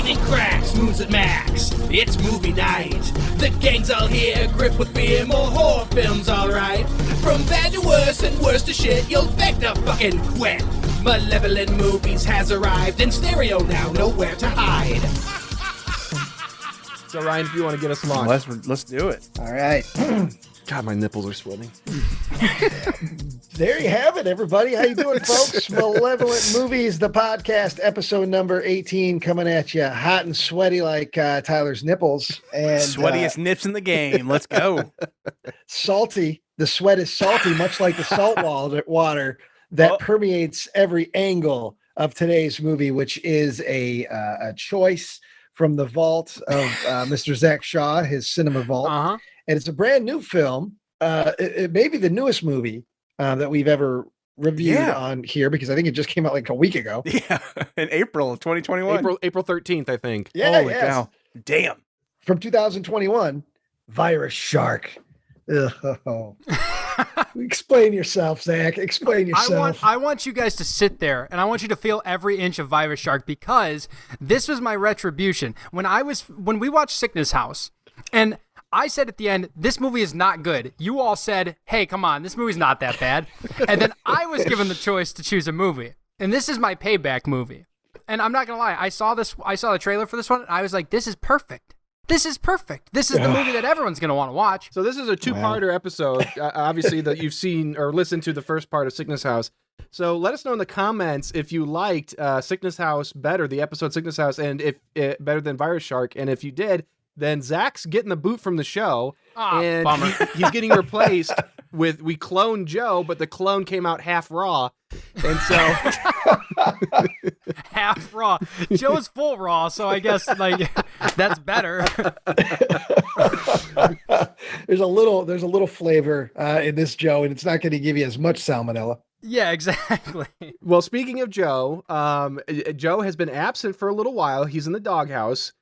lightning cracks, moves at max. It's movie night. The gang's all here, grip with fear, more horror films, alright. From bad to worse and worse to shit, you'll beg to fucking quit. Malevolent Movies has arrived in stereo now, nowhere to hide. So Ryan, if you want to get us launched. Let's do it. All right. God, my nipples are sweating. There you have it, everybody. How you doing, folks? Malevolent Movies, the podcast, episode number 18, coming at you hot and sweaty like Tyler's nipples. And Sweatiest nips in the game. Let's go. Salty. The sweat is salty, much like the salt water that permeates every angle of today's movie, which is a choice from the vault of Mr. Zach Shaw, his cinema vault. Uh-huh. And it's a brand new film. It may be the newest movie that we've ever reviewed on here, because I think it just came out like a week ago. Yeah, in April of 2021. April 13th, I think. Yeah, Holy cow. Damn. From 2021, Virus Shark. Ugh. Explain yourself, Zach. Explain yourself. I want you guys to sit there, and I want you to feel every inch of Virus Shark, because this was my retribution. When we watched Sickness House, and I said at the end, this movie is not good. You all said, hey, come on, this movie's not that bad. And then I was given the choice to choose a movie. And this is my payback movie. And I'm not going to lie, I saw the trailer for this one, and I was like, this is perfect. This is perfect. This is the movie that everyone's going to want to watch. So this is a two-parter episode, obviously, that you've seen or listened to the first part of Sickness House. So let us know in the comments if you liked Sickness House better, the episode Sickness House, and if better than Virus Shark. And if you did, then Zach's getting the boot from the show, and he's getting replaced with, we cloned Joe, but the clone came out half raw, and so half raw. Joe's full raw, so I guess that's better. There's a little flavor in this Joe, and it's not going to give you as much salmonella. Yeah, exactly. Well, speaking of Joe, Joe has been absent for a little while. He's in the doghouse.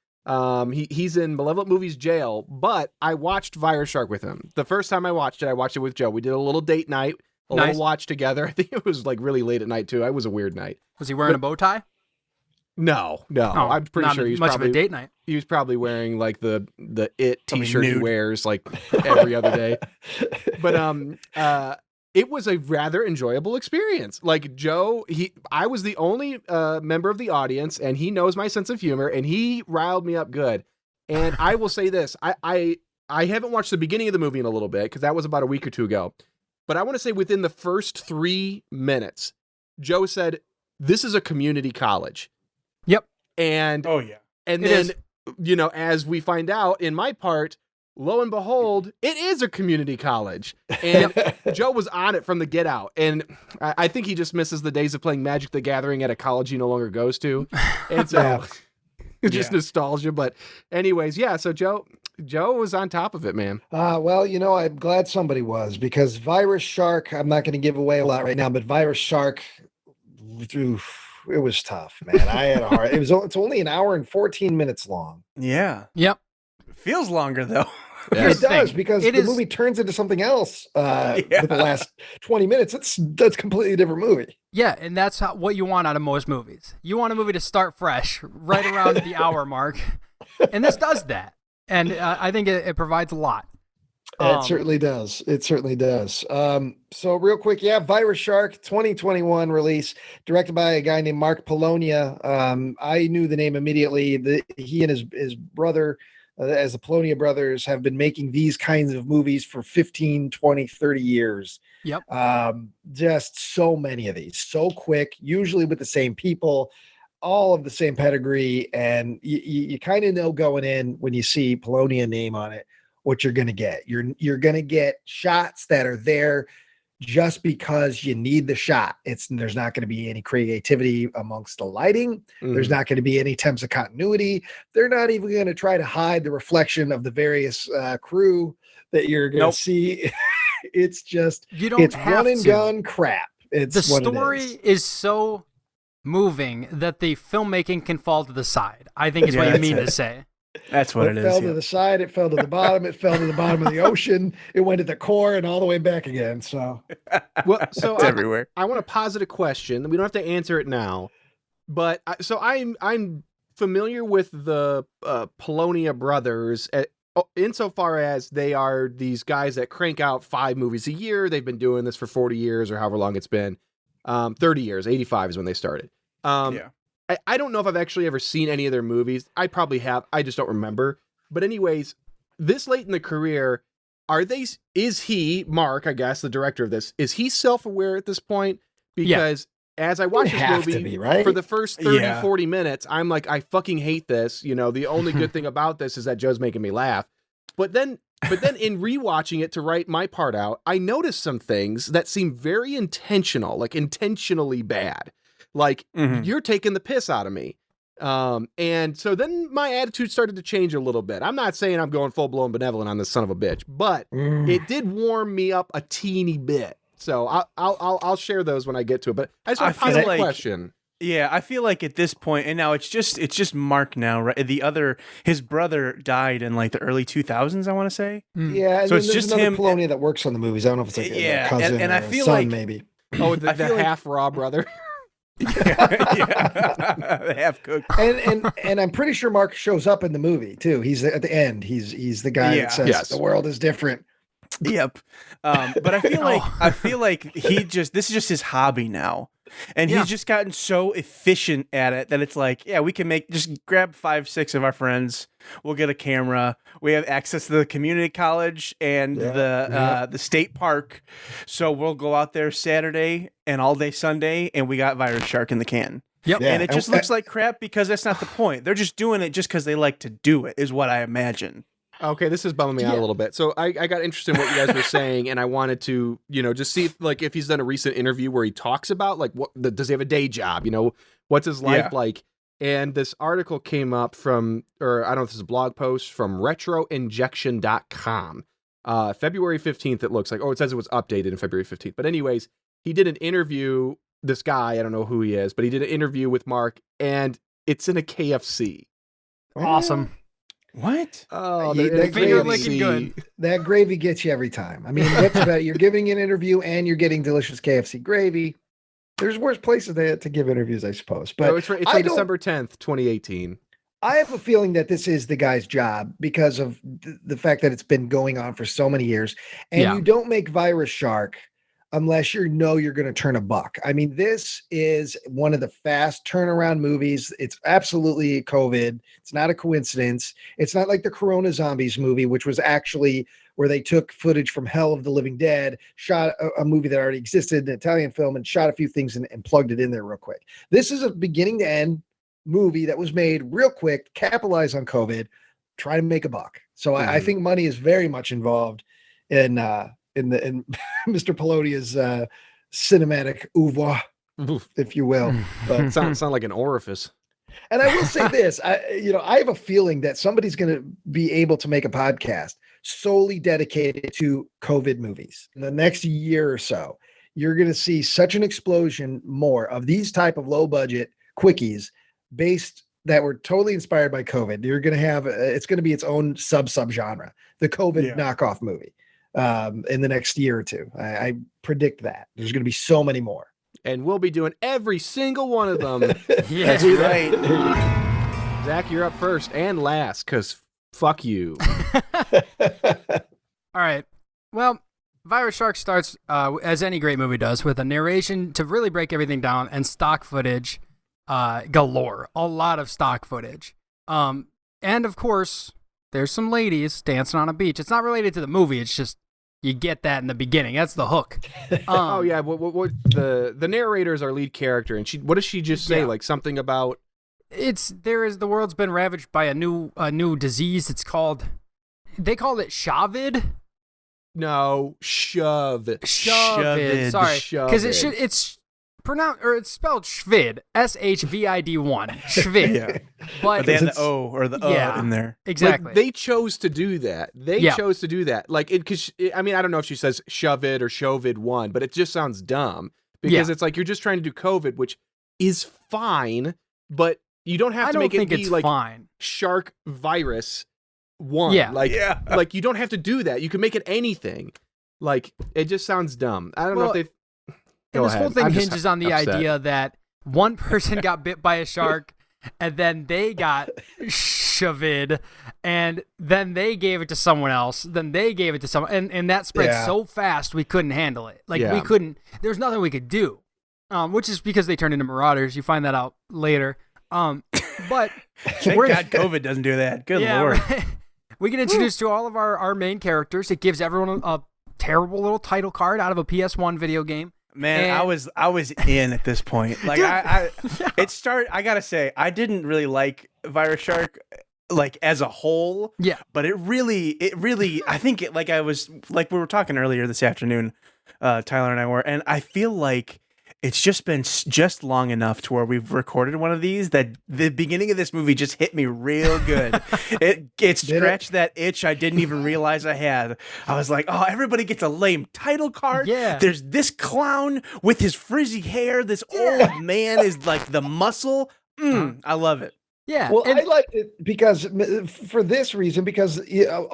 He's in Malevolent Movies jail, but I watched Virus Shark with him. The first time I watched it with Joe. We did a little date night, little watch together. I think it was like really late at night too. It was a weird night. Was he wearing a bow tie? No. I'm pretty sure he's much probably of a date night. He was probably wearing like the It t-shirt he wears like every other day. But it was a rather enjoyable experience. Like Joe, I was the only member of the audience, and he knows my sense of humor, and he riled me up good. And I will say this, I haven't watched the beginning of the movie in a little bit, because that was about a week or two ago. But I want to say within the first 3 minutes, Joe said, this is a community college. Yep. And then, as we find out in my part, lo and behold, it is a community college. And Joe was on it from the get out. And I think he just misses the days of playing Magic the Gathering at a college he no longer goes to. And so just nostalgia. But anyways, so Joe was on top of it, man. Well, I'm glad somebody was, because Virus Shark, I'm not going to give away a lot right now, but Virus Shark, it was tough, man. I had a hard, it's only an hour and 14 minutes long. Yeah. Yep. Feels longer though. It does, because the movie turns into something else with the last 20 minutes. That's a completely different movie. Yeah, and that's what you want out of most movies. You want a movie to start fresh, right around the hour mark, and this does that. And I think it provides a lot. It certainly does. It certainly does. So real quick, Virus Shark 2021 release, directed by a guy named Mark Polonia. I knew the name immediately. He and his brother, as the Polonia brothers, have been making these kinds of movies for 15, 20, 30 years. Yep. Just so many of these, so quick, usually with the same people, all of the same pedigree. And you kind of know going in, when you see Polonia name on it, what you're going to get. You're going to get shots that are there just because you need the shot. There's not going to be any creativity amongst the lighting. There's not going to be any attempts of continuity. They're not even going to try to hide the reflection of the various crew that you're going to see. It's just, it's run and gun crap. The story is so moving that the filmmaking can fall to the side, I think is what you mean to say. That's what it is. It fell to the side. It fell to the bottom. It fell to the bottom of the ocean. It went to the core and all the way back again. So, it's everywhere. I want to posit a question. We don't have to answer it now, but I'm familiar with the Polonia brothers insofar as they are these guys that crank out 5 movies a year. They've been doing this for 40 years or however long it's been. 30 years. 85 is when they started. I don't know if I've actually ever seen any of their movies. I probably have. I just don't remember. But anyways, this late in the career, is he, Mark, I guess, the director of this, is he self-aware at this point? Because as I watch this movie, for the first 30, 40 minutes, I'm like, I fucking hate this. The only good thing about this is that Joe's making me laugh. But then in rewatching it to write my part out, I noticed some things that seem very intentional, like intentionally bad. Like, you're taking the piss out of me. And so then my attitude started to change a little bit. I'm not saying I'm going full-blown benevolent on this son of a bitch, but it did warm me up a teeny bit. So I'll share those when I get to it. But I just want to ask a question. Yeah, I feel like at this point, and now it's just Mark now, right? His brother died in like the early 2000s, I want to say. Yeah, and so it's just him. Polonia that works on the movies. I don't know if it's like a cousin and or I feel a son, like maybe. Oh, the half raw brother. The half cooked. And I'm pretty sure Mark shows up in the movie too. He's at the end. He's the guy that says the world is different. Yep. But I feel like this is just his hobby now. And he's just gotten so efficient at it that it's like, we can just grab 5, 6 of our friends. We'll get a camera. We have access to the community college and the state park. So we'll go out there Saturday and all day Sunday, and we got Virus Shark in the can. Yep. And it just looks like crap because that's not the point. They're just doing it just because they like to do it, is what I imagine. Okay, this is bumming me out a little bit. So I got interested in what you guys were saying, and I wanted to, just see if he's done a recent interview where he talks about does he have a day job? What's his life like? And this article came up from, or I don't know if this is a blog post from retroinjection.com. February 15th, it looks like. Oh, it says it was updated in February 15th. But anyways, he did an interview, this guy, I don't know who he is, but he did an interview with Mark, and it's in a KFC. Awesome. What? Oh, that finger licking good. That gravy gets you every time. I mean, what's about you're giving an interview and you're getting delicious KFC gravy. There's worse places to give interviews, I suppose. But it's from December 10th, 2018. I have a feeling that this is the guy's job because of the fact that it's been going on for so many years. And you don't make Virus Shark unless you're going to turn a buck. I mean, this is one of the fast turnaround movies. It's absolutely COVID. It's not a coincidence. It's not like the Corona Zombies movie, which was actually where they took footage from Hell of the Living Dead, shot a movie that already existed, an Italian film, and shot a few things and plugged it in there real quick. This is a beginning to end movie that was made real quick, capitalize on COVID, try to make a buck. So I think money is very much involved in Mr. Polonia's cinematic oeuvre, if you will. But sound like an orifice. And I will say this, I have a feeling that somebody's going to be able to make a podcast solely dedicated to COVID movies. In the next year or so, you're going to see such an explosion more of these type of low budget quickies that were totally inspired by COVID. You're going to have, it's going to be its own subgenre, the COVID knockoff movie. In the next year or two. I predict that there's going to be so many more. And we'll be doing every single one of them. Yes, right. Zach, you're up first and last, because fuck you. All right. Well, Virus Shark starts, as any great movie does, with a narration to really break everything down and stock footage galore. A lot of stock footage. And of course, there's some ladies dancing on a beach. It's not related to the movie. It's just you get that in the beginning. That's the hook. What the narrator is our lead character, and what does she just say? Like something about the world's been ravaged by a new disease. They call it Shavid. No, Shavid. Sorry, because it's pronounced, or it's spelled Shvid, SHVID1, Shvid. But they had the O or the in there. Exactly. Like, they chose to do that. Chose to do that. Like, because I don't know if she says Shavid or Shovid1, but it just sounds dumb because it's like you're just trying to do COVID, which is fine, but you don't have to make it be like fine. Shark Virus 1. Like you don't have to do that. You can make it anything. Like, it just sounds dumb. I don't know if they've. And this whole thing hinges on the idea that one person got bit by a shark, and then they got shoved, and then they gave it to someone else, then they gave it to someone, and that spread so fast we couldn't handle it. Like we couldn't. There's nothing we could do, which is because they turned into marauders. You find that out later. But thank God COVID doesn't do that. Good Lord. Right. We get introduced to all of our main characters. It gives everyone a terrible little title card out of a PS1 video game. Man, I was in at this point. Like it started. I gotta say, I didn't really like Virus Shark like as a whole. Yeah, but it really. I think it like I was like we were talking earlier this afternoon. Tyler and I were, and I feel like it's just been just long enough to where we've recorded one of these that the beginning of this movie just hit me real good. It scratched that itch I didn't even realize I had. I was like, oh, everybody gets a lame title card. Yeah. There's this clown with his frizzy hair. This old man is like the muscle. I love it. Yeah. Well, I liked it because for this reason, because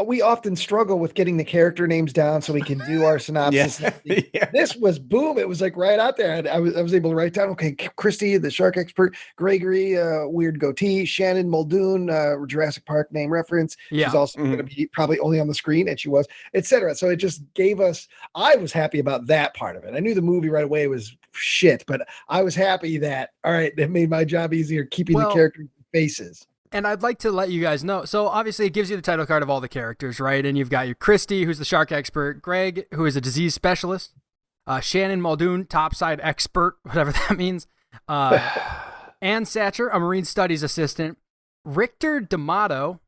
we often struggle with getting the character names down so we can do our synopsis. Yeah. This was boom. It was like right out there. And I was able to write down, okay, Christy, the shark expert, Gregory, weird goatee, Shannon Muldoon, Jurassic Park name reference. Yeah. She's also going to be probably only on the screen, and she was, etc. So it just gave us, I was happy about that part of it. I knew the movie right away was shit, but I was happy that, all right, that made my job easier keeping the character faces. And I'd like to let you guys know. So obviously it gives you the title card of all the characters, right? And you've got your Christy, who's the shark expert, Greg, who is a disease specialist, Shannon Muldoon, topside expert, whatever that means, Ann Satcher, a marine studies assistant, Richter D'Amato,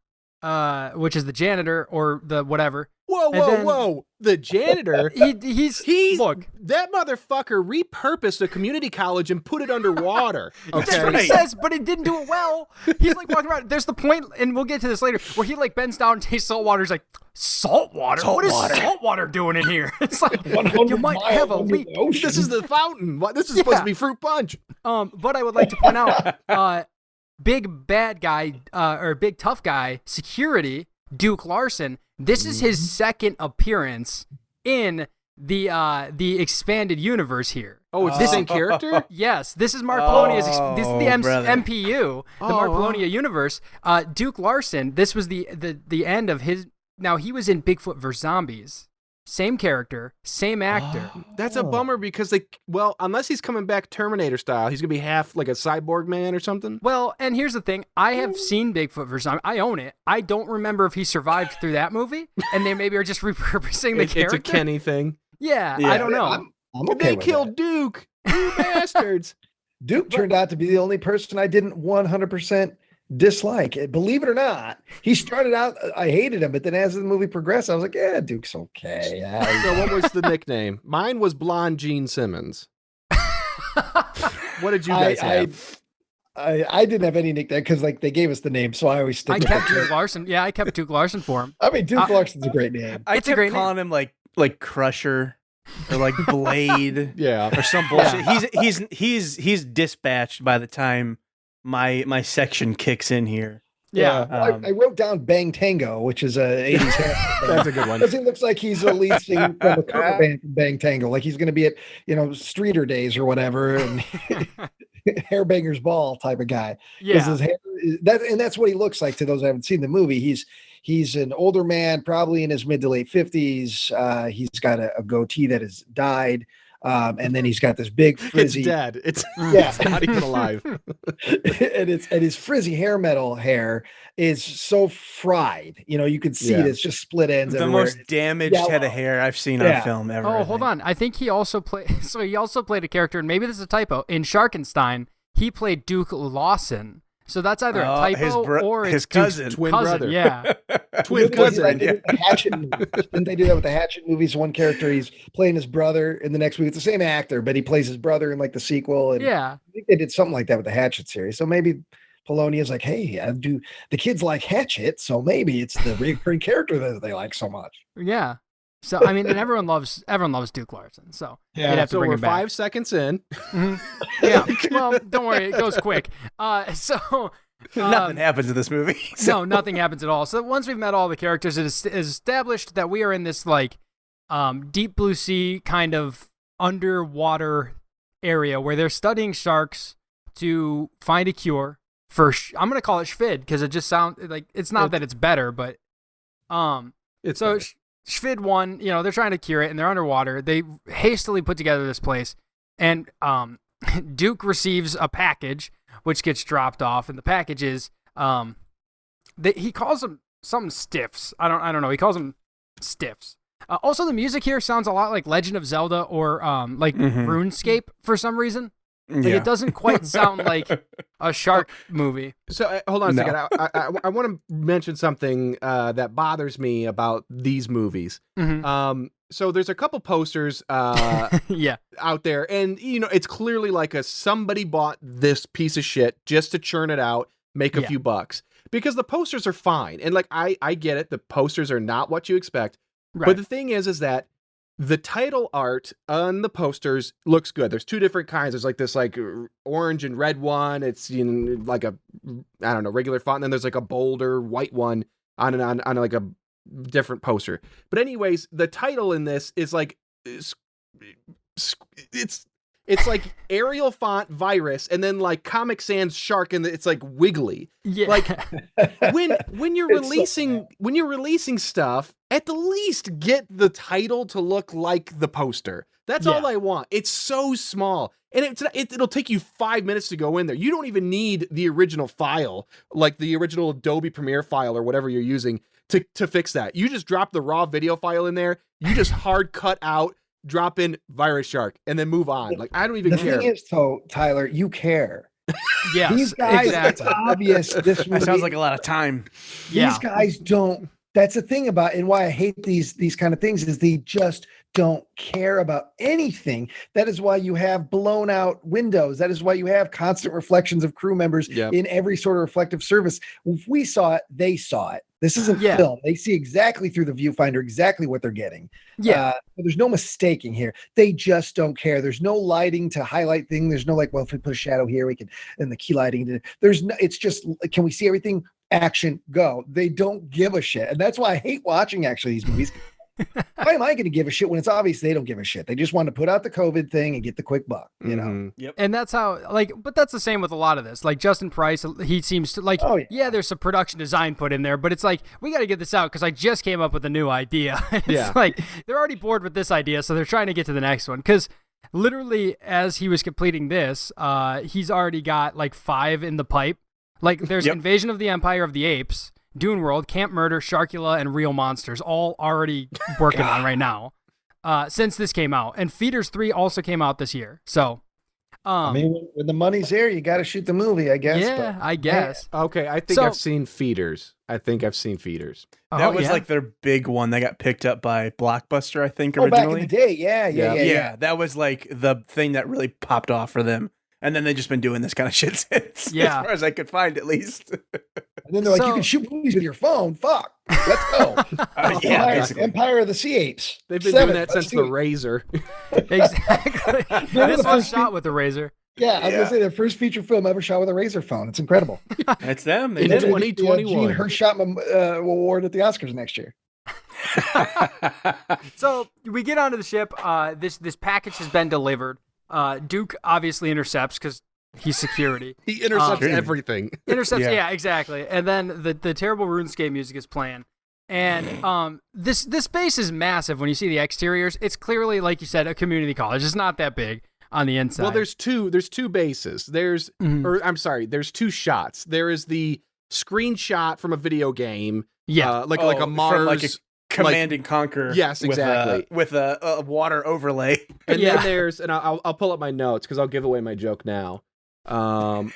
which is the janitor or the whatever. Whoa. The janitor. He's look. That motherfucker repurposed a community college and put it underwater. Okay. That's what he says, but he didn't do it well. He's like walking around. There's the point, and we'll get to this later, where he like bends down and tastes salt water. He's like, salt water? What is salt water doing in here? It's like, you might have a leak. This is the fountain. This is supposed to be fruit punch. But I would like to point out, big bad guy, or big tough guy, security, Duke Larson. This is his second appearance in the expanded universe here. Oh, it's the same character? Yes, this is Mark Polonia's. This is the MPU, the Mark wow. Polonia universe. Duke Larson. This was the end of his. Now he was in Bigfoot vs Zombies. Same character, same actor. That's a bummer because unless he's coming back Terminator style, he's gonna be half like a cyborg man or something. Well, and here's the thing: I have seen Bigfoot vs. Zombies. I own it. I don't remember if he survived through that movie, and they maybe are just repurposing the character. It's a Kenny thing. Yeah, I don't know. I'm okay They with killed that. Duke. You bastards. Duke turned out to be the only person I didn't 100% dislike. Believe it or not, he started out, I hated him, but then as the movie progressed, I was like, yeah, Duke's okay. So what was the nickname? Mine was Blonde Gene Simmons. What did you guys have? I didn't have any nickname because like they gave us the name, so I always stick I with kept it. Duke Larson. Yeah, I kept Duke Larson for him. I mean, Duke Larson's a great name. I It's a kept great calling him like Crusher or like Blade. Yeah. Or some bullshit. He's dispatched by the time my section kicks in here. Yeah. I wrote down Bang Tango, which is a 80s hair. That's a good one. Because he looks like he's a lead singer from a cover band from Bang Tango. Like he's going to be at, Streeter Days or whatever, and Hairbanger's Ball type of guy. Yeah. His hair, that's what he looks like to those who haven't seen the movie. He's an older man, probably in his mid to late 50s. He's got a goatee that has died. And then he's got this big frizzy. It's dead. It's Yeah. not even alive. and his frizzy hair metal hair is so fried. You could see it. It's just split ends. The everywhere. most damaged head of hair I've seen on film ever. Oh, hold on. I think he also played. So he also played a character, and maybe this is a typo. In Sharkenstein, he played Duke Lawson. So that's either a typo or his it's cousin. Duke's Twin brother. Yeah. Twin cousin. The Hatchet movies. Didn't they do that with the Hatchet movies? One character, he's playing his brother in the next movie. It's the same actor, but he plays his brother in like the sequel. And Yeah. I think they did something like that with the Hatchet series. So maybe Polonia's like, hey, the kids like Hatchet, so maybe it's the recurring character that they like so much. Yeah. So I mean, and everyone loves Duke Larson. So you'd have to So bring we're him back. 5 seconds in. Yeah. Well, don't worry, it goes quick. Nothing happens in this movie. No, nothing happens at all. So once we've met all the characters, it is established that we are in this like deep blue sea kind of underwater area where they're studying sharks to find a cure I'm gonna call it Schvid because it just sounds like it's not that it's better, but It's so better. Schvid 1, they're trying to cure it and they're underwater. They hastily put together this place, and Duke receives a package which gets dropped off, and the package is he calls them something stiffs. I don't know. He calls them stiffs. Also, the music here sounds a lot like Legend of Zelda or like RuneScape for some reason. Like it doesn't quite sound like a shark movie. So hold on a second. I want to mention something that bothers me about these movies. So there's a couple posters out there, and it's clearly like somebody bought this piece of shit just to churn it out, make a few bucks, because the posters are fine, and like I get it, the posters are not what you expect, but the thing is that the title art on the posters looks good. There's two different kinds. There's like this like orange and red one. It's like a regular font. And then there's like a bolder white one on like a different poster. But anyways, the title in this is like it's like Arial font virus, and then like Comic Sans shark, and it's like wiggly. Yeah. Like when you're releasing stuff, at the least get the title to look like the poster. That's all I want. It's so small, and it'll take you 5 minutes to go in there. You don't even need the original file, like the original Adobe Premiere file or whatever you're using to fix that. You just drop the raw video file in there. You just hard cut out, drop in virus shark, and then move on. Like I don't even care. The thing is, Tyler, you care. Yes, These guys, exactly. it's obvious. This movie, sounds like a lot of time. These guys don't. That's the thing about, and why I hate these kind of things, is they just don't care about anything. That is why you have blown out windows. That is why you have constant reflections of crew members in every sort of reflective surface. If we saw it, they saw it. This isn't film. They see exactly through the viewfinder exactly what they're getting. There's no mistaking here. They just don't care. There's no lighting to highlight things. There's no like, well, if we put a shadow here, we can, and the key lighting. There's no. It's just, can we see everything? Action, go. They don't give a shit, and that's why I hate watching actually these movies. Why am I going to give a shit when it's obvious they don't give a shit? They just want to put out the COVID thing and get the quick buck, Yep. And that's how, but that's the same with a lot of this. Like Justin Price, he seems to there's some production design put in there, but it's like, we got to get this out because I just came up with a new idea. It's like, they're already bored with this idea, so they're trying to get to the next one. Because literally, as he was completing this, he's already got like 5 in the pipe. Like, there's Invasion of the Empire of the Apes, Dune World, Camp Murder, Sharkula, and Real Monsters, all already working on right now since this came out. And Feeders 3 also came out this year. So, I mean, when the money's there, you got to shoot the movie, I guess. Yeah, I guess. Okay, I think I've seen Feeders. That was like their big one. They got picked up by Blockbuster, I think, Back originally. in the day, yeah. That was like the thing that really popped off for them. And then they've just been doing this kind of shit since, as far as I could find, at least. And then they're like, you can shoot movies with your phone. Fuck. Let's go. Empire of the Sea Apes. They've been doing that since the Razor. Exactly. This was shot with a Razor. Yeah, I was going to say, their first feature film ever shot with a Razor phone. It's incredible. It's them. In 2021. Gene Hirschman award at the Oscars next year. So we get onto the ship. This package has been delivered. Duke obviously intercepts because he's security. He intercepts everything. Yeah, exactly. And then the terrible RuneScape music is playing. And this base is massive when you see the exteriors. It's clearly, like you said, a community college. It's not that big on the inside. Well, there's two bases. There's two shots. There is the screenshot from a video game. Yeah. Like a Mars. From like a Command and Conquer. Yes, exactly. With a water overlay. And then there's, and I'll pull up my notes because I'll give away my joke now. Ooh,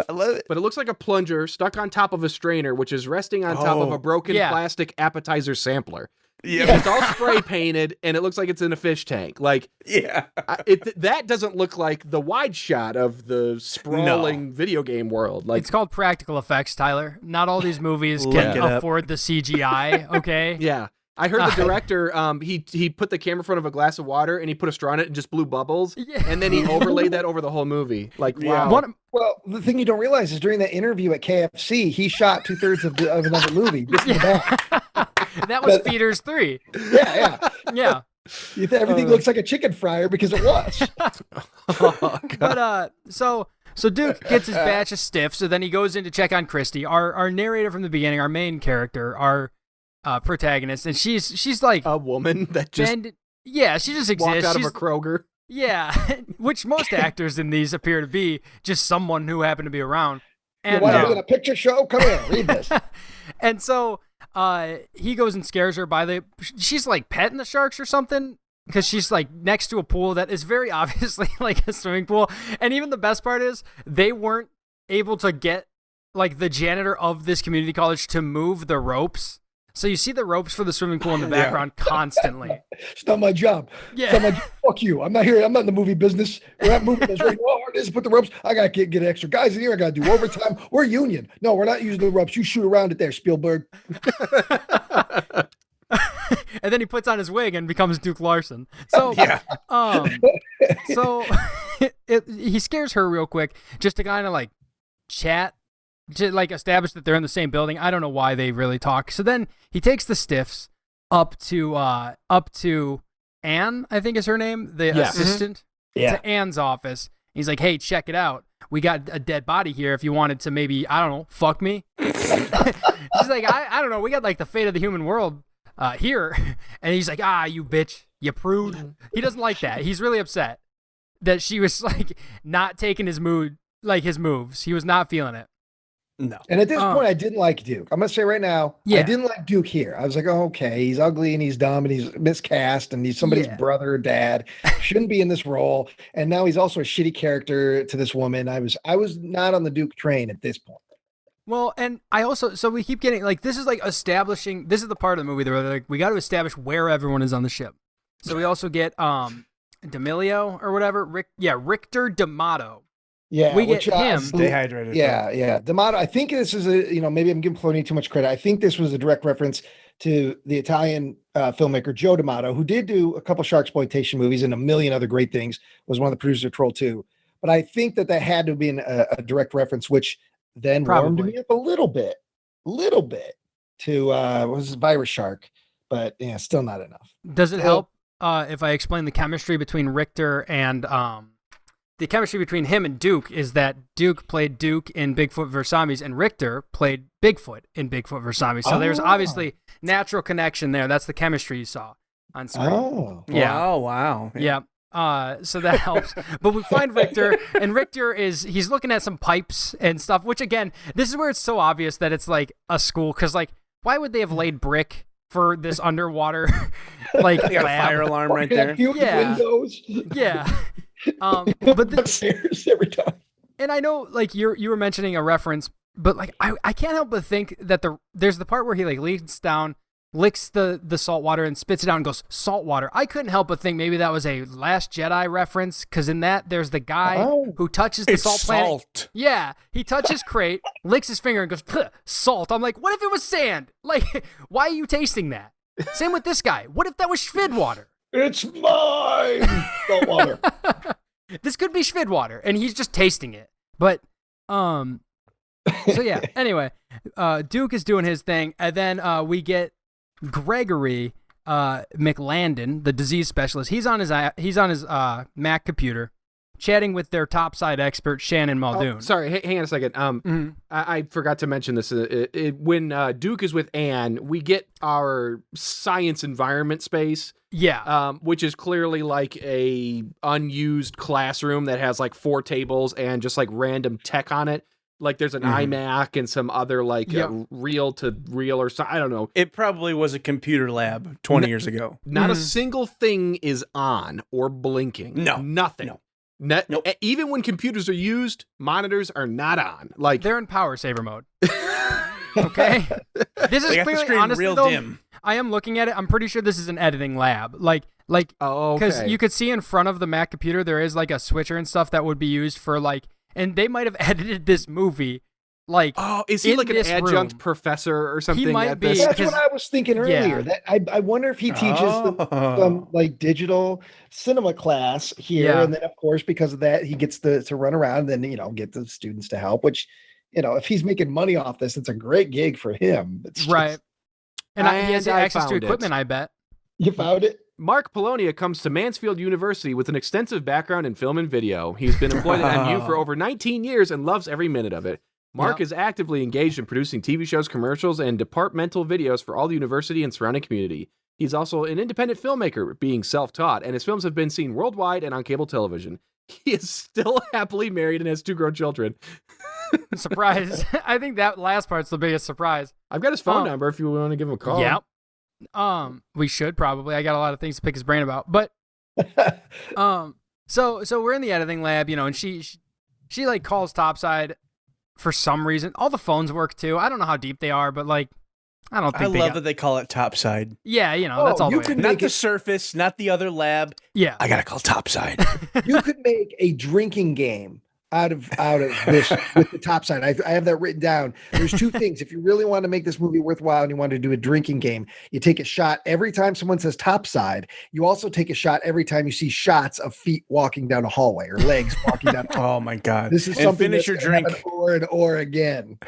I love it. But it looks like a plunger stuck on top of a strainer, which is resting on top of a broken plastic appetizer sampler. Yeah, it's all spray painted, and it looks like it's in a fish tank. Like, that doesn't look like the wide shot of the sprawling video game world. Like, it's called practical effects, Tyler. Not all these movies can afford the CGI. Okay. Yeah. I heard the director, he put the camera in front of a glass of water and he put a straw in it and just blew bubbles. Yeah. And then he overlaid that over the whole movie. Like, wow. Well, the thing you don't realize is during that interview at KFC, he shot 2/3 of another movie. Just in the back. That was Feeders 3. Yeah. Everything looks like a chicken fryer because it was. But so So Duke gets his batch of stiff, so then he goes in to check on Christy, our narrator from the beginning, our main character, our protagonist, and she's like a woman that just she just exists. walked out of a Kroger. Yeah, which most actors in these appear to be just someone who happened to be around. And what, are we in a picture show? Come here, read this. And so he goes and scares her she's like petting the sharks or something, because she's like next to a pool that is very obviously like a swimming pool. And even the best part is they weren't able to get like the janitor of this community college to move the ropes. So you see the ropes for the swimming pool in the background constantly. It's not my job. Yeah. Fuck you. I'm not here. I'm not in the movie business. We're not moving this right. You know how hard it is to put the ropes? I got to get extra guys in here. I got to do overtime. We're union. No, we're not using the ropes. You shoot around it there, Spielberg. And then he puts on his wig and becomes Duke Larson. So, he scares her real quick just to kind of like chat, to like establish that they're in the same building. I don't know why they really talk. So then he takes the stiffs up to Anne, I think is her name, the assistant, to Anne's office. He's like, hey, check it out. We got a dead body here if you wanted to maybe, I don't know, fuck me. She's like, I don't know. We got like the fate of the human world here. And he's like, you bitch, you prude. He doesn't like that. He's really upset that she was like not taking his moves. He was not feeling it. No. And at this point, I didn't like Duke. I'm going to say right now, I didn't like Duke here. I was like, oh, okay, he's ugly and he's dumb and he's miscast and he's somebody's brother or dad. Shouldn't be in this role. And now he's also a shitty character to this woman. I was not on the Duke train at this point. Well, and I also, so we keep getting, like, this is like establishing, this is the part of the movie where they're like, we got to establish where everyone is on the ship. So we also get D'Amelio or whatever, Richter D'Amato. Yeah, we get him. Dehydrated. Yeah. D'Amato, I think this is maybe I'm giving Polonia too much credit. I think this was a direct reference to the Italian filmmaker Joe D'Amato, who did do a couple sharksploitation movies and a million other great things, was one of the producers of Troll 2. But I think that had to be a direct reference, which then warmed me up a little bit to was Virus Shark, but still not enough. Does it help if I explain the chemistry between Richter and the chemistry between him and Duke is that Duke played Duke in Bigfoot vs. Zombies and Richter played Bigfoot in Bigfoot vs. Zombies. So there's obviously natural connection there. That's the chemistry you saw on screen. Oh, yeah. Oh, wow. Yeah. So that helps. But we find Richter, and Richter he's looking at some pipes and stuff, which again, this is where it's so obvious that it's like a school, because like, why would they have laid brick for this underwater like they got a fire alarm right there? Windows. Yeah. But upstairs every time. And I know, like you were mentioning a reference, but like I can't help but think that there's the part where he like leans down, licks the salt water and spits it out and goes salt water. I couldn't help but think maybe that was a Last Jedi reference, because in that there's the guy who touches the salt planet. Yeah, he touches crate, licks his finger and goes salt. I'm like, what if it was sand? Like, why are you tasting that? Same with this guy. What if that was Schvid water? It's mine. Salt water. This could be Schvid water, and he's just tasting it. But, so yeah. Anyway, Duke is doing his thing, and then we get Gregory McLandon, the disease specialist. He's on his Mac computer, chatting with their topside expert Shannon Muldoon. Oh, sorry, hang on a second. I forgot to mention this. When Duke is with Anne, we get our science environment space. Yeah. Which is clearly like a unused classroom that has like 4 tables and just like random tech on it. Like there's an iMac and some other like reel to reel or something. I don't know. It probably was a computer lab 20 years ago. Not a single thing is on or blinking. No. Nothing. No. Nope. Even when computers are used, monitors are not on. Like they're in power saver mode. Okay. This is clearly, honestly, real though, dim. I am looking at it. I'm pretty sure this is an editing lab. Like, because you could see in front of the Mac computer there is like a switcher and stuff that would be used for like, and they might have edited this movie. Like, is he like an adjunct professor or something? He might be. That's what I was thinking earlier. That I wonder if he teaches some like digital cinema class here, and then of course because of that he gets to run around and then get the students to help. Which if he's making money off this, it's a great gig for him. It's right. And he has access to equipment. I bet you found it. Mark Polonia comes to Mansfield University with an extensive background in film and video. He's been employed at MU for over 19 years and loves every minute of it. Mark is actively engaged in producing TV shows, commercials, and departmental videos for all the university and surrounding community. He's also an independent filmmaker, being self-taught, and his films have been seen worldwide and on cable television. He is still happily married and has 2 grown children. Surprise. I think that last part's the biggest surprise. I've got his phone number if you want to give him a call. Yep. We should probably. I got a lot of things to pick his brain about. But so we're in the editing lab, and she like calls Topside for some reason. All the phones work too. I don't know how deep they are, but like I don't think I love that they call it Topside. Yeah, that's all. Not the surface, not the other lab. Yeah, I gotta call Topside. You could make a drinking game out of this with the Topside. I have that written down. There's 2 things. If you really want to make this movie worthwhile and you want to do a drinking game, you take a shot every time someone says Topside. You also take a shot every time you see shots of feet walking down a hallway or legs walking down. Oh my God! This is and something. Finish your drink or again.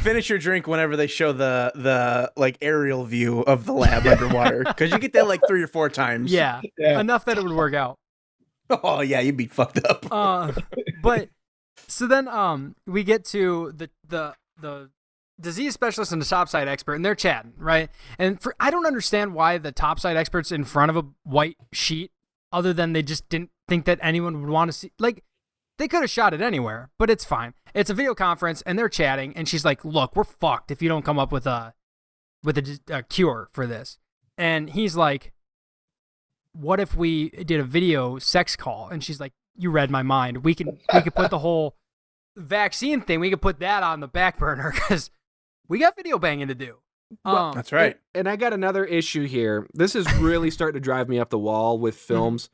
Finish your drink whenever they show the like aerial view of the lab underwater, because you get that like 3 or 4 times. Yeah, enough that it would work out. Oh yeah, you'd be fucked up. But so then we get to the disease specialist and the Topside expert, and they're chatting, right? And I don't understand why the Topside expert's in front of a white sheet, other than they just didn't think that anyone would want to see. Like, they could have shot it anywhere, but it's fine. It's a video conference, and they're chatting, and she's like, "Look, we're fucked if you don't come up with a cure for this." And he's like, "What if we did a video sex call?" And she's like, "You read my mind. We could put the whole vaccine thing. We could put that on the back burner because we got video banging to do." That's right. And I got another issue here. This is really starting to drive me up the wall with films.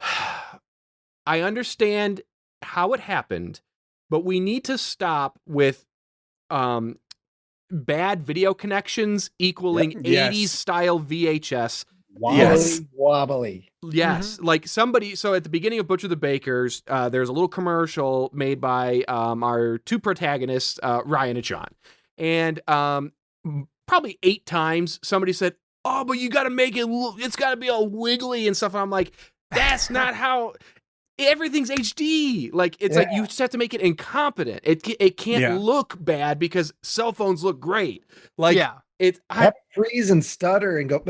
I understand how it happened, but we need to stop with bad video connections equaling 80s style VHS. Wobbly. Yes. Like somebody, so at the beginning of Butcher the Bakers, there's a little commercial made by our 2 protagonists, Ryan and Sean. And probably 8 times somebody said, "Oh, but you got to make it, it's got to be all wiggly and stuff." And I'm like, that's not how, everything's HD. Like, it's like, you just have to make it incompetent. It can't look bad because cell phones look great. Like, I freeze and stutter and go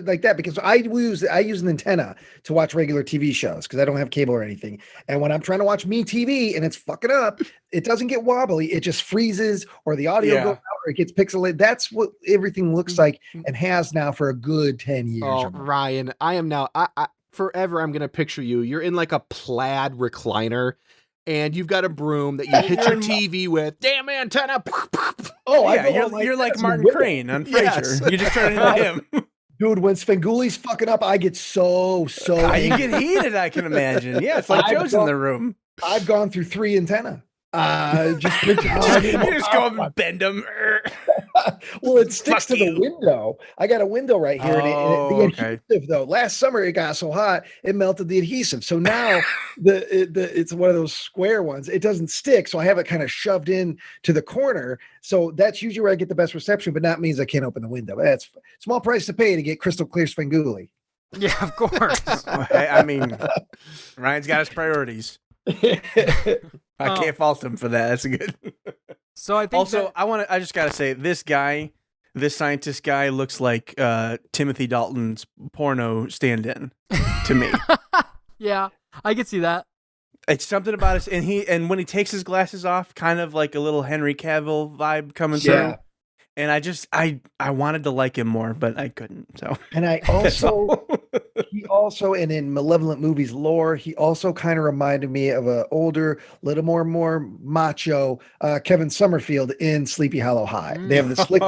like that, because I use an antenna to watch regular TV shows because I don't have cable or anything. And when I'm trying to watch MeTV and it's fucking up, it doesn't get wobbly. It just freezes, or the audio goes out, or it gets pixelated. That's what everything looks like and has now for a good 10 years. Oh, Ryan, I am now. I forever I'm gonna picture you. You're in like a plaid recliner. And you've got a broom that you hit your TV with. Damn antenna! Oh, yeah, you're like Martin Crane on Frasier. Yes. You just turn into him. Dude, when Spanguli's fucking up, I get so you get heated, I can imagine. Yeah, it's like Joe's in the room. I've gone through 3 antenna. You just go up and bend them. Well, it sticks to the window. I got a window right here, and the adhesive though. Last summer it got so hot it melted the adhesive. So now it's one of those square ones. It doesn't stick, so I have it kind of shoved in to the corner. So that's usually where I get the best reception, but that means I can't open the window. That's small price to pay to get crystal clear Spanguli. Yeah, of course. I mean, Ryan's got his priorities. I can't fault him for that. That's good. So I think also, I just gotta say, this scientist guy looks like Timothy Dalton's porno stand-in to me. Yeah, I could see that. It's something about it, and when he takes his glasses off, kind of like a little Henry Cavill vibe coming through. And I wanted to like him more, but I couldn't. So, and I also he also, and in Malevolent movies lore, he also kind of reminded me of a older, little more macho Kevin Summerfield in Sleepy Hollow High. They have the slick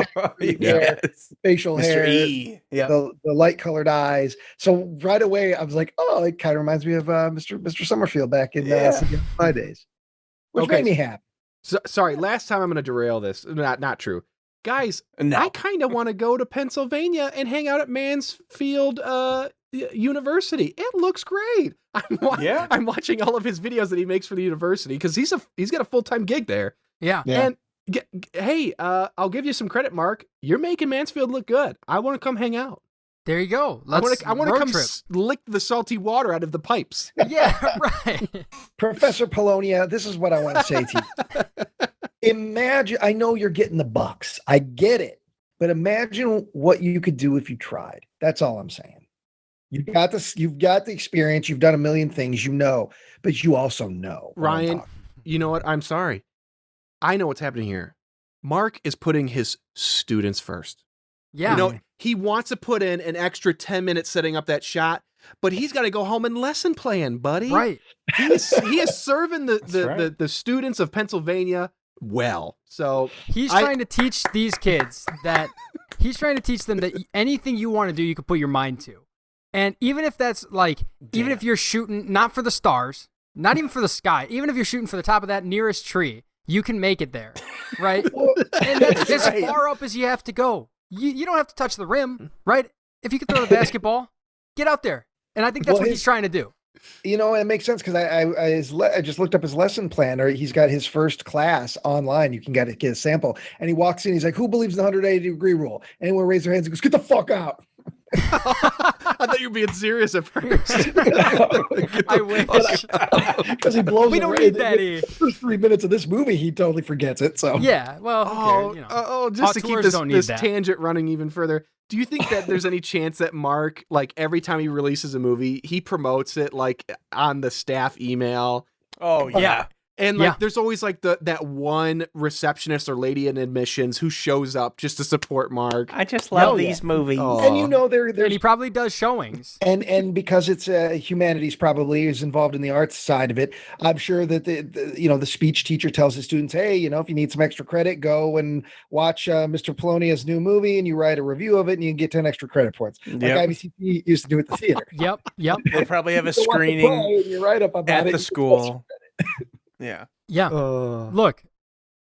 hair, facial Mr. hair, E. the light colored eyes. So right away, I was like, oh, it kind of reminds me of Mr. Summerfield back in my days, which made me happy. So, sorry, last time I'm going to derail this. Not true. Guys, I kind of want to go to Pennsylvania and hang out at Mansfield University. It looks great. I'm watching all of his videos that he makes for the university because he's got a full-time gig there. Yeah. And hey, I'll give you some credit, Mark. You're making Mansfield look good. I want to come hang out. There you go. I want to come lick the salty water out of the pipes. Yeah, right. Professor Polonia, this is what I want to say to you. Imagine, I know you're getting the bucks. I get it. But imagine what you could do if you tried. That's all I'm saying. You've got the experience, you've done a million things, but you also know. Ryan, you know what? I'm sorry. I know what's happening here. Mark is putting his students first. Yeah. He wants to put in an extra 10 minutes setting up that shot, but he's got to go home and lesson plan, buddy. Right. He is serving the students of Pennsylvania well. So he's trying to teach these kids that anything you want to do, you can put your mind to. And even if that's even if you're shooting not for the stars, not even for the sky, even if you're shooting for the top of that nearest tree, you can make it there, right? And that's as far up as you have to go. You don't have to touch the rim, right? If you can throw the basketball, get out there. And I think that's what he's trying to do. It makes sense because I just looked up his lesson plan, or he's got his first class online. You can get a sample. And he walks in, he's like, who believes in the 180-degree rule? Anyone raise their hands and goes, get the fuck out. I thought you were being serious at first. I wish. Because he blows we don't need that. The first 3 minutes of this movie, he totally forgets it. So yeah, well, just to keep this tangent running even further, do you think that there's any chance that Mark, every time he releases a movie, he promotes it on the staff email? Oh yeah. And there's always that one receptionist or lady in admissions who shows up just to support Mark. I just love these movies. And there's and he probably does showings. And because it's humanities probably is involved in the arts side of it, I'm sure that the speech teacher tells the students, hey, if you need some extra credit, go and watch Mr. Polonia's new movie and you write a review of it and you can get 10 extra credit points. Like IBCP used to do at the theater. Yep. They probably have a screening you write up about at the school. Yeah. Look,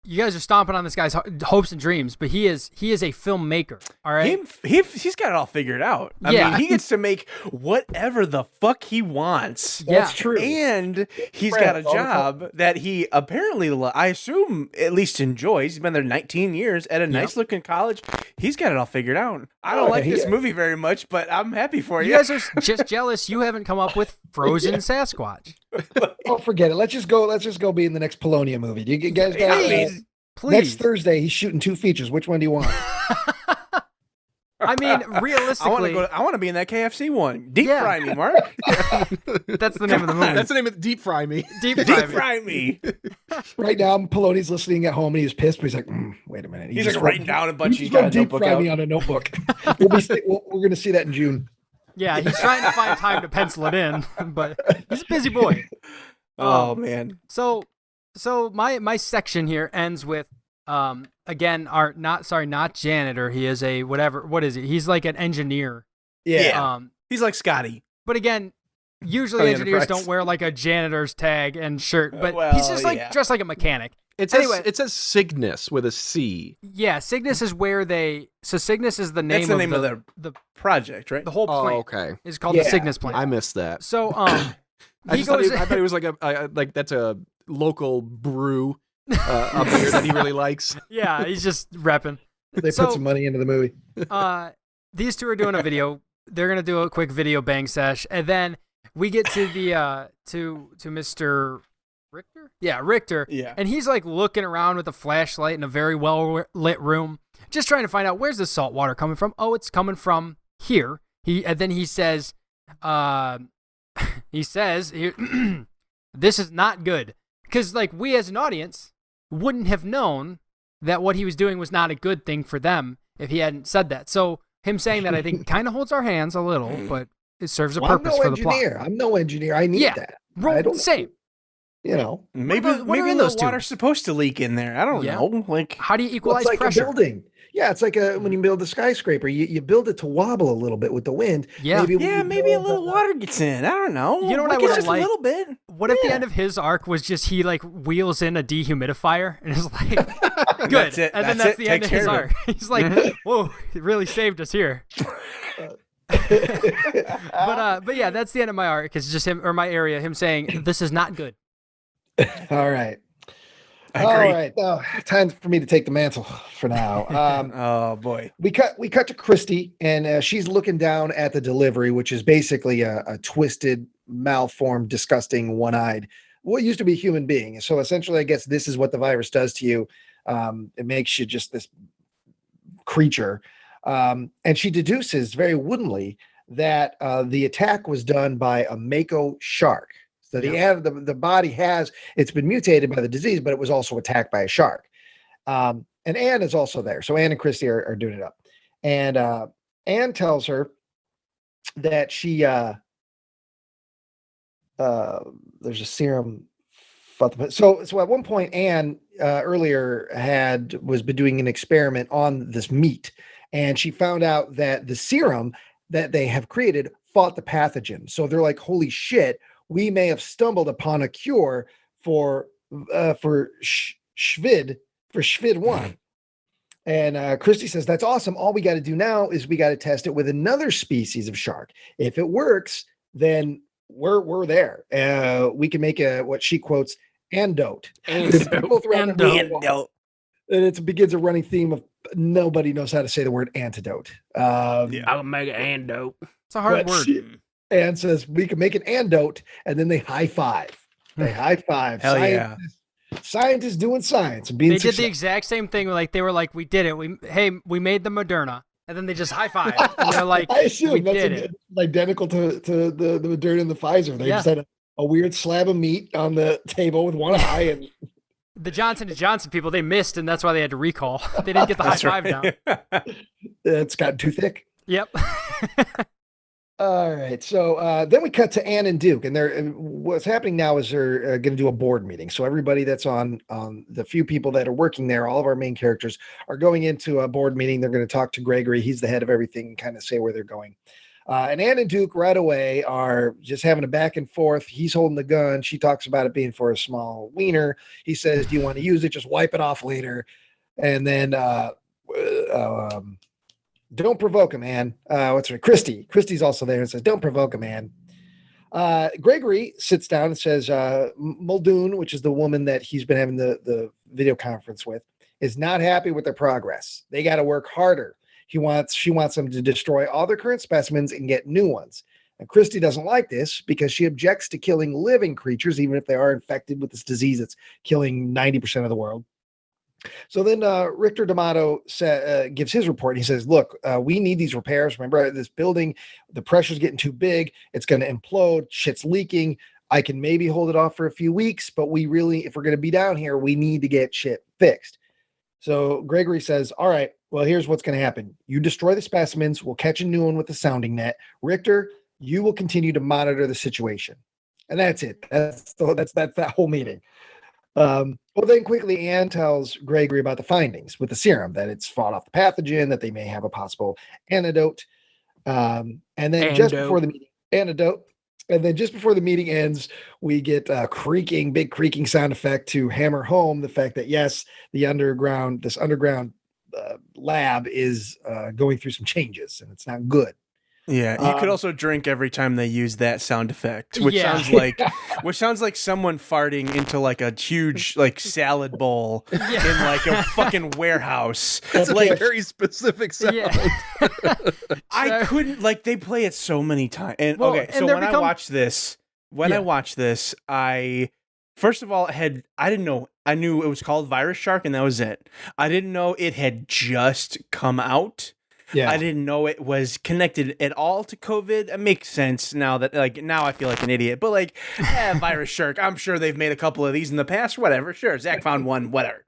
you guys are stomping on this guy's hopes and dreams, but he is a filmmaker. All right, he's got it all figured out. I mean, he gets to make whatever the fuck he wants. That's true. And he's got a job that he apparently, I assume, at least enjoys. He's been there 19 years at a nice looking college. He's got it all figured out. I don't like this movie very much, but I'm happy for you. You guys are just jealous you haven't come up with Frozen Sasquatch. Oh, forget it. Let's just go be in the next Polonia movie. Do you guys got Please. Next Thursday, he's shooting 2 features. Which one do you want? I mean, realistically, I want to be in that KFC one. Deep fry me, Mark. That's the name of the movie. That's the name of Deep Fry Me. Deep fry me. Right now, Polonia's listening at home and he's pissed, but he's like, wait a minute. He's writing down a bunch. He's going to deep fry me on a notebook. We're going to see that in June. Yeah, he's trying to find time to pencil it in, but he's a busy boy. Oh man. So my section here ends with again not janitor. He is a whatever. What is he? He's like an engineer. Yeah. He's like Scotty. But again, usually engineers don't wear like a janitor's tag and shirt, but he's just dressed like a mechanic. It says Cygnus with a C. Yeah, Cygnus is where Cygnus is the name. That's the name of the project, right? The whole plant. Oh, okay. Is called the Cygnus plant. I missed that. So I thought it was like that's a local brew up here that he really likes. Yeah, he's just repping. They put some money into the movie. These two are doing a video. They're gonna do a quick video bang sesh, and then we get to the to Mr. Richter. Yeah, Richter. Yeah, and he's like looking around with a flashlight in a very well lit room, just trying to find out where's the salt water coming from. Oh, it's coming from here. And then he says, this is not good. Because, we as an audience wouldn't have known that what he was doing was not a good thing for them if he hadn't said that. So, him saying that, I think, kind of holds our hands a little, but it serves a purpose for the plot. I'm no engineer. I need that. I don't same. Maybe the water's supposed to leak in there. I don't know. How do you equalize it's like pressure? A building. Yeah, it's like when you build a skyscraper, you build it to wobble a little bit with the wind. Yeah, maybe a little water gets in. I don't know. You know what I would like? A little bit. What if the end of his arc was just he wheels in a dehumidifier and is like, good, that's it. And then that's the end of his arc. He's like, whoa, it really saved us here. But yeah, that's the end of my arc. It's just him or my area, him saying this is not good. All right. I All agree. right, now time for me to take the mantle for now. Oh boy. We cut to Christy, and she's looking down at the delivery, which is basically a twisted, malformed, disgusting, one-eyed, what used to be a human being. So essentially, I guess this is what the virus does to you. It makes you just this creature. And she deduces very woodenly that the attack was done by a mako shark. So the body it's been mutated by the disease, but it was also attacked by a shark. And Anne is also there. So Anne and Christy are doing it up. And Anne tells her that she there's a serum. So at one point, Anne earlier was doing an experiment on this meat, and she found out that the serum that they have created fought the pathogen. So they're like, holy shit, we may have stumbled upon a cure for Schvid 1. And Christy says, that's awesome. All we got to do now is we got to test it with another species of shark. If it works, then we're there. We can make what she quotes antidote. Antidote. And it begins a running theme of nobody knows how to say the word antidote. I'll make an antidote. It's a hard word. Anne says we can make an antidote, and then they high five. They high five. Hell yeah. Scientists doing science and being They did the exact same thing. Like they were like, we did it. We made the Moderna, and then they just high five. And they're like, I assume we that's did it. identical to the Moderna and the Pfizer. They just had a weird slab of meat on the table with one eye, and the Johnson & Johnson people, they missed, and that's why they had to recall. They didn't get the high five down. It's gotten too thick. Yep. All right, so then we cut to Anne and Duke, and what's happening now is they're going to do a board meeting. So everybody that's on the few people that are working there, all of our main characters are going into a board meeting. They're going to talk to Gregory. He's the head of everything, and kind of say where they're going. And Anne and Duke right away are just having a back and forth. He's holding the gun. She talks about it being for a small wiener. He says, do you want to use it? Just wipe it off later. And then don't provoke him, Anne. What's her? Christy's also there and says, don't provoke him, Anne. Gregory sits down and says, Muldoon, which is the woman that he's been having the video conference with, is not happy with their progress. They got to work harder. She wants them to destroy all their current specimens and get new ones. And Christy doesn't like this because she objects to killing living creatures, even if they are infected with this disease that's killing 90% of the world. So then Richter D'Amato gives his report. He says, look, we need these repairs. Remember, this building, the pressure's getting too big. It's going to implode. Shit's leaking. I can maybe hold it off for a few weeks, but if we're going to be down here, we need to get shit fixed. So Gregory says, all right, well, here's what's going to happen. You destroy the specimens. We'll catch a new one with the sounding net. Richter, you will continue to monitor the situation. And that's it. That's that whole meeting. Well, then quickly, Anne tells Gregory about the findings with the serum, that it's fought off the pathogen, that they may have a possible antidote. And then just before the meeting ends, we get a big creaking sound effect to hammer home the fact that, yes, this underground lab is going through some changes, and it's not good. Yeah, you could also drink every time they use that sound effect, which sounds like someone farting into like a huge like salad bowl in like a fucking warehouse. It's like a very specific sound. Yeah. I couldn't they play it so many times. And Well, okay, and so they're when I watched this, I first of all I didn't know. I knew it was called Virus Shark, and that was it. I didn't know it had just come out. Yeah. I didn't know it was connected at all to COVID. It makes sense now that now I feel like an idiot. But Virus Shark, I'm sure they've made a couple of these in the past. Whatever, sure. Zach found one. Whatever.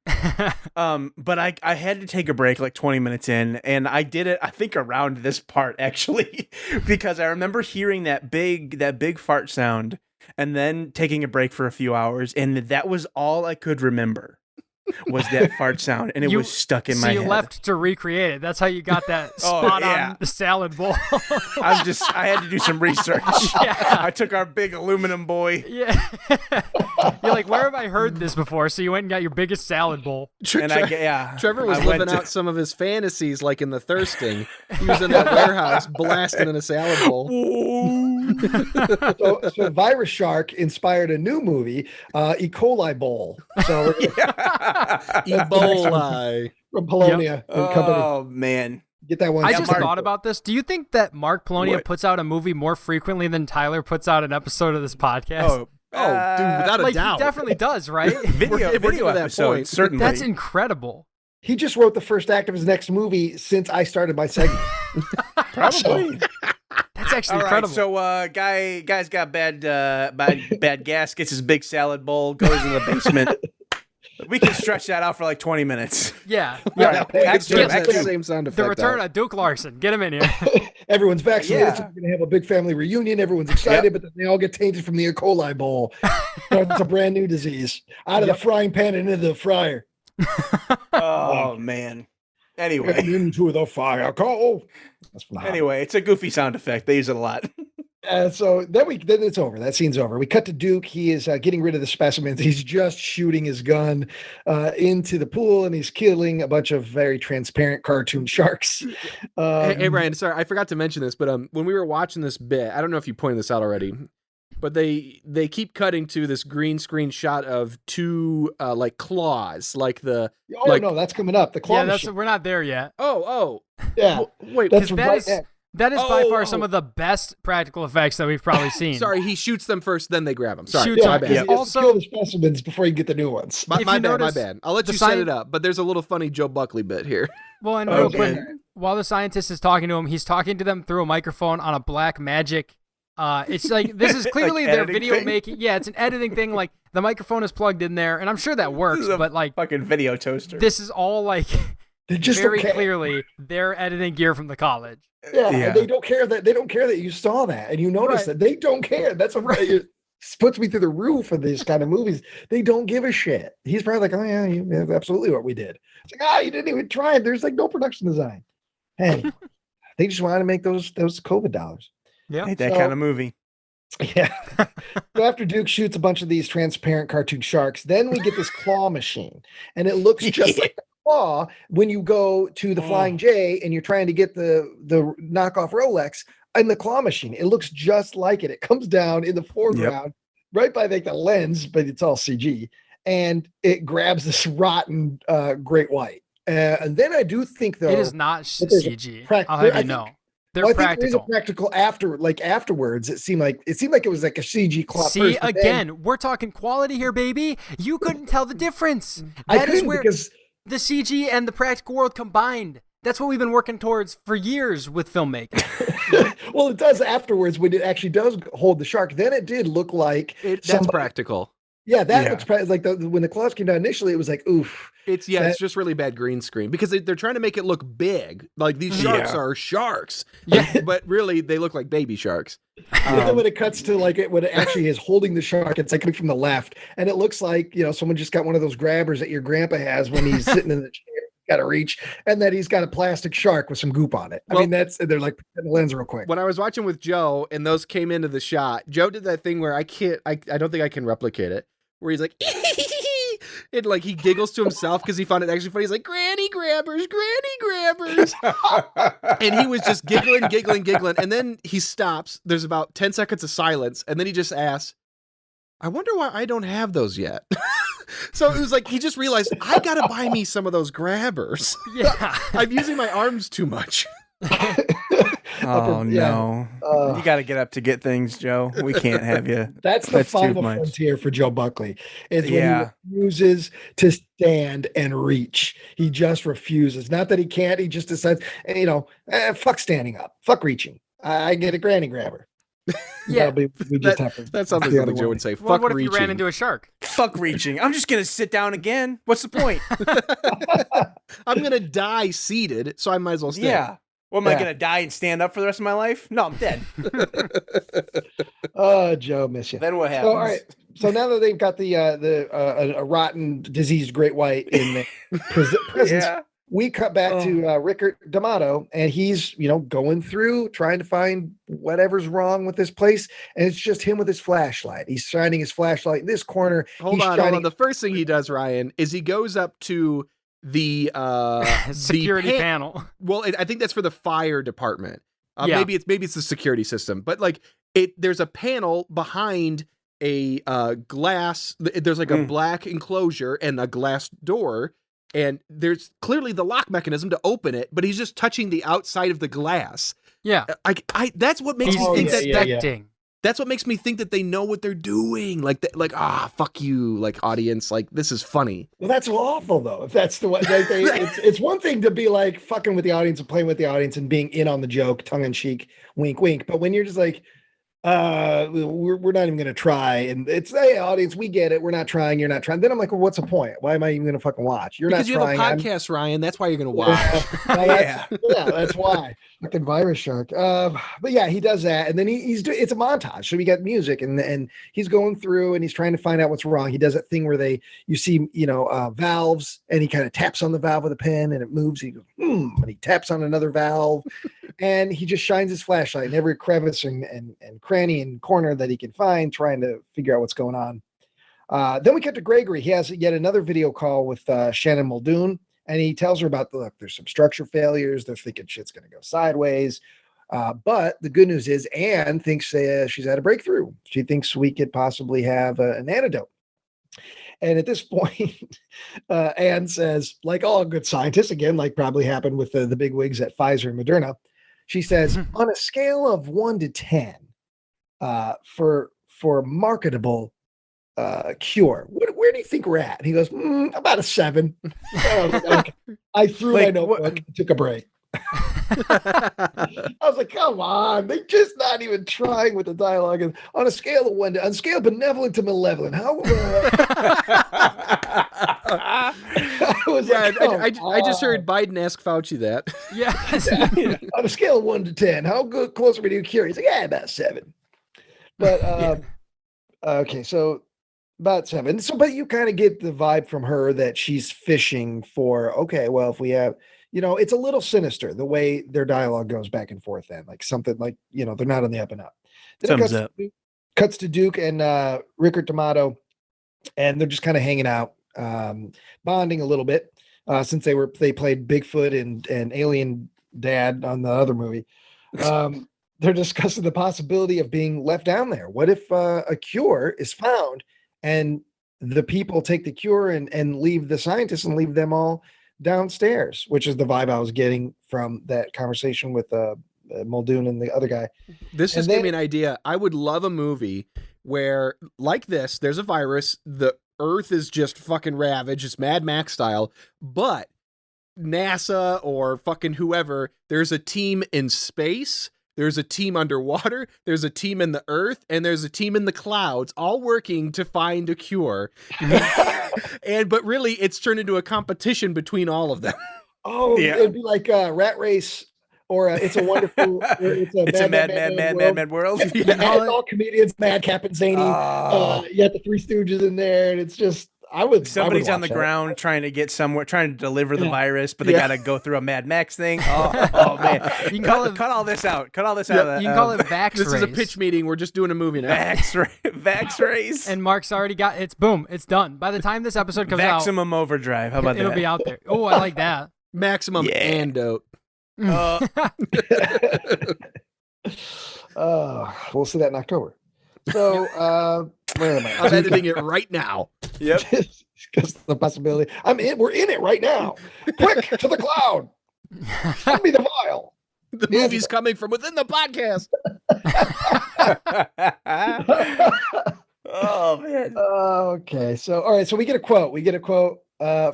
But I had to take a break 20 minutes in, and I did it. I think around this part actually, because I remember hearing that big fart sound, and then taking a break for a few hours, and that was all I could remember. Was that fart sound, and it was stuck in my head. So you left to recreate it. That's how you got that spot on the salad bowl. I had to do some research. I took our big aluminum boy. Yeah. You're like, where have I heard this before? So you went and got your biggest salad bowl. And Trevor was living out some of his fantasies, like in The Thirsting. He was in that warehouse blasting in a salad bowl. So Virus Shark inspired a new movie, E. coli Bowl. So Ebola. from Polonia and Company. Oh man. Get that one. I just thought about this. Do you think that Mark Polonia What? puts out a movie more frequently than Tyler puts out an episode of this podcast? Oh, dude, without a like doubt. He definitely does, right? We're Video to that episodes, point. certainly. That's incredible. He just wrote the first act of his next movie since I started my segment. Probably. That's actually All right, incredible. so guy's got bad gas, gets his big salad bowl, goes in the basement. We can stretch that out for like 20 minutes. yeah. Yeah, It's two, just act the two. same sound effect. The return out. of Duke Larson. Get him in here. Everyone's vaccinated. Yeah. So we're going to have a big family reunion. Everyone's excited, but then they all get tainted from the E. coli bowl. It's a brand new disease. Out of the frying pan and into the fryer. Oh man. Anyway, And into the fire. Go. That's from the Hobbit. anyway, it's a goofy sound effect. They use it a lot. So then it's over. That scene's over. We cut to Duke. He is getting rid of the specimens. He's just shooting his gun into the pool, and he's killing a bunch of very transparent cartoon sharks. Hey, Ryan, sorry, I forgot to mention this, but when we were watching this bit, I don't know if you pointed this out already, but they keep cutting to this green screen shot of two like claws, like the no, that's coming up. The claw Yeah, machine. we're not there yet. Yeah, wait, that's that right. is- That is by far Oh. some of the best practical effects that we've probably seen. sorry, he shoots them first, then they grab them. Sorry, Shoots my them. bad. He has Also- to kill the specimens before you get the new ones. My If bad, you my notice, bad. I'll let the you set sign- it up, but there's a little funny Joe Buckley bit here. Well, and Okay. real quick, while the scientist is talking to him, he's talking to them through a microphone on a black magic. It's like this is clearly their editing video thing? making. Yeah, it's an editing thing. Like the microphone is plugged in there, and I'm sure that works. This is a But like fucking video toaster. this is all like They just very don't care. clearly their editing gear from the college. Yeah, Yeah. and they don't care that you saw that and you noticed Right. that. They don't care. That's what it puts me through the roof of these kind of movies. They don't give a shit. He's probably like, oh yeah, that's absolutely what we did. It's like, you didn't even try it. There's like no production design. Hey, they just wanted to make those COVID dollars. Yeah. Ain't that So- kind of movie. Yeah. So after Duke shoots a bunch of these transparent cartoon sharks, then we get this claw machine, and it looks just like a claw when you go to the Flying J and you're trying to get the knockoff Rolex and the claw machine. It looks just like it. It comes down in the foreground, right by like the lens, but it's all CG, and it grabs this rotten great white. And then I do think though It is not that there's a CG. prac- I'll have I you think- know. They're well, I think there is a practical. practical afterwards. It seemed like it was like a CG claw. See, first, but then again, we're talking quality here, baby. You couldn't tell the difference. I That is couldn't where because the CG and the practical world combined. That's what we've been working towards for years with filmmaking. well, it does afterwards when it actually does hold the shark. Then it did look like That's somebody- practical. Yeah, that Yeah. looks like when the claws came down initially, it was like oof. It's That- just really bad green screen because they're trying to make it look big. Like these sharks Yeah. are sharks, Yeah. but really they look like baby sharks. And then when it cuts to like when it actually is holding the shark, it's like coming from the left, and it looks like someone just got one of those grabbers that your grandpa has when he's sitting in the chair. Got to reach, and then he's got a plastic shark with some goop on it. Well- They're like put the lens real quick. When I was watching with Joe and those came into the shot, Joe did that thing where I don't think I can replicate it. Where he's like, and like he giggles to himself because he found it actually funny. He's like, granny grabbers, and he was just giggling, and then he stops. There's about 10 seconds of silence, and then he just asks, "I wonder why I don't have those yet." So it was like he just realized I gotta buy me some of those grabbers. Yeah. I'm using my arms too much. Oh yeah. no! You got to get up to get things, Joe. We can't have you. That's the That's too final much. frontier for Joe Buckley. Is when Yeah. he refuses to stand and reach. He just refuses. Not that he can't. He just decides. Fuck standing up. Fuck reaching. I get a granny grabber. Yeah. We just have to. That sounds like the other something Joe one. would say. Well, Fuck what if reaching. you ran into a shark? Fuck reaching. I'm just gonna sit down again. What's the point? I'm gonna die seated, so I might as well stand. Yeah. What am I Yeah. gonna die and stand up for the rest of my life? No, I'm dead. Oh, Joe, miss you. Then what happens? So, all right. So now that they've got a rotten, diseased great white in the presence, Yeah. we cut back to Rickard D'Amato, and he's going through trying to find whatever's wrong with this place, and it's just him with his flashlight. He's shining his flashlight in this corner. Hold on. The first thing he does, Ryan, is he goes up to the Security panel. Well, I think that's for the fire department. Yeah. Maybe it's the security system, but like there's a panel behind a glass. There's like a black enclosure and a glass door, and there's clearly the lock mechanism to open it, but he's just touching the outside of the glass. Yeah. That's what makes He's me think inspecting. that's what makes me think that they know what they're doing. Like, fuck you, like, audience. Like, this is funny. Well, that's awful, though. If that's the way, it's one thing to be like fucking with the audience and playing with the audience and being in on the joke, tongue in cheek, wink, wink. But when you're just like, we're not even going to try, and it's, hey, audience, we get it. We're not trying. You're not trying. Then I'm like, well, what's the point? Why am I even going to fucking watch? You're because not you trying. have a podcast, Ryan. That's why you're going to watch. That's why. Fucking virus shark. But yeah, he does that, and then he's doing. It's a montage, so we got music, and he's going through, and he's trying to find out what's wrong. He does that thing where you see, valves, and he kind of taps on the valve with a pen, and it moves. He goes, and he taps on another valve, and he just shines his flashlight in every crevice and cranny and corner that he can find, trying to figure out what's going on. Then we cut to Gregory. He has yet another video call with Shannon Muldoon. And he tells her about, look, there's some structure failures. They're thinking shit's going to go sideways. But the good news is Anne thinks she's had a breakthrough. She thinks we could possibly have an antidote. And at this point, Anne says, like all good scientists, again, like probably happened with the big wigs at Pfizer and Moderna, she says, on a scale of 1 to 10, for marketable cure, where do you think we're at? And he goes, about a 7. I threw my notebook and took a break. I was like, come on, they're just not even trying with the dialogue. And on a scale of 1 to, on scale of benevolent to malevolent, how I just heard Biden ask Fauci that. Yeah. On a scale of 1 to 10, how close are we to a cure? He's like, yeah, about 7. But okay, so about 7. So, but you kind of get the vibe from her that she's fishing for, okay, well, if we have, it's a little sinister the way their dialogue goes back and forth then, like something like, they're not on the up and up. Then cuts to Duke and Rickard D'Amato, and they're just kind of hanging out, bonding a little bit, since they played Bigfoot and Alien Dad on the other movie. They're discussing the possibility of being left down there. What if a cure is found and the people take the cure and leave the scientists and leave them all downstairs, which is the vibe I was getting from that conversation with Muldoon and the other guy. This just gave me an idea. I would love a movie where, like this, there's a virus, the Earth is just fucking ravaged, it's Mad Max style, but NASA or fucking whoever, there's a team in space, there's a team underwater, there's a team in the earth, and there's a team in the clouds, all working to find a cure. But really, it's turned into a competition between all of them. Oh, yeah. It'd be like Rat Race, or It's a Wonderful. It's a Mad World. It's all comedians, Madcap and Zany. You got the Three Stooges in there, and it's just. Somebody's on the ground trying to get somewhere, trying to deliver the virus, but they got to go through a Mad Max thing. Oh man! You can cut all this out. Cut all this out. You can call it Vax This Race. is a pitch meeting. We're just doing a movie now. Vax Race. And Mark's already got it's boom. It's done. By the time this episode comes out, Maximum Overdrive. How about that? It'll be out there. Oh, I like that. Maximum antidote. We'll see that in October. So, where am I? I'm editing it right now. Yep. Because the possibility. We're in it right now. Quick to the cloud. Send me the vial. The movie's coming from within the podcast. Oh man. Okay. So, all right. So we get a quote.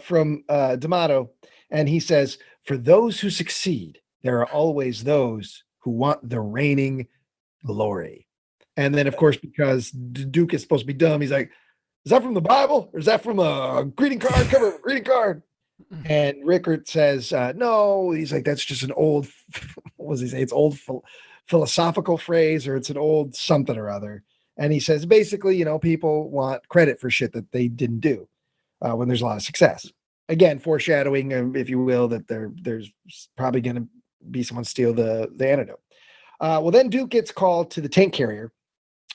From D'Amato, and he says, "For those who succeed, there are always those who want the reigning glory." And then, of course, because Duke is supposed to be dumb, he's like, "Is that from the Bible, or is that from a greeting card? Cover of a greeting card?" And Rickard says, "No." He's like, "That's just an old," what does he say? It's old philosophical phrase, or it's an old something or other. And he says, basically, people want credit for shit that they didn't do when there's a lot of success. Again, foreshadowing, if you will, that there's probably going to be someone steal the antidote. Well, then Duke gets called to the tank carrier.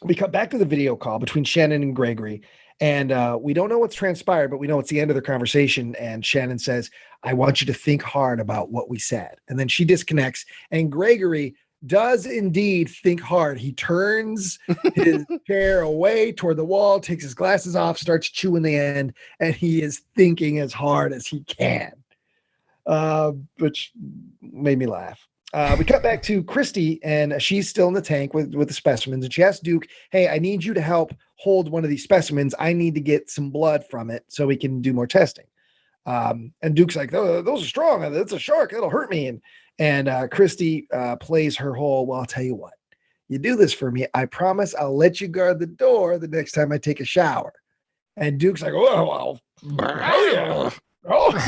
We come back to the video call between Shannon and Gregory, and we don't know what's transpired, but we know it's the end of their conversation. And Shannon says, "I want you to think hard about what we said." And then she disconnects, and Gregory does indeed think hard. He turns his chair away toward the wall, takes his glasses off, starts chewing the end, and he is thinking as hard as he can, which made me laugh. We cut back to Christy, and she's still in the tank with the specimens, and she asks Duke, hey, I need you to help hold one of these specimens. I need to get some blood from it so we can do more testing. And Duke's like, those are strong. It's a shark. It'll hurt me. And Christy plays her whole, well, I'll tell you what. You do this for me, I promise I'll let you guard the door the next time I take a shower. And Duke's like, oh, well, oh,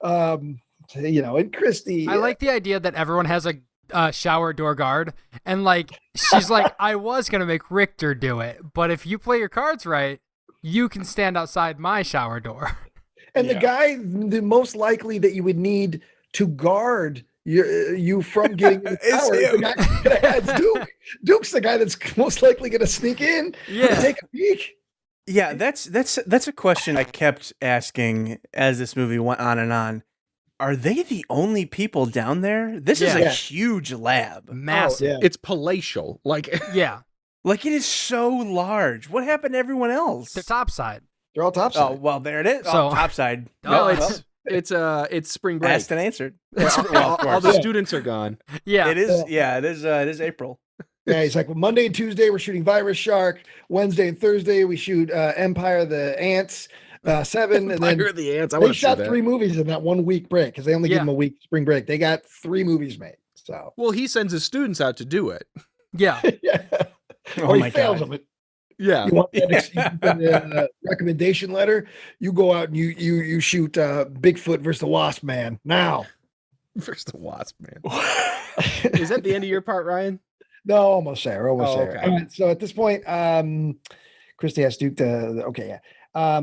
yeah. And Christy. I like the idea that everyone has a shower door guard, and like she's like, I was gonna make Richter do it, but if you play your cards right, you can stand outside my shower door. And the guy, the most likely that you would need to guard you from getting in the shower, the guy that's Duke. Duke's the guy that's most likely going to sneak in and take a peek. Yeah, that's a question I kept asking as this movie went on and on. Are they the only people down there? This is a huge lab. Massive. Oh, yeah. It's palatial. Like, Like, it is so large. What happened to everyone else? They're topside. They're all topside. Oh, well, there it is. So- Topside. no, Well, it's spring break. asked and answered. All the students are gone. Yeah. It is. Yeah, it is April. Yeah, he's like, well, Monday and Tuesday we're shooting Virus Shark. Wednesday and Thursday we shoot Empire the Ants 7, and then the ants. I they want to see shot that. 3 movies in that 1 week break because they only give them a week spring break. They got 3 movies made. So Well, he sends his students out to do it. Yeah. yeah, Oh or my he fails God. them. Yeah. You want that recommendation letter? You go out and you shoot Bigfoot versus the Wasp Man now. First the wasp, man. Is that the end of your part, Ryan? No, almost there. Almost there. Okay. All right, so at this point, Christy asked Duke to. Okay, yeah.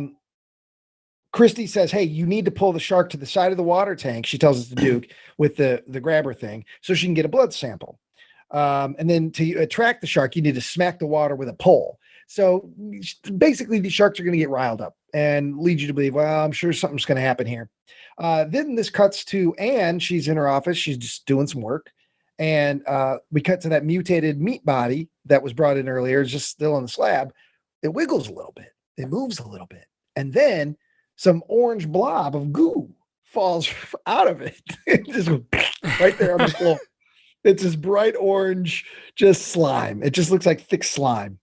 Christy says, "Hey, you need to pull the shark to the side of the water tank." She tells us to Duke with the grabber thing, so she can get a blood sample. And then to attract the shark, you need to smack the water with a pole. So basically, these sharks are going to get riled up and lead you to believe, well, I'm sure something's going to happen here. Then this cuts to Anne. She's in her office. She's just doing some work. And we cut to that mutated meat body that was brought in earlier. It's just still on the slab. It wiggles a little bit. It moves a little bit. And then some orange blob of goo falls out of it. It just goes right there on the floor. It's this bright orange, just slime. It just looks like thick slime.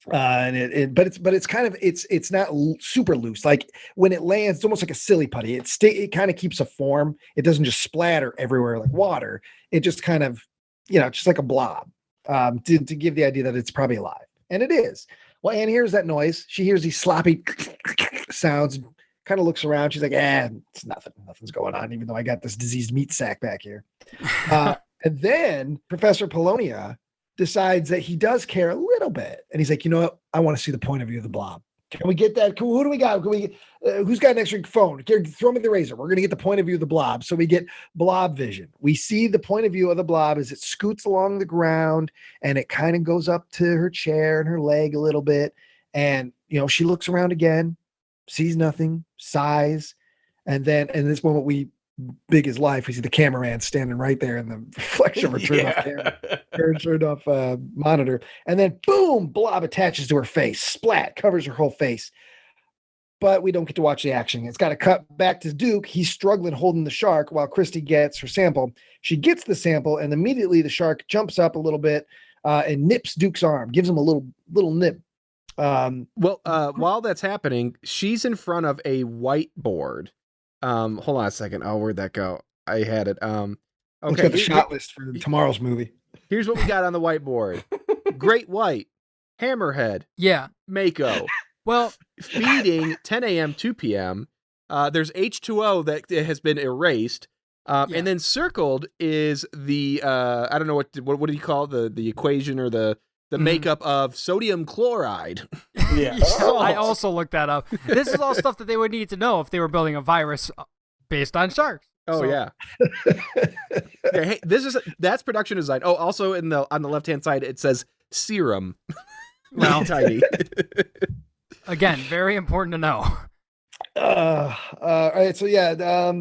But it's kind of, it's not super loose. Like when it lands, it's almost like a silly putty. It kind of keeps a form. It doesn't just splatter everywhere like water. It just kind of, just like a blob, to give the idea that it's probably alive. And it is. Well, Anne hears that noise. She hears these sloppy sounds, kind of looks around. She's like, it's nothing. Nothing's going on, even though I got this diseased meat sack back here. And then Professor Polonia decides that he does care a little bit. And he's like, you know what? I want to see the point of view of the blob. Can we get that? Who do we got? Who's got an extra phone? Throw me the razor. We're going to get the point of view of the blob. So we get blob vision. We see the point of view of the blob as it scoots along the ground and it kind of goes up to her chair and her leg a little bit. And, she looks around again, sees nothing, sighs. And then in this moment, big as life, we see the cameraman standing right there in the reflection of her turned off monitor, and then boom, blob attaches to her face, splat, covers her whole face. But we don't get to watch the action. It's got to cut back to Duke. He's struggling holding the shark while Christy gets her sample. She gets the sample, and immediately the shark jumps up a little bit and nips Duke's arm, gives him a little nip. While that's happening, she's in front of a whiteboard. Hold on a second. Oh, where'd that go? I had it. Okay. Got the shot list for tomorrow's movie. Here's what we got on the whiteboard. Great White, Hammerhead, Yeah. Mako. Well, Feeding 10 a.m., 2 p.m. There's H2O that has been erased. And then circled is the, I don't know what do you call it? The equation or the makeup of sodium chloride. Yeah. I also looked that up. This is all stuff that they would need to know if they were building a virus based on sharks. Oh, yeah. Okay, hey, that's production design. Oh, also on the left-hand side, it says serum. Well, tiny. Again, very important to know. All right. So yeah,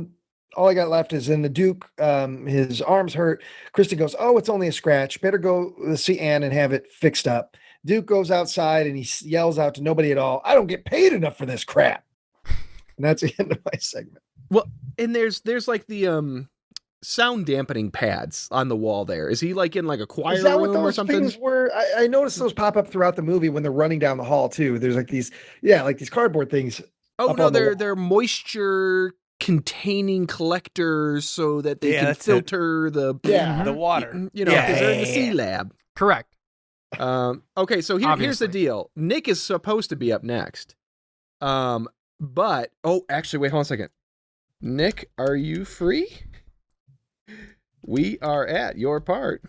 all I got left is in the Duke. His arm's hurt. Christy goes, "Oh, it's only a scratch. Better go see Anne and have it fixed up." Duke goes outside and he yells out to nobody at all, "I don't get paid enough for this crap." And that's the end of my segment. Well, and there's like the sound dampening pads on the wall there. Is he like in like a choir Is that room what those or something? things were? I noticed those pop up throughout the movie when they're running down the hall too. There's like these, like these cardboard things. Oh no, they're moisture containing collectors so that they can filter the water. You know, because they're in the C lab. Correct. Okay, so here's the deal. Nick is supposed to be up next. But actually, wait, hold on a second. Nick, are you free? We are at your part.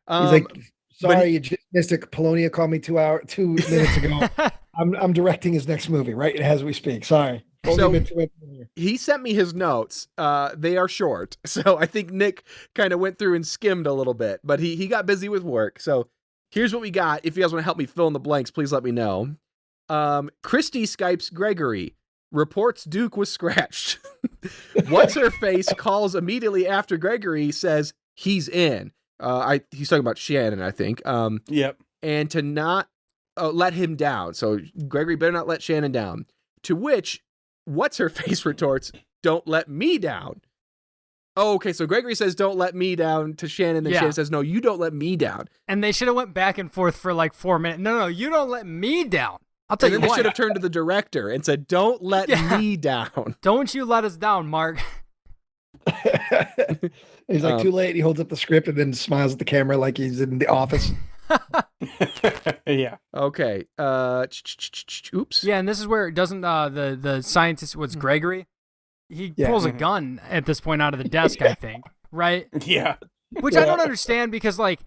He's like, sorry, you just missed it. Polonia called me 2 minutes ago. I'm directing his next movie right as we speak. Sorry. So he sent me his notes. They are short, so I think Nick kind of went through and skimmed a little bit, but he got busy with work. So here's what we got. If you guys want to help me fill in the blanks, please let me know. Christy Skypes Gregory. Reports Duke was scratched. What's her face calls immediately after Gregory says he's in. He's talking about Shannon, I think. Yep. And to not let him down. So Gregory better not let Shannon down. To which what's her face retorts, "Don't let me down." Oh, okay. So Gregory says, "Don't let me down" to Shannon. Then Shannon says, "No, you don't let me down." And they should have went back and forth for like 4 minutes. No, you don't let me down. I'll tell you what. They what. should have turned to the director and said, "Don't let me down. Don't you let us down, Mark." He's like, too late. He holds up the script and then smiles at the camera like he's in the office. Yeah. Okay. Oops. Yeah, and this is where it doesn't the scientist was Gregory. He pulls a gun at this point out of the desk, I think. Right? Yeah. Which I don't understand because like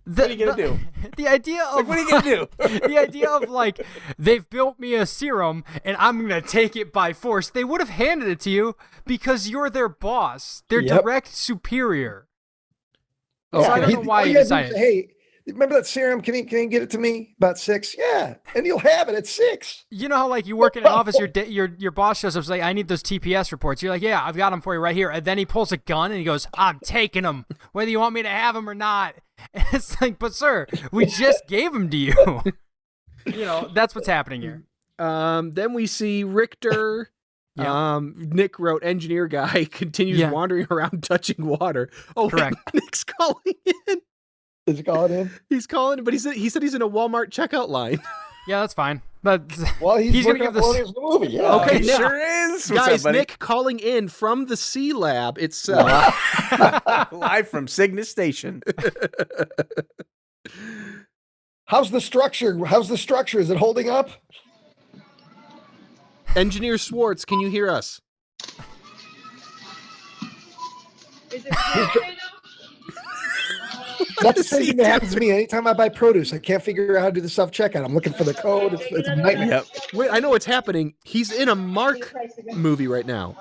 what are you gonna do? The idea of what are you gonna do? The idea of like they've built me a serum and I'm gonna take it by force. They would have handed it to you because you're their boss, their direct superior. So I don't know why you decided. Hey, remember that serum? Can you get it to me about 6? Yeah, and you'll have it at 6. You know how like you work in an office, your boss shows up, and like, "I need those TPS reports." You're like, "Yeah, I've got them for you right here." And then he pulls a gun and he goes, "I'm taking them, whether you want me to have them or not." And it's like, "But sir, we just gave them to you." You know, that's what's happening here. Then we see Richter. Nick wrote engineer guy continues wandering around touching water. Oh, correct. Nick's calling in. Is he calling in? He's calling, but he said he's in a Walmart checkout line. Yeah, that's fine. But he's gonna give this movie. Yeah. Okay, Nick, sure is. Guys, Nick calling in from the C Lab itself, live from Cygnus Station. How's the structure? Is it holding up? Engineer Swartz, can you hear us? Is it That's the same thing that happens to me anytime I buy produce. I can't figure out how to do the self-checkout. I'm looking for the code. It's a nightmare. Yep. Wait, I know what's happening. He's in a Mark movie right now.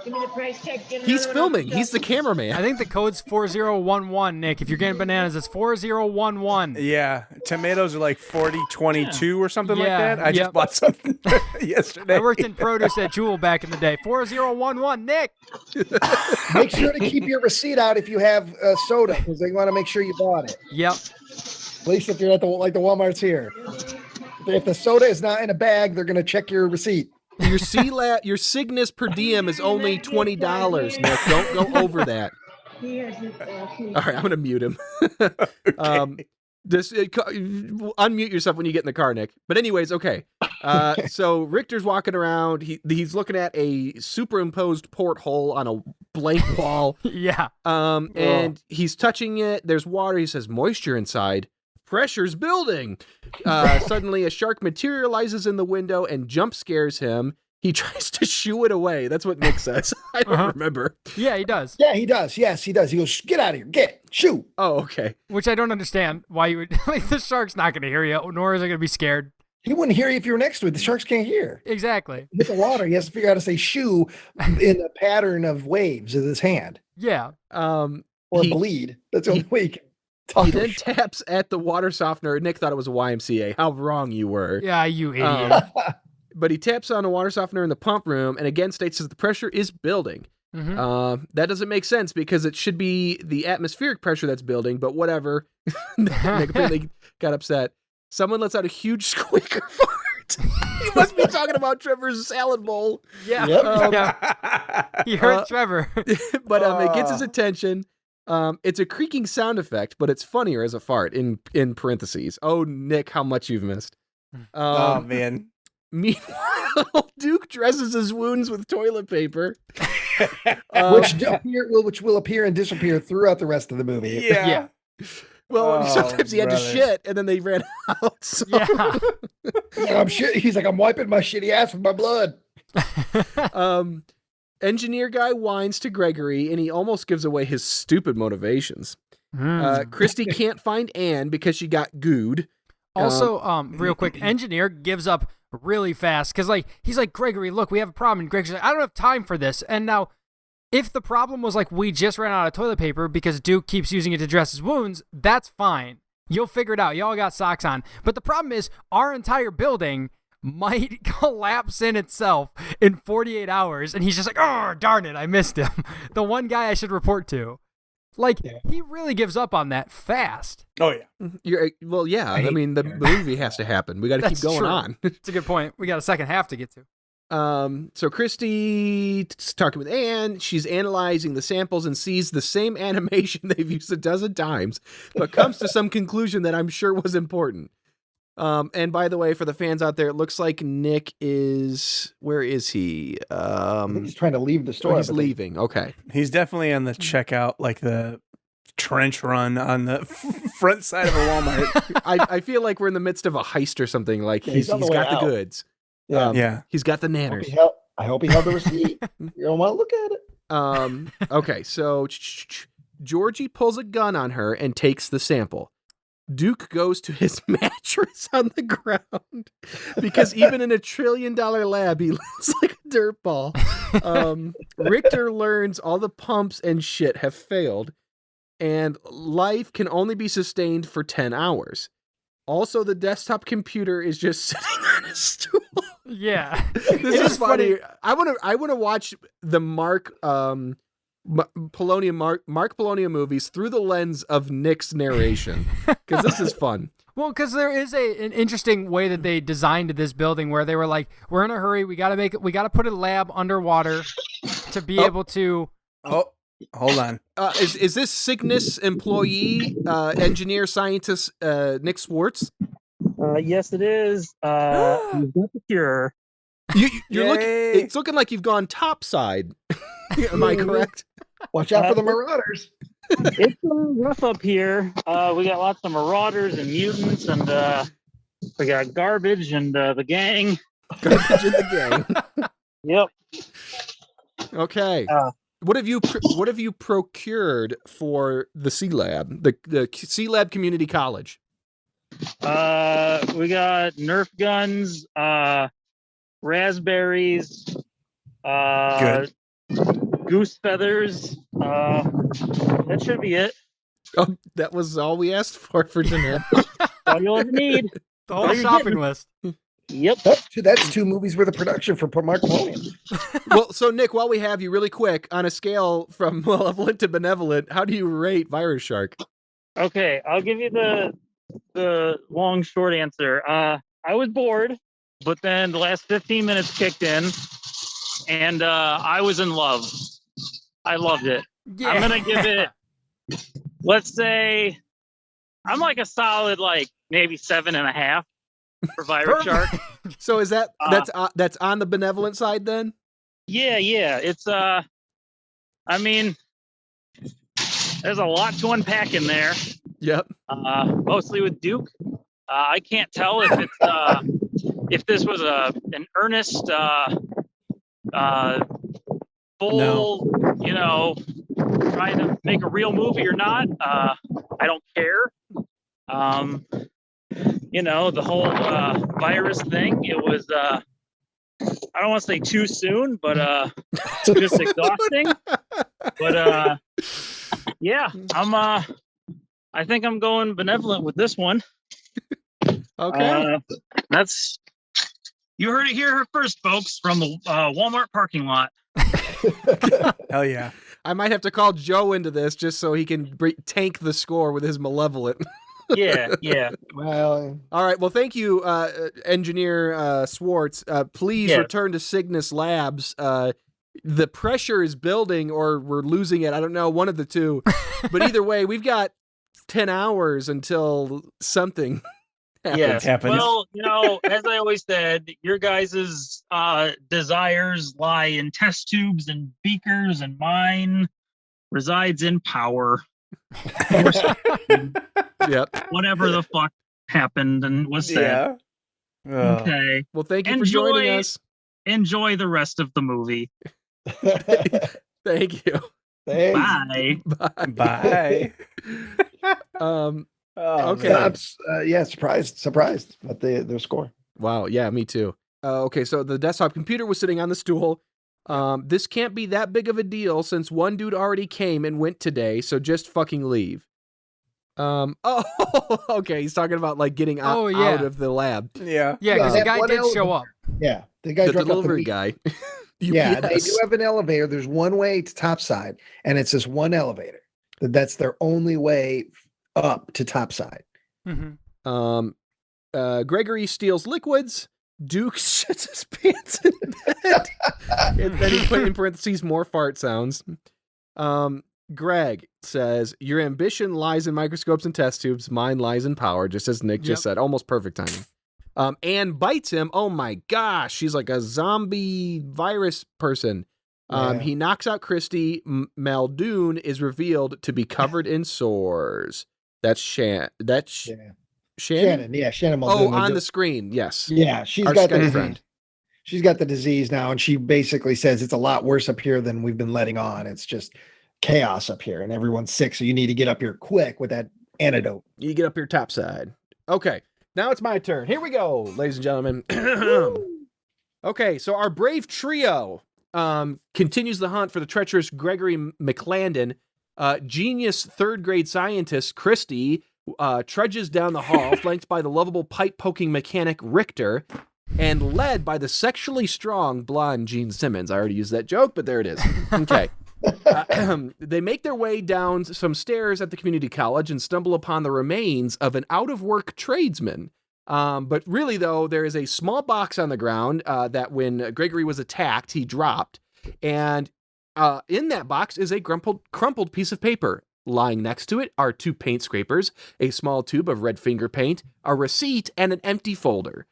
He's filming. He's the cameraman. I think the code's 4011, Nick. If you're getting bananas, it's 4011. Yeah. Tomatoes are like 4022 or something like that. I just bought something yesterday. I worked in produce at Jewel back in the day. 4011, Nick. Make sure to keep your receipt out if you have soda, because they want to make sure you bought it. Yep. At least if you're at the Walmart's here. If the soda is not in a bag, they're going to check your receipt. Your Cygnus per diem is only $20, Nick. Don't go over that. All right, I'm going to mute him. Okay. Just unmute yourself when you get in the car, Nick. But anyways, okay. So Richter's walking around. He's looking at a superimposed porthole on a blank wall. Yeah. And he's touching it. There's water. He says moisture inside. Pressure's building. Suddenly a shark materializes in the window and jump scares him. He tries to shoo it away. That's what Nick says. I don't remember. Yeah, he does. Yeah, he does. Yes, he does. He goes, "Get out of here. Shoo." Oh, okay. Which I don't understand why you would, like, the shark's not going to hear you, nor is it going to be scared. He wouldn't hear you if you were next to it. The sharks can't hear. Exactly. Hit the water. He has to figure out how to say shoo in a pattern of waves with his hand. Yeah. Or bleed. That's the only way he can talk. He then taps at the water softener. Nick thought it was a YMCA. How wrong you were. Yeah, you idiot. But he taps on a water softener in the pump room and again states that the pressure is building. That doesn't make sense because it should be the atmospheric pressure that's building, but whatever. They completely got upset. Someone lets out a huge squeaker fart. He must be talking about Trevor's salad bowl. Yeah. Yep. He heard Trevor. But it gets his attention. It's a creaking sound effect, but it's funnier as a fart in parentheses. Oh, Nick, how much you've missed. Oh, man. Meanwhile, Duke dresses his wounds with toilet paper. Which will appear and disappear throughout the rest of the movie. Yeah. Well, sometimes he had to shit, and then they ran out. So. Yeah. I'm shit. He's like, I'm wiping my shitty ass with my blood. Engineer guy whines to Gregory, and he almost gives away his stupid motivations. Christy can't find Anne because she got gooed. Also, real quick, engineer gives up really fast because he's like, Gregory, look, we have a problem. And Gregory's like, I don't have time for this. And now, if the problem was like we just ran out of toilet paper because Duke keeps using it to dress his wounds, that's fine. You'll figure it out. Y'all got socks on. But the problem is our entire building might collapse in itself in 48 hours. And he's just like, oh, darn it, I missed him. The one guy I should report to. He really gives up on that fast. Oh, yeah. Yeah. I mean, the movie has to happen. We got to keep going on. It's a good point. We got a second half to get to. So Christy's talking with Anne. She's analyzing the samples and sees the same animation they've used a dozen times, but comes to some conclusion that I'm sure was important. And by the way, for the fans out there, it looks like Nick is, where is he? I think he's trying to leave the store. He's leaving. Okay. He's definitely on the checkout, like the trench run on the front side of a Walmart. I feel like we're in the midst of a heist or something. Like he's got the goods. Yeah. He's got the nanners. I hope he held the receipt. You don't want to look at it. Okay. So Georgie pulls a gun on her and takes the sample. Duke goes to his mattress on the ground because even in $1 trillion lab, he looks like a dirt ball. Richter learns all the pumps and shit have failed, and life can only be sustained for 10 hours. Also, the desktop computer is just sitting on a stool. Yeah, this is funny. I want to watch the Mark Polonia movies through the lens of Nick's narration because this is fun. Well, because there is an interesting way that they designed this building where they were like, we're in a hurry, we got to put a lab underwater to be able to. Oh, hold on. Is this Cygnus employee, engineer, scientist, Nick Swartz? Yes, it is. You've got the cure. It's looking like you've gone topside. Am I correct? Watch out for the marauders. It's rough up here. We got lots of marauders and mutants, and we got garbage and the gang. Garbage and the gang. Yep. Okay. What have you procured for the C Lab, the C Lab Community College? We got Nerf guns, raspberries, Good. goose feathers. That should be it. Oh, that was all we asked for dinner. All you'll ever need. The whole shopping list. Yep. That's 2 movies worth of production for Mark Polonia. Well, so Nick, while we have you, really quick, on a scale from Malevolent to Benevolent, how do you rate Virus Shark? Okay, I'll give you the long short answer. I was bored, but then the last 15 minutes kicked in, and I was in love. I loved it. Yeah. I'm gonna give it, let's say, I'm like a solid maybe 7.5 for Virus Shark. So is that's on the Benevolent side then? Yeah. It's I mean, there's a lot to unpack in there. Yep. Mostly with Duke. I can't tell if it's if this was an earnest full, trying to make a real movie or not. I don't care. The whole virus thing, it was I don't want to say too soon, but just exhausting. But yeah, I think I'm going Benevolent with this one. Okay. You heard it here first, folks, from the Walmart parking lot. Hell yeah. I might have to call Joe into this just so he can tank the score with his Malevolent. Yeah. Well, All right. Well, thank you, Engineer Swartz. Please Yes. return to Cygnus Labs. The pressure is building or we're losing it. I don't know, one of the two. But either way, we've got 10 hours until something Yes. happens. Well, as I always said, your guys' desires lie in test tubes and beakers, and mine resides in power. Yep. Whatever the fuck happened and was said. Yeah. Okay. Well, thank you for joining us. Enjoy the rest of the movie. Thank you. thanks. Bye. Bye. Okay. man. Yeah, surprised at their score. Wow. Yeah, me too. Okay, so the desktop computer was sitting on the stool. This can't be that big of a deal since one dude already came and went today, so just fucking leave. Okay, he's talking about like getting out of the lab. Yeah. Yeah, because Yeah, the guy what did else? show up. Yeah, the guy The dropped off delivery meat. guy. Yeah, they UPS. do have an elevator. There's one way to topside, and it's this one elevator. That's their only way up to topside. Mm-hmm. Gregory steals liquids. Duke shits his pants in bed. And then he put in parentheses more fart sounds. Greg says, your ambition lies in microscopes and test tubes. Mine lies in power, just as Nick just said. Almost perfect timing. Anne bites him. Oh my gosh. She's like a zombie virus person. Yeah. He knocks out Christy. Muldoon is revealed to be covered in sores. That's Shannon. Shannon. Yeah, Shannon Oh, Muldoon. on the screen. Yes. Yeah, she's Our got Skype the friend. She's got the disease now, and she basically says it's a lot worse up here than we've been letting on. It's just chaos up here, and everyone's sick, so you need to get up here quick with that antidote. You get up your top side. Okay, now it's my turn. Here we go, ladies and gentlemen. Okay, so our brave trio continues the hunt for the treacherous Gregory McClandon. Genius third grade scientist Christy trudges down the hall, flanked by the lovable pipe-poking mechanic Richter, and led by the sexually strong blonde Gene Simmons. I already used that joke, but there it is. Okay. They make their way down some stairs at the community college and stumble upon the remains of an out-of-work tradesman. But really, though, there is a small box on the ground that when Gregory was attacked, he dropped. And in that box is a crumpled piece of paper. Lying next to it are 2 paint scrapers, a small tube of red finger paint, a receipt, and an empty folder.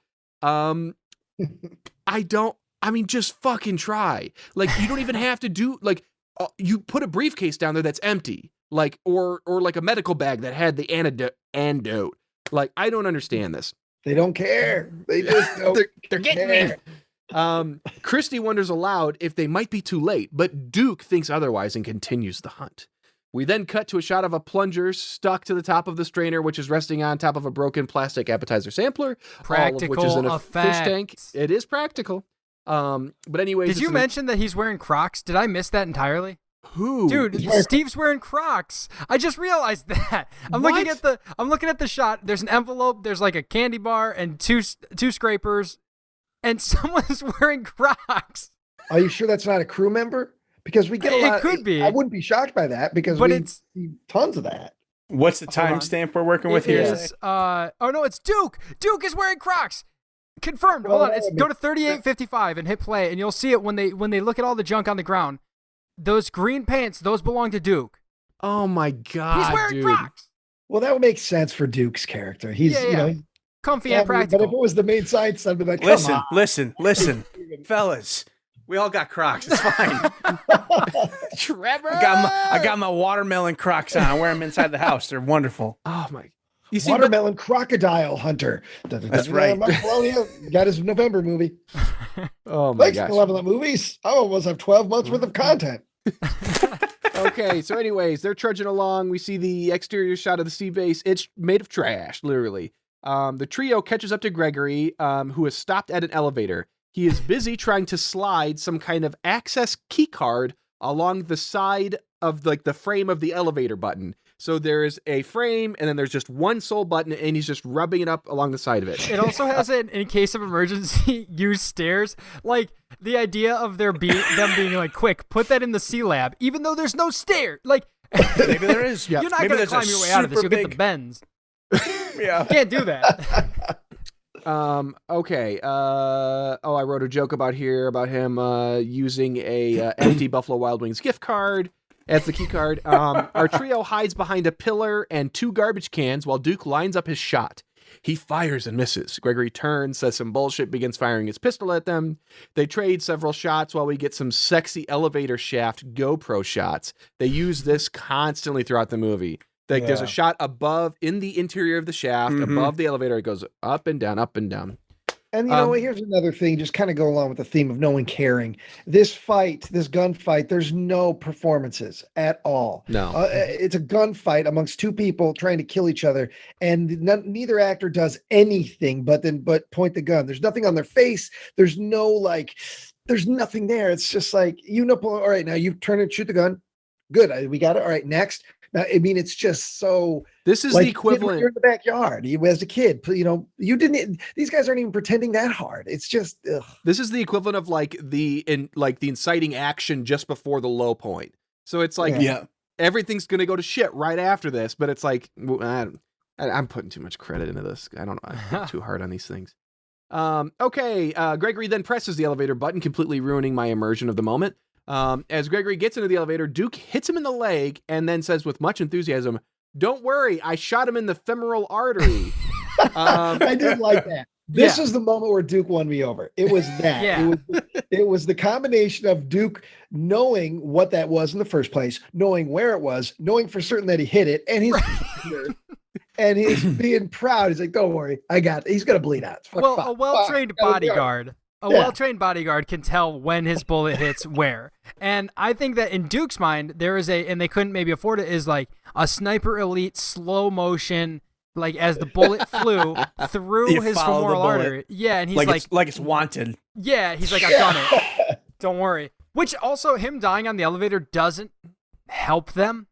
Just fucking try. Like, you don't even have to do, like, you put a briefcase down there that's empty. Like, or like a medical bag that had the antidote. Like, I don't understand this. They don't care. They just don't They're getting care. me. Christy wonders aloud if they might be too late, but Duke thinks otherwise and continues the hunt. We then cut to a shot of a plunger stuck to the top of the strainer, which is resting on top of a broken plastic appetizer sampler, all of which is in a fish tank. It is practical. But anyways, did you mention that he's wearing Crocs? Did I miss that entirely? Who? Dude, Steve's wearing Crocs. I just realized that. I'm looking at the shot. There's an envelope. There's like a candy bar and two scrapers, and someone's wearing Crocs. Are you sure that's not a crew member? Because we get a lot. It could be. I wouldn't be shocked by that because we see tons of that. What's the timestamp we're working with here? It's Duke. Duke is wearing Crocs. Confirmed. Hold on. Go to 3855 and hit play, and you'll see it when they look at all the junk on the ground. Those green pants, those belong to Duke. Oh my God, he's wearing dude. Crocs. Well, that would make sense for Duke's character. He's comfy and practical. But if it was the main science, I'd be like, listen, fellas. We all got Crocs. It's fine. Trevor, I got my watermelon Crocs on. I wear them inside the house. They're wonderful. Oh my! You see, watermelon crocodile hunter. That's right. Polonia got his November movie. Oh my Thanks, gosh! Malevolent movies. I almost have 12 months worth of content. Okay, so anyways, they're trudging along. We see the exterior shot of the sea base. It's made of trash, literally. The trio catches up to Gregory, who has stopped at an elevator. He is busy trying to slide some kind of access key card along the side of like the frame of the elevator button. So there is a frame, and then there's just one sole button, and he's just rubbing it up along the side of it. It also has an in case of emergency use stairs. Like the idea of them being like, quick, put that in the C lab, even though there's no stair. Like maybe there is. You're not going to climb your way out of this. You'll get the bends. Yeah, you can't do that. Okay. I wrote a joke about him using a empty Buffalo Wild Wings gift card as the key card. Our trio hides behind a pillar and 2 garbage cans while Duke lines up his shot. He fires and misses. Gregory turns, says some bullshit, begins firing his pistol at them. They trade several shots while we get some sexy elevator shaft GoPro shots. They use this constantly throughout the movie. Like there's a shot above in the interior of the shaft, above the elevator. It goes up and down, up and down. And you know, here's another thing, just kind of go along with the theme of no one caring. This gunfight, there's no performances at all. No. It's a gunfight amongst 2 people trying to kill each other, and neither actor does anything but point the gun. There's nothing on their face. There's nothing there. It's just like, all right, now you turn and shoot the gun. Good, we got it. All right, next. Now, I mean, it's just so. This is the equivalent. You're in the backyard. You, as a kid, you didn't. These guys aren't even pretending that hard. It's just. Ugh. This is the equivalent of the inciting action just before the low point. So it's like, everything's gonna go to shit right after this. But it's like, I'm putting too much credit into this. I don't know. I'm too hard on these things. Okay. Gregory then presses the elevator button, completely ruining my immersion of the moment. As Gregory gets into the elevator, Duke hits him in the leg and then says with much enthusiasm, "Don't worry, I shot him in the femoral artery." I did like that. This is the moment where Duke won me over. It was that. It was the combination of Duke knowing what that was in the first place, knowing where it was, knowing for certain that he hit it, and he's being proud. He's like, "Don't worry, I got it. He's gonna bleed out." A well-trained bodyguard. A well-trained bodyguard can tell when his bullet hits where. And I think that in Duke's mind, there is and they couldn't maybe afford it, is like a Sniper Elite slow motion, like as the bullet flew through his femoral artery. Yeah, and he's like it's wanted. Yeah, he's like, "I've done it. Don't worry." Which also, him dying on the elevator doesn't help them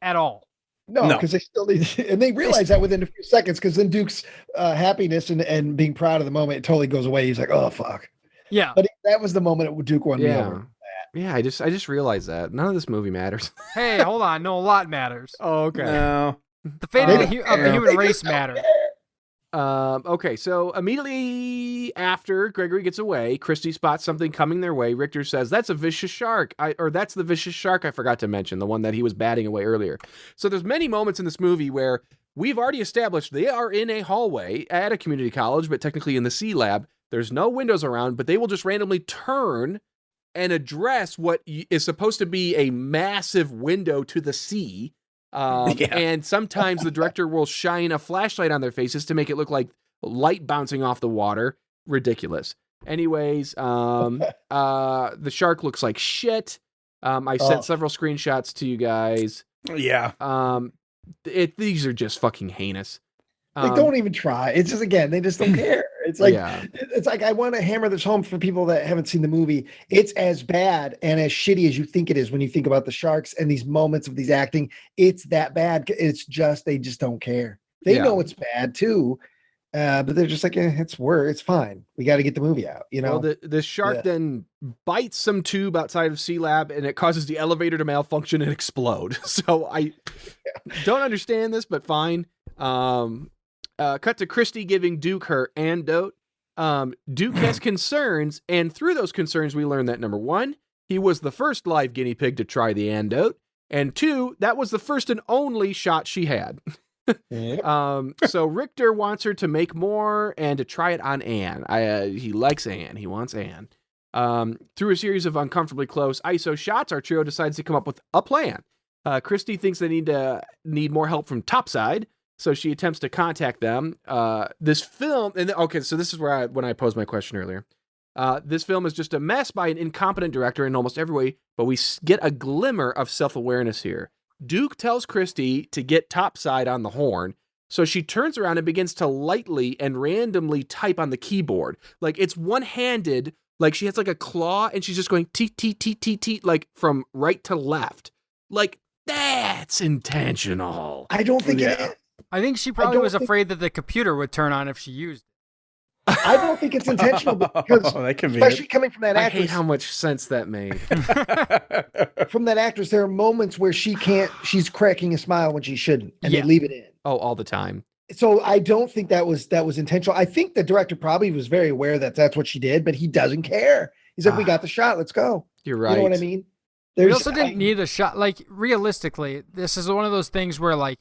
at all. No, because they still need, and they realize that within a few seconds, because then Duke's happiness and being proud of the moment, it totally goes away. He's like, "Oh, fuck." Yeah. But that was the moment that Duke won me over. Yeah, I just realized that. None of this movie matters. Hey, hold on. No, a lot matters. Oh, okay. No. The fate of the human race matters. Okay, so immediately after Gregory gets away, Christy spots something coming their way. Richter says, "That's a vicious shark." That's the vicious shark I forgot to mention, the one that he was batting away earlier. So there's many moments in this movie where we've already established they are in a hallway at a community college, but technically in the C lab. There's no windows around, but they will just randomly turn and address what is supposed to be a massive window to the sea. And sometimes the director will shine a flashlight on their faces to make it look like light bouncing off the water. Ridiculous. Anyways, the shark looks like shit. I sent several screenshots to you guys. Yeah. These are just fucking heinous. They don't even try. It's just, again, they just don't care. It's like, it's like, I want to hammer this home for people that haven't seen the movie. It's as bad and as shitty as you think it is when you think about the sharks and these moments of these acting. It's that bad. It's just, they just don't care. They know it's bad too. But they're just like, it's fine. We got to get the movie out, you know? Well, the shark then bites some tube outside of C Lab and it causes the elevator to malfunction and explode. So I don't understand this, but fine. Cut to Christy giving Duke her antidote. Duke has concerns, and through those concerns, we learn that number 1, he was the first live guinea pig to try the antidote, and 2, that was the first and only shot she had. So Richter wants her to make more and to try it on Anne. He likes Anne. He wants Anne. Through a series of uncomfortably close ISO shots, our trio decides to come up with a plan. Christy thinks they need more help from Topside. So she attempts to contact them. This film, so this is where when I posed my question earlier. This film is just a mess by an incompetent director in almost every way, but we get a glimmer of self-awareness here. Duke tells Christy to get Topside on the horn, so she turns around and begins to lightly and randomly type on the keyboard. Like, it's one-handed, like she has like a claw, and she's just going T, T, T, T, T, like from right to left. Like, That's intentional. I don't think it is. I think she probably was afraid that the computer would turn on if she used it. I don't think it's intentional because, that can be especially coming from that I actress. hate how much sense that made. From that actress, there are moments where she's cracking a smile when she shouldn't, and Yeah. they leave it in. Oh, all the time. So I don't think that was intentional. I think the director probably was very aware that that's what she did, but he doesn't care. He's like, we got the shot. Let's go. You're right. You know what I mean? We also didn't need a shot. Like, realistically, this is one of those things where, like,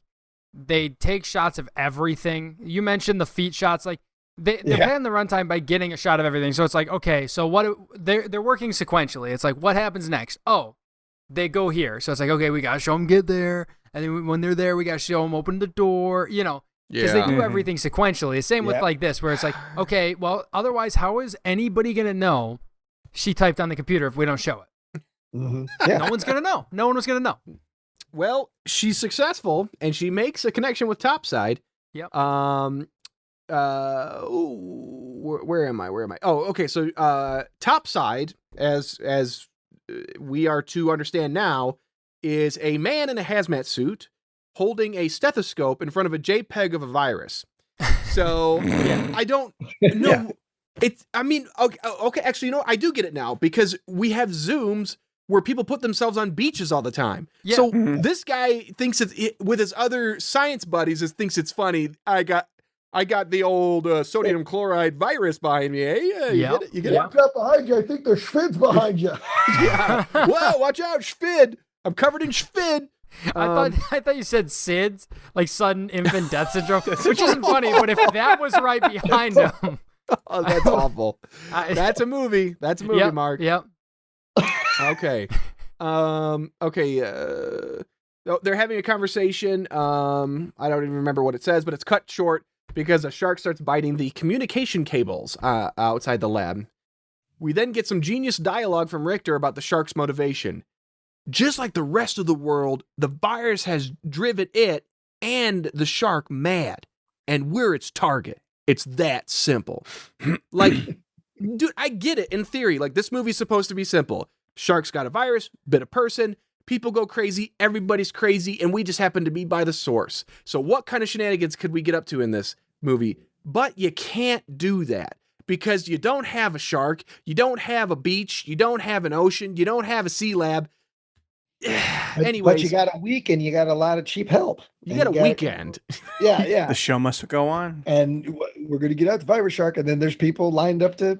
they take shots of everything. You mentioned the feet shots. Like, they're paying the runtime by getting a shot of everything. So it's like, okay, so what? They're working sequentially. It's like, what happens next? Oh, they go here. So it's like, okay, we got to show them get there. And then when they're there, we got to show them open the door, you know. Because they do everything sequentially. Same with like this, where it's like, okay, well, otherwise, how is anybody going to know she typed on the computer if we don't show it? Mm-hmm. Yeah. No one's going to know. No one was going to know. Well, she's successful, and she makes a connection with Topside. Yep. Where am I? Oh, okay. So, Topside, as we are to understand now, is a man in a hazmat suit holding a stethoscope in front of a JPEG of a virus. So I don't know. Yeah. Okay. Actually, I do get it now because we have Zooms where people put themselves on beaches all the time. Yeah. So this guy thinks with his other science buddies, thinks it's funny. I got the old sodium chloride virus behind me. Eh? You get it? Watch out behind you. I think there's Schvid's behind you. Yeah. Whoa, watch out, Schvid. I'm covered in Schvid. I thought you said SIDS, like sudden infant death syndrome, which isn't funny, but if that was right behind him. Oh, that's awful. That's a movie. That's a movie, Mark. Yep. Okay. Okay. They're having a conversation. I don't even remember what it says, but it's cut short because a shark starts biting the communication cables outside the lab. We then get some genius dialogue from Richter about the shark's motivation. Just like the rest of the world, the virus has driven it and the shark mad, and we're its target. It's that simple. Like, dude, I get it in theory. Like, this movie's supposed to be simple. Shark's got a virus, bit a person, people go crazy, everybody's crazy, and we just happen to be by the source. So what kind of shenanigans could we get up to in this movie? But you can't do that because you don't have a shark, you don't have a beach, you don't have an ocean, you don't have a sea lab. Anyways, but you got a week and you got a lot of cheap help. You got a weekend. Yeah. The show must go on. And we're going to get out the virus shark, and then there's people lined up to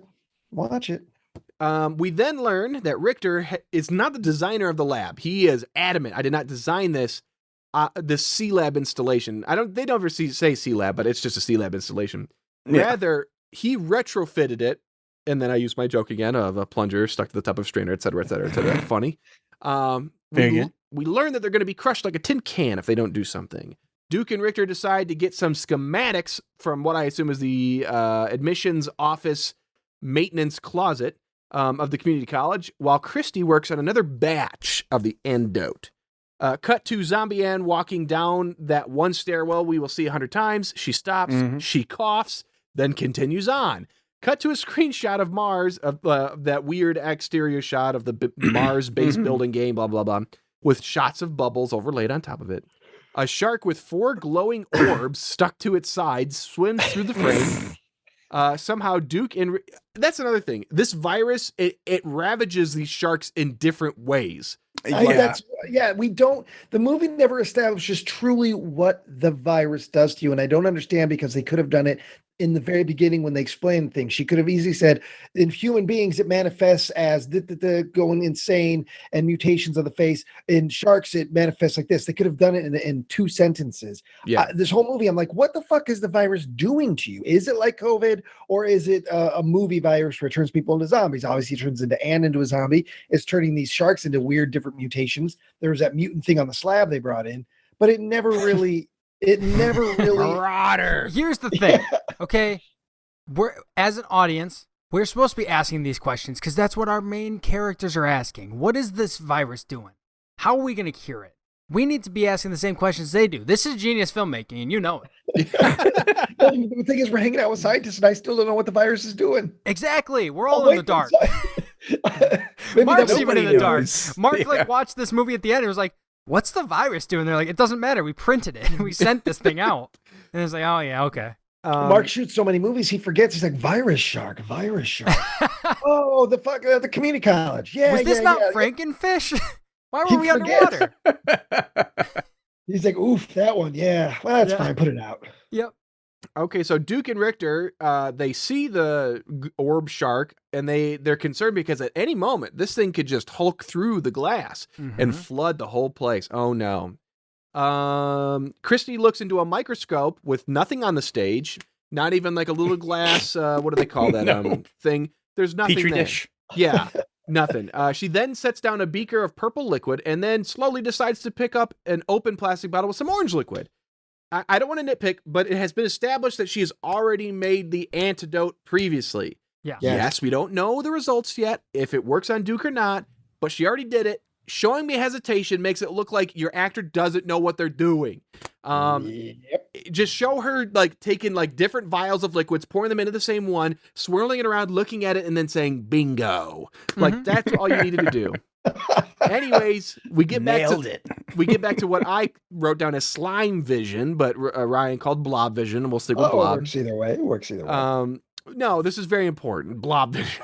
watch it. We then learn that Richter is not the designer of the lab. He is adamant. I did not design this C lab installation. They don't ever say C lab, but it's just a C lab installation. Yeah. Rather, he retrofitted it. And then I use my joke again of a plunger stuck to the top of a strainer, et cetera, et cetera, et cetera. Funny. We learn that they're going to be crushed like a tin can if they don't do something. Duke and Richter decide to get some schematics from what I assume is the admissions office maintenance closet of the community college, while Christy works on another batch of the endote. Cut to Zombie Ann walking down that one stairwell we will see 100 times. She stops, she coughs, then continues on. Cut to a screenshot of Mars, of that weird exterior shot of the Mars base building game, blah, blah, blah, with shots of bubbles overlaid on top of it. A shark with 4 glowing orbs stuck to its sides swims through the frame. Somehow Duke and... That's another thing. This virus, it ravages these sharks in different ways. We don't... The movie never establishes truly what the virus does to you, and I don't understand because they could have done it in the very beginning when they explained things. She could have easily said, in human beings, it manifests as going insane and mutations of the face. In sharks, it manifests like this. They could have done it in 2 sentences. Yeah. This whole movie, I'm like, what the fuck is the virus doing to you? Is it like COVID, or is it a movie virus where it turns people into zombies? Obviously, it turns Anne into a zombie. It's turning these sharks into weird different mutations. There was that mutant thing on the slab they brought in, but it never really... Marauder. Here's the thing, okay? As an audience, we're supposed to be asking these questions because that's what our main characters are asking. What is this virus doing? How are we going to cure it? We need to be asking the same questions they do. This is genius filmmaking, and you know it. The thing is, we're hanging out with scientists, and I still don't know what the virus is doing. Exactly. We're all in the dark. Mark's even in the dark. Mark watched this movie at the end and was like, what's the virus doing? They're like, it doesn't matter. We printed it. We sent this thing out. And it's like, oh yeah, okay. Mark shoots so many movies, he forgets. He's like, virus shark. Oh, the community college. Yeah. Was this not Frankenfish? Why were we underwater? He's like, oof, that one. Yeah. Well, that's fine. Put it out. Yep. Okay, so Duke and Richter, they see the orb shark, and they're concerned because at any moment this thing could just hulk through the glass and flood the whole place. Oh no. Christy looks into a microscope with nothing on the stage, not even like a little glass. What do they call that thing? There's nothing Petri there. dish. Yeah, nothing. She then sets down a beaker of purple liquid and then slowly decides to pick up an open plastic bottle with some orange liquid. I don't want to nitpick, but it has been established that she has already made the antidote previously. Yeah. Yes, we don't know the results yet, if it works on Duke or not, but she already did it. Showing me hesitation makes it look like your actor doesn't know what they're doing. Just show her like taking like different vials of liquids, pouring them into the same one, swirling it around, looking at it, and then saying bingo. Like that's all you needed to do. Anyways, we get back to what I wrote down as slime vision, but Ryan called blob vision, and we'll stick with blob. It works either way. No, this is very important. Blob vision.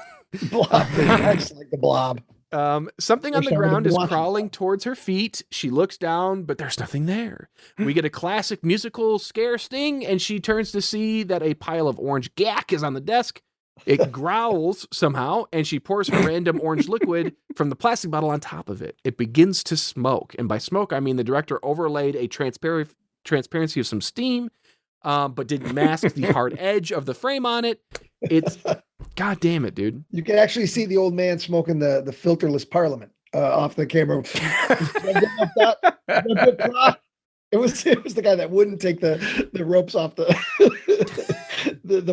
Blob vision. I just like the blob. Something on the ground is crawling towards her feet. She looks down, but there's nothing there. We get a classic musical scare sting, and she turns to see that a pile of orange gack is on the desk. It growls somehow, and she pours her random orange liquid from the plastic bottle on top of it. It begins to smoke, and by smoke, I mean the director overlaid a transparency of some steam, but didn't mask the hard edge of the frame on it. It's... God damn it, dude. You can actually see the old man smoking the filterless parliament off the camera. It was the guy that wouldn't take the ropes off the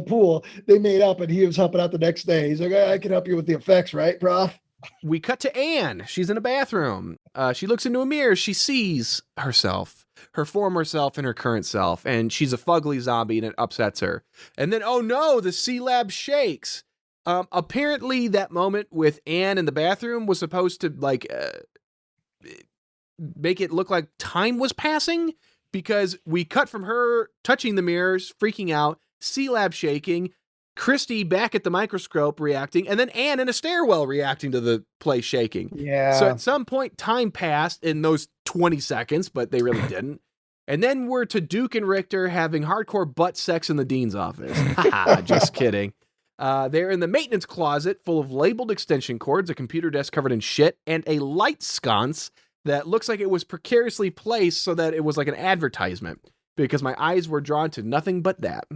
pool. They made up, and he was helping out the next day. He's like, I can help you with the effects, right, Prof? We cut to Anne. She's in a bathroom. She looks into a mirror. She sees herself, her former self and her current self, and she's a fugly zombie, and it upsets her. And then, oh no, the C-Lab shakes. Apparently that moment with Anne in the bathroom was supposed to like make it look like time was passing, because we cut from her touching the mirrors, freaking out, C-Lab shaking, Christy back at the microscope reacting, and then Anne in a stairwell reacting to the place shaking. Yeah. So at some point time passed in those 20 seconds, but they really didn't. And then we're to Duke and Richter having hardcore butt sex in the dean's office. Haha, just kidding. They're in the maintenance closet full of labeled extension cords, a computer desk covered in shit, and a light sconce that looks like it was precariously placed so that it was like an advertisement, because my eyes were drawn to nothing but that.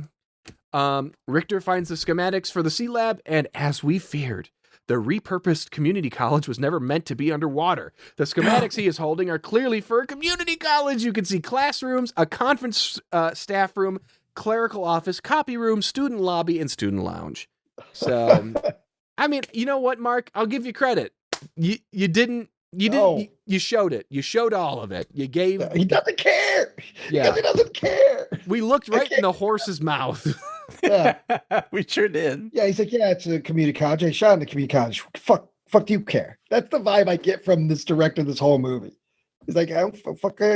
Richter finds the schematics for the C-Lab, and as we feared, the repurposed community college was never meant to be underwater. The schematics he is holding are clearly for a community college. You can see classrooms, a conference staff room, clerical office, copy room, student lobby, and student lounge. So, I mean, you know what, Mark? I'll give you credit. You showed it. You showed all of it. You gave... He doesn't care. Yeah. He doesn't care. We looked right in the horse's mouth. Yeah. We sure did. Yeah, he's like, yeah, it's a community college. I shot in the community college. Fuck do you care? That's the vibe I get from this director, this whole movie. He's like, I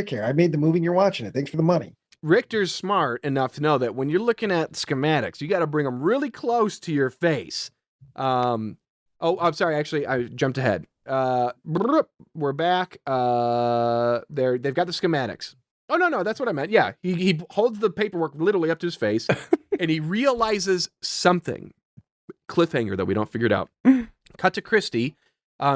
care. I made the movie and you're watching it. Thanks for the money. Richter's smart enough to know that when you're looking at schematics, you got to bring them really close to your face. I'm sorry. Actually, I jumped ahead. We're back. They've got the schematics. Oh, no, that's what I meant. Yeah, he holds the paperwork literally up to his face, and he realizes something. Cliffhanger, though, we don't figure it out. Cut to Christy.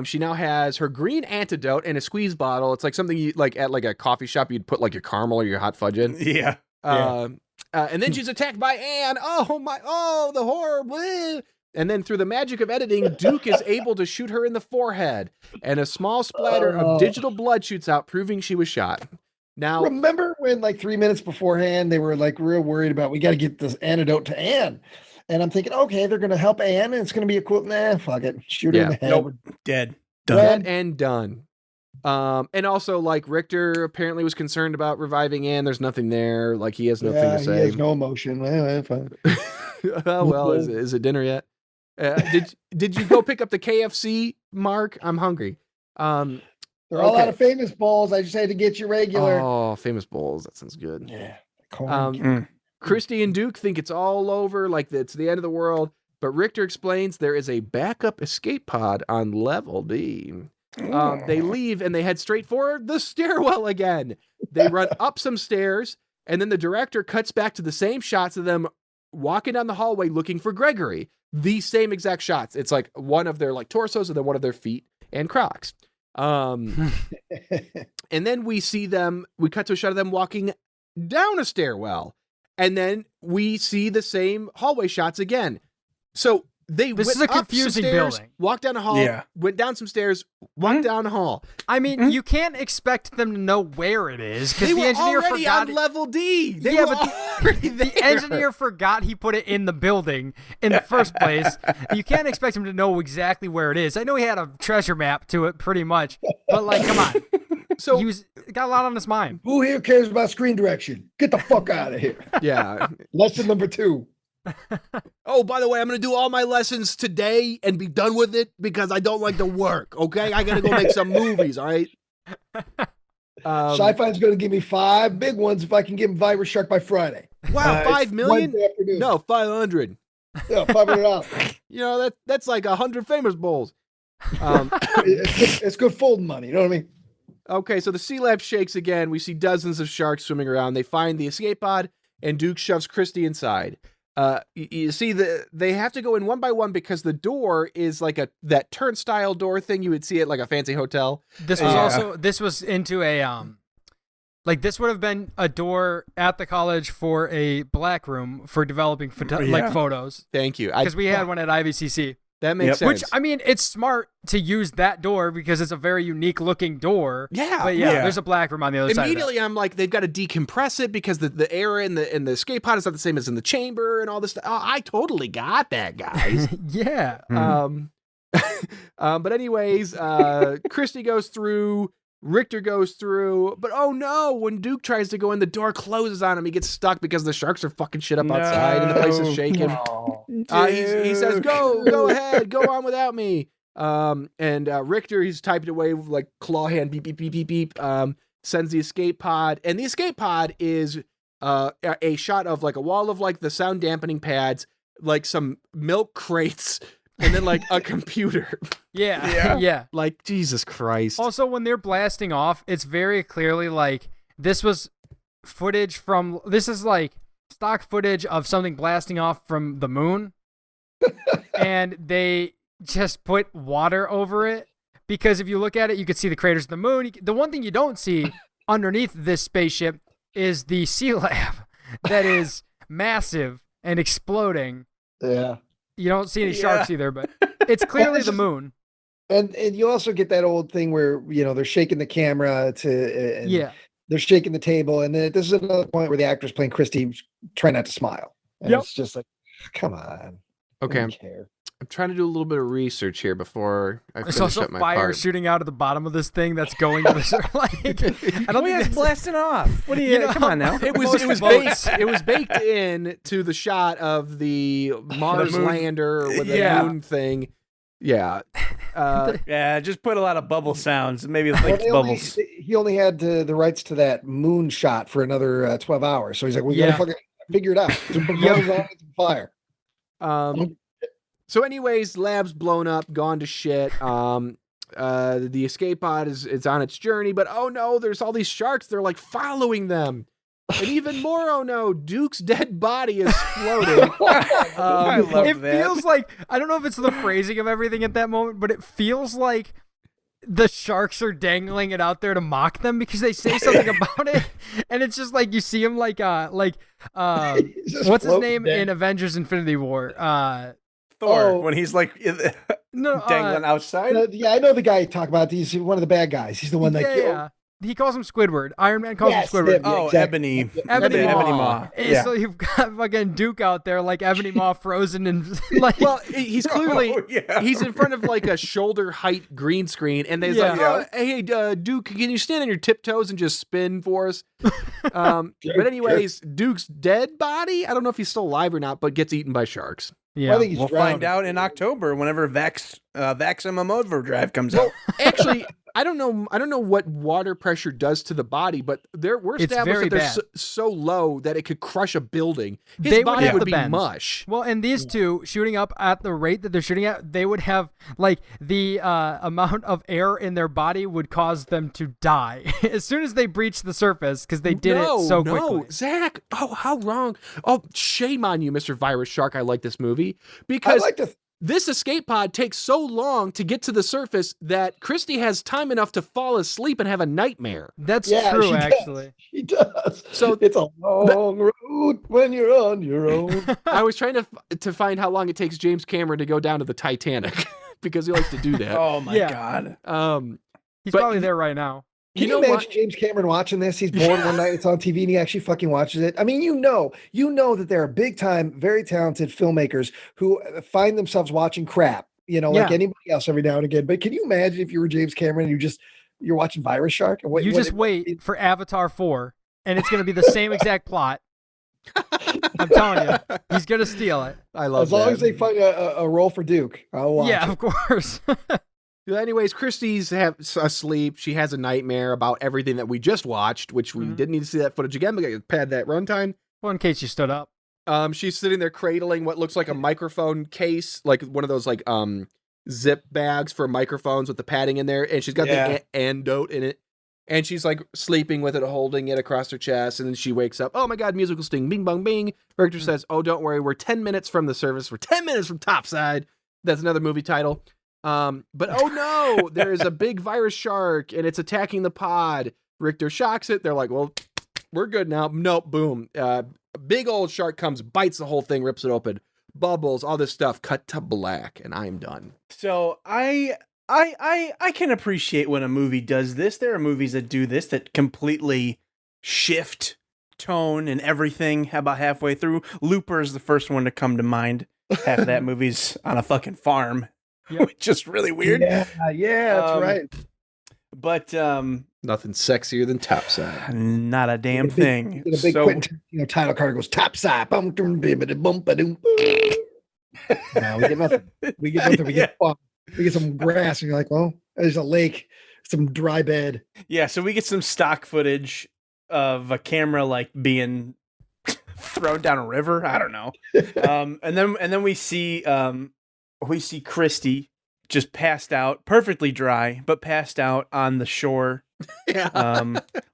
She now has her green antidote and a squeeze bottle. It's like something you like at like a coffee shop. You'd put like your caramel or your hot fudge in. Yeah. And then she's attacked by Anne. Oh, the horror. Bleh. And then through the magic of editing, Duke is able to shoot her in the forehead, and a small splatter of digital blood shoots out, proving she was shot. Now, remember when like 3 minutes beforehand, they were like real worried about, we got to get this antidote to Anne. And I'm thinking, okay, they're going to help Anne, and it's going to be a cool, fuck it. Shoot her in the head. Nope. Dead. Done. Dead and done. And also, like, Richter apparently was concerned about reviving Anne. There's nothing there. Like, he has nothing to say. He has no emotion. Fine. Well, is it dinner yet? Did you go pick up the KFC, Mark? I'm hungry. They're all out of famous bowls. I just had to get you regular. Oh, famous bowls. That sounds good. Yeah. Christy and Duke think it's all over, like it's the end of the world. But Richter explains there is a backup escape pod on level D. They leave and they head straight for the stairwell again. They run up some stairs, and then the director cuts back to the same shots of them walking down the hallway looking for Gregory. The same exact shots. It's like one of their like torsos and then one of their feet and Crocs. And then we cut to a shot of them walking down a stairwell. And then we see the same hallway shots again. So this is a confusing building. Walked down a hall, went down some stairs, walked down a hall. I mean, you can't expect them to know where it is because the engineer already forgot on level D. The engineer forgot he put it in the building in the first place. You can't expect him to know exactly where it is. I know he had a treasure map to it, pretty much, but like, come on. So he got a lot on his mind. Who here cares about screen direction? Get the fuck out of here. Yeah. Lesson number 2. Oh, by the way, I'm going to do all my lessons today and be done with it because I don't like to work, okay? I got to go make some movies, all right? Sci-Fi's going to give me 5 big ones if I can give him Virus Shark by Friday. Wow, 5 million? No, 500. Yeah, $500. You know, that's like 100 famous bowls. It's good folding money, you know what I mean? Okay, so the sea lab shakes again. We see dozens of sharks swimming around. They find the escape pod, and Duke shoves Christy inside. You see, they have to go in one by one because the door is like that turnstile door thing you would see at like a fancy hotel. This was into a like this would have been a door at the college for a black room for developing like photos. Thank you. Because we had one at IVCC. That makes sense. Which, I mean, it's smart to use that door because it's a very unique looking door. Yeah. But there's a black room on the other side. Immediately, I'm like, they've got to decompress it because the air in the escape pod is not the same as in the chamber and all this stuff. Oh, I totally got that, guys. Yeah. But anyways, Christy goes through, Richter goes through, but oh no, when Duke tries to go in, the door closes on him. He gets stuck because the sharks are fucking shit up outside and the place is shaking. He says, go ahead, go on without me. And Richter, he's typed away with like claw hand, beep, beep, beep, beep, beep, sends the escape pod. And the escape pod is a shot of like a wall of like the sound dampening pads, like some milk crates, and then like a computer. Yeah. Like, Jesus Christ. Also, when they're blasting off, it's very clearly like this is like stock footage of something blasting off from the moon. And they just put water over it because if you look at it, you can see the craters of the moon. The one thing you don't see underneath this spaceship is the sea lab that is massive and exploding. Yeah. You don't see any sharks either, but it's clearly the moon. And you also get that old thing where, you know, they're shaking the camera they're shaking the table. And then this is another point where the actors playing Christy try not to smile. And it's just like, come on. Okay. I don't care. I'm trying to do a little bit of research here before I finish There's also up my fire part. shooting out of the bottom of this thing that's going to the like. I don't think it's blasting off. What do you? Come on now. It was baked in to the shot of the Mars lander with the moon thing. Yeah. Just put a lot of bubble sounds. Maybe like bubbles. He only had the rights to that moon shot for another 12 hours. So he's like, we gotta fucking figure it out. Fire. So anyways, lab's blown up, gone to shit. The escape pod is on its journey, but oh no, there's all these sharks. They're like following them. And even more, oh no, Duke's dead body is floating. I love it that. feels like, I don't know if it's the phrasing of everything at that moment, but it feels like the sharks are dangling it out there to mock them because they say something about it. And it's just like, you see him like what's his name in Avengers Infinity War? Thor, when he's like dangling outside. I know the guy you talk about. He's one of the bad guys. He's the one that he calls him Squidward. Iron Man calls him Squidward. Ebony Maw. Yeah. So you've got fucking Duke out there like Ebony Maw frozen and like. Well, he's clearly he's in front of like a shoulder height green screen, and they're like, "Hey, Duke, can you stand on your tiptoes and just spin for us?" But anyways, Duke's dead body. I don't know if he's still alive or not, but gets eaten by sharks. Yeah, I think we'll find out in October whenever Vaximum Overdrive comes out. Actually, I don't know what water pressure does to the body, but we're It's established very that they're bad. so low that it could crush a building. His They would body have would the be bends. mush. Well, and these two shooting up at the rate that they're shooting at, they would have like the amount of air in their body would cause them to die as soon as they breach the surface because they did it so quickly. Zach. Oh, how wrong. Oh, shame on you, Mr. Virus Shark. I like this movie I because like to. this escape pod takes so long to get to the surface that Christy has time enough to fall asleep and have a nightmare. That's Yeah, true, she does. actually. She does. So it's a long road when you're on your own. I was trying to find how long it takes James Cameron to go down to the Titanic because he likes to do that. Oh my Yeah. God. He's But probably there right now. Can you know imagine what? James Cameron watching this? He's bored one night, it's on TV, and he actually fucking watches it. I mean, you know that there are big time, very talented filmmakers who find themselves watching crap, like Yeah. anybody else every now and again. But can you imagine if you were James Cameron and you're watching Virus Shark? And You just wait for Avatar 4, and it's going to be the same exact plot. I'm telling you, he's going to steal it. I love as long that. as they find a role for Duke, I'll watch Yeah, it. of course. Anyways, Christy's asleep. She has a nightmare about everything that we just watched, which we didn't need to see that footage again. We got to pad that runtime. Well, in case you stood up. She's sitting there cradling what looks like a microphone case, like one of those like zip bags for microphones with the padding in there, and she's got the antidote in it, and she's like sleeping with it, holding it across her chest, and then she wakes up. Oh my God, musical sting, bing bong bing. Richter says, "Oh, don't worry, we're 10 minutes from the service. We're 10 minutes from topside." That's another movie title. But oh no, there is a big virus shark, and it's attacking the pod. Richter shocks it. They're like, "Well, we're good now." Nope, boom. A big old shark comes, bites the whole thing, rips it open. Bubbles, all this stuff, cut to black, and I'm done. So I can appreciate when a movie does this. There are movies that do this that completely shift tone and everything about halfway through. Looper is the first one to come to mind. Half of that movie's on a fucking farm, which is really weird. Yeah, that's right. But Nothing sexier than topside. not a damn thing. Get a big So- Quentin title card goes topside. Bum, dum, bibbidi, bum, ba-dum, boom. No, we get nothing. We get nothing. We get fun. We get some grass, and you're like, well, there's a lake, some dry bed. Yeah, so we get some stock footage of a camera like being thrown down a river. I don't know. And then we see Christy just passed out, perfectly dry, but passed out on the shore.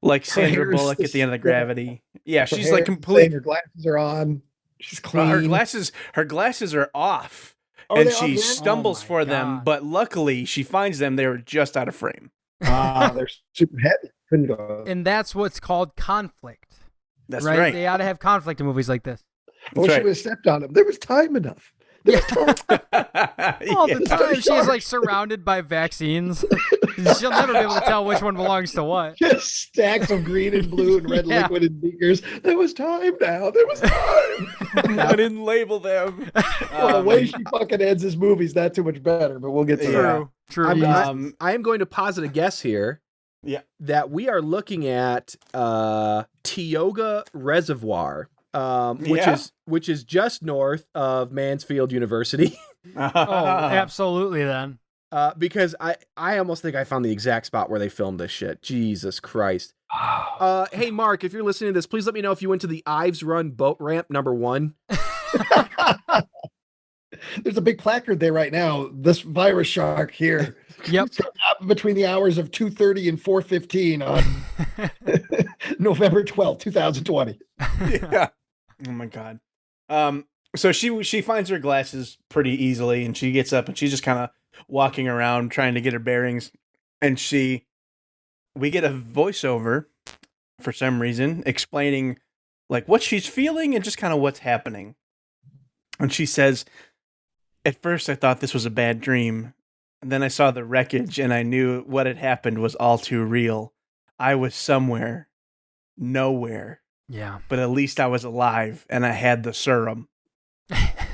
Like Sandra hair's Bullock at the end of the Gravity. Yeah, Her she's hair like is the complete. same, her glasses are on. She's clean. Her glasses are off, Oh, and they she are? stumbles Oh my for them. God. But luckily, she finds them. They were just out of frame. They're super heavy. Couldn't go. And that's what's called conflict. That's right? right. They ought to have conflict in movies like this. Well, That's she right. would have stepped on him. There was time enough. There was time. All the Yeah. time. She's like surrounded by vaccines. She'll never be able to tell which one belongs to what. Just stacks of green and blue and red Yeah. liquid in beakers. There was time now. There was time. I didn't label them. Well, the way she fucking ends this movie is not too much better, but we'll get to that. True. I am going to posit a guess here. Yeah. That we are looking at Tioga Reservoir, which is just north of Mansfield University. Oh, absolutely then. Because I almost think I found the exact spot where they filmed this shit. Jesus Christ. Hey, Mark, if you're listening to this, please let me know if you went to the Ives Run boat ramp #1. There's a big placard there right now. This virus shark here. Yep. Between the hours of 2:30 and 4:15 on November 12th, 2020. Yeah. Oh my God. So she finds her glasses pretty easily, and she gets up and she's just kind of walking around trying to get her bearings, and we get a voiceover for some reason explaining like what she's feeling and just kind of what's happening. And she says, "At first I thought this was a bad dream. And then I saw the wreckage and I knew what had happened was all too real. I was somewhere, nowhere, Yeah. but at least I was alive and I had the serum."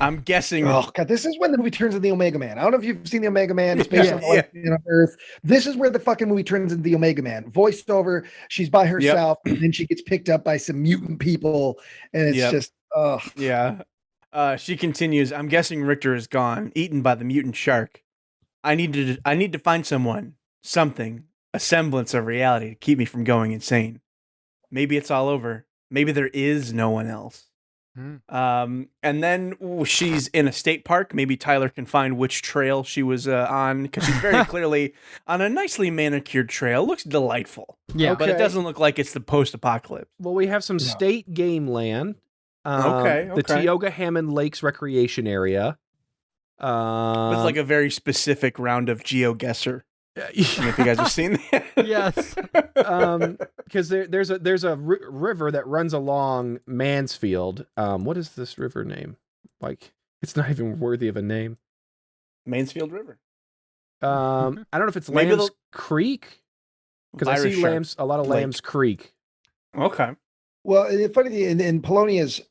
I'm guessing. Oh God, this is when the movie turns into the Omega Man. I don't know if you've seen the Omega Man. It's based on Life on Earth. This is where the fucking movie turns into the Omega Man. Voiced over. She's by herself, and then she gets picked up by some mutant people, and it's just, Yeah. She continues, "I'm guessing Richter is gone, eaten by the mutant shark. I need to find someone, something. a semblance of reality to keep me from going insane. Maybe it's all over. Maybe there is no one else. And then she's in a state park. Maybe Tyler can find which trail she was on, because she's very clearly on a nicely manicured trail. Looks delightful. Yeah. But it doesn't look like it's the post-apocalypse. Well, we have some state game land. Okay. The Tioga Hammond Lakes Recreation Area. It's like a very specific round of GeoGuessr. I don't know if you guys have seen that. Yes. Because there's a river that runs along Mansfield. What is this river name? Like, it's not even worthy of a name. Mansfield River. I don't know if it's Maybe Lamb's Creek, because I see Irish a lot of Lake. Lamb's Creek. Okay. Well, the funny thing, in Polonia's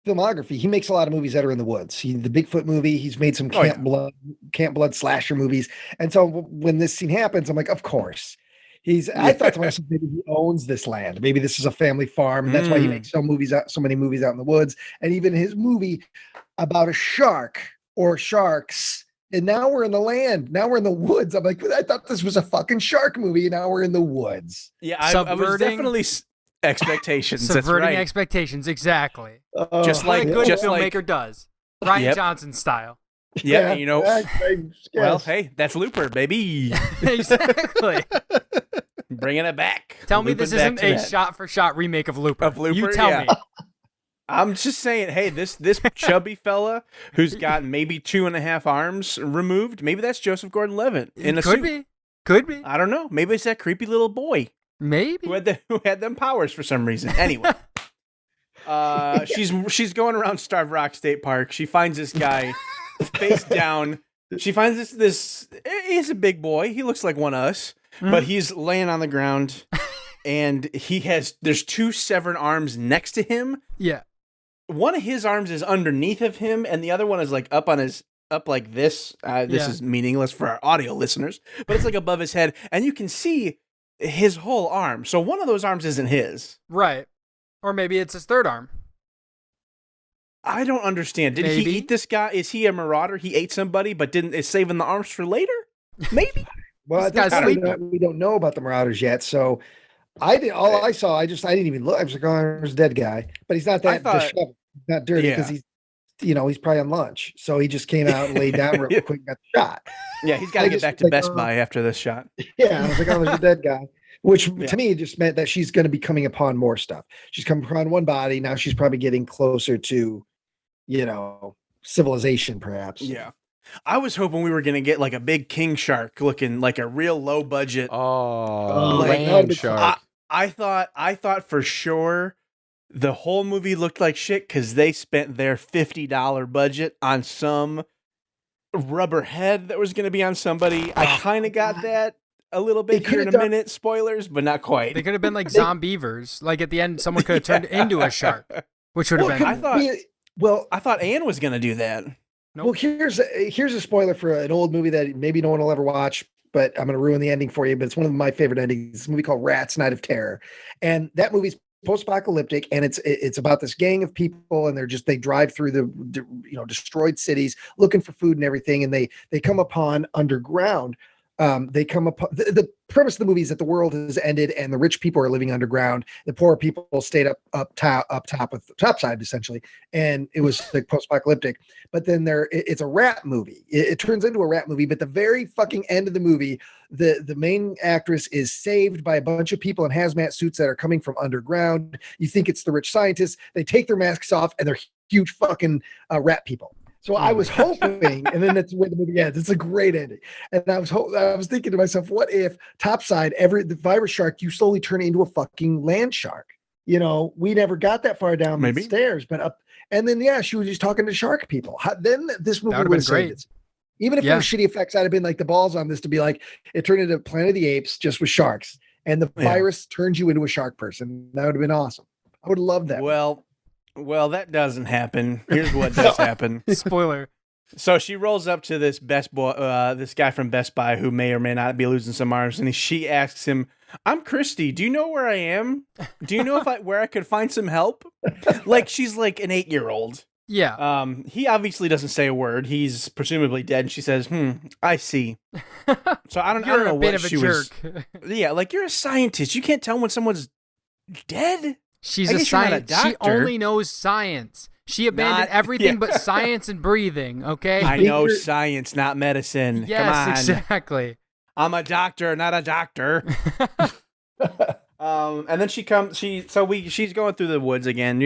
filmography, he makes a lot of movies that are in the woods. The Bigfoot movie, he's made some Camp Blood slasher movies. And so when this scene happens, I'm like, of course. I thought to myself, maybe he owns this land. Maybe this is a family farm. And that's why he makes so many movies out in the woods. And even his movie about a shark or sharks. And now we're in the land. Now we're in the woods. I'm like, I thought this was a fucking shark movie. And now we're in the woods. Yeah, I was definitely expectations. Subverting That's right. expectations, exactly. Just like a good just filmmaker like, does. Ryan Yep. Johnson style. yeah, you know. Yes. Well, hey, that's Looper, baby. Exactly. Bringing it back. Tell me Looping this back isn't to a that. shot-for-shot remake of Looper. You tell yeah. me. I'm just saying, hey, this chubby fella who's got maybe 2.5 arms removed, maybe that's Joseph Gordon-Levitt in a suit. Could be. I don't know. Maybe it's that creepy little boy Maybe. who had them powers for some reason. Anyway, she's going around Starved Rock State Park. She finds this guy face down. She finds this. He's a big boy. He looks like one of us, but he's laying on the ground, and there's 2 severed arms next to him. Yeah. One of his arms is underneath of him, and the other one is like up like this. This is meaningless for our audio listeners, but it's like above his head, and you can see his whole arm. So one of those arms isn't his. Right. Or maybe it's his third arm. I don't understand. Did Maybe. he eat this guy? Is he a marauder? He ate somebody, but is saving the arms for later? Maybe. Well, This guy's we don't know about the Marauders yet. So I didn't even look. I was like, oh, there's a dead guy, but he's not that disheveled. He's not dirty because he's probably on lunch. So he just came out and laid down real quick and got the shot. Yeah, he's got to get back to Best Buy after this shot. Yeah, I was like, oh, there's a dead guy. Which to me just meant that she's going to be coming upon more stuff. She's coming upon one body. Now she's probably getting closer to, civilization, perhaps. Yeah. I was hoping we were going to get like a big king shark looking like a real low budget. Land shark. I thought for sure the whole movie looked like shit because they spent their $50 budget on some rubber head that was going to be on somebody. I kind of got that a little bit here in a minute. Spoilers, but not quite. They could have been like zombievers. Like at the end, someone could have turned into a shark, which would have been. I thought Anne was going to do that. Nope. Well, here's a spoiler for an old movie that maybe no one will ever watch, but I'm going to ruin the ending for you. But it's one of my favorite endings. It's a movie called Rats: Night of Terror, and that movie's post-apocalyptic, and it's about this gang of people, and they drive through the destroyed cities looking for food and everything, and they come upon underground. The premise of the movie is that the world has ended and the rich people are living underground. The poor people stayed up top with the top side essentially. And it was like post-apocalyptic, but then it's a rat movie. It turns into a rat movie, but the very fucking end of the movie, the main actress is saved by a bunch of people in hazmat suits that are coming from underground. You think it's the rich scientists. They take their masks off and they're huge fucking rat people. So I was hoping, and then that's the way the movie ends. It's a great ending. And I was thinking to myself, what if topside, the virus shark, you slowly turn into a fucking land shark? We never got that far down the stairs, but up. And then, she was just talking to shark people. Then this movie would have been great. Even if it was shitty effects, I'd have been like the balls on this to be like, it turned into Planet of the Apes just with sharks. And the virus turns you into a shark person. That would have been awesome. I would love that. Well, that doesn't happen. Here's what does happen. Spoiler. So she rolls up to this this guy from Best Buy who may or may not be losing some arms, and she asks him, "I'm Christy. Do you know where I am? Do you know where I could find some help?" Like she's like an 8-year-old. Yeah. He obviously doesn't say a word. He's presumably dead. And she says, I see. So I don't You're know a bit what of a she jerk. was. Yeah, like you're a scientist. You can't tell when someone's dead. She's I a guess you're not a science. She doctor. only knows science. She abandoned Not- everything yeah. but science and breathing, okay? I know science, not medicine. Yes, Come on. exactly. I'm a doctor, not a doctor. And then she's going through the woods again.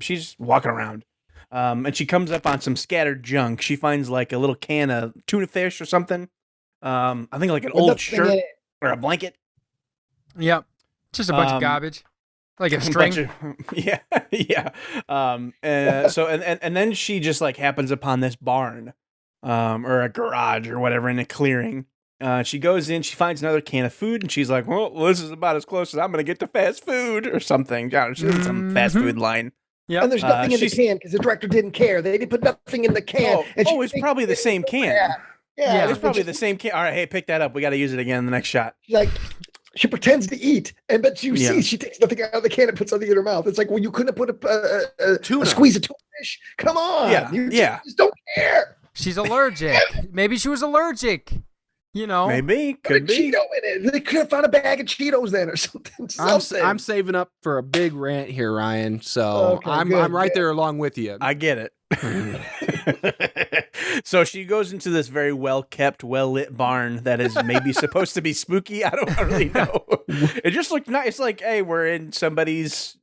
She's walking around. And she comes up on some scattered junk. She finds like a little can of tuna fish or something. I think like an old shirt or a blanket. Yep. Just a bunch of garbage. Like a string. Yeah. And then she just like happens upon this barn, or a garage or whatever in a clearing. She goes in, she finds another can of food, and she's like, well, this is about as close as I'm going to get to fast food or something. She has some fast food line. Yeah. And there's nothing in the can because the director didn't care. They didn't put nothing in the can. It's probably the same can. Yeah, It's probably the same can. All right, hey, pick that up. We got to use it again in the next shot. Like, she pretends to eat, but you see she takes nothing out of the can and puts something in her mouth. It's like, well, you couldn't have put a squeeze of tuna fish. Come on. You just don't care. She's allergic. Maybe she was allergic. You know, maybe could be. Cheeto in it. They could have found a bag of Cheetos then or something. I'm saving up for a big rant here, Ryan. So I'm right there along with you. I get it. So she goes into this very well kept, well lit barn that is maybe supposed to be spooky. I don't really know. It just looked nice. It's like, hey, we're in somebody's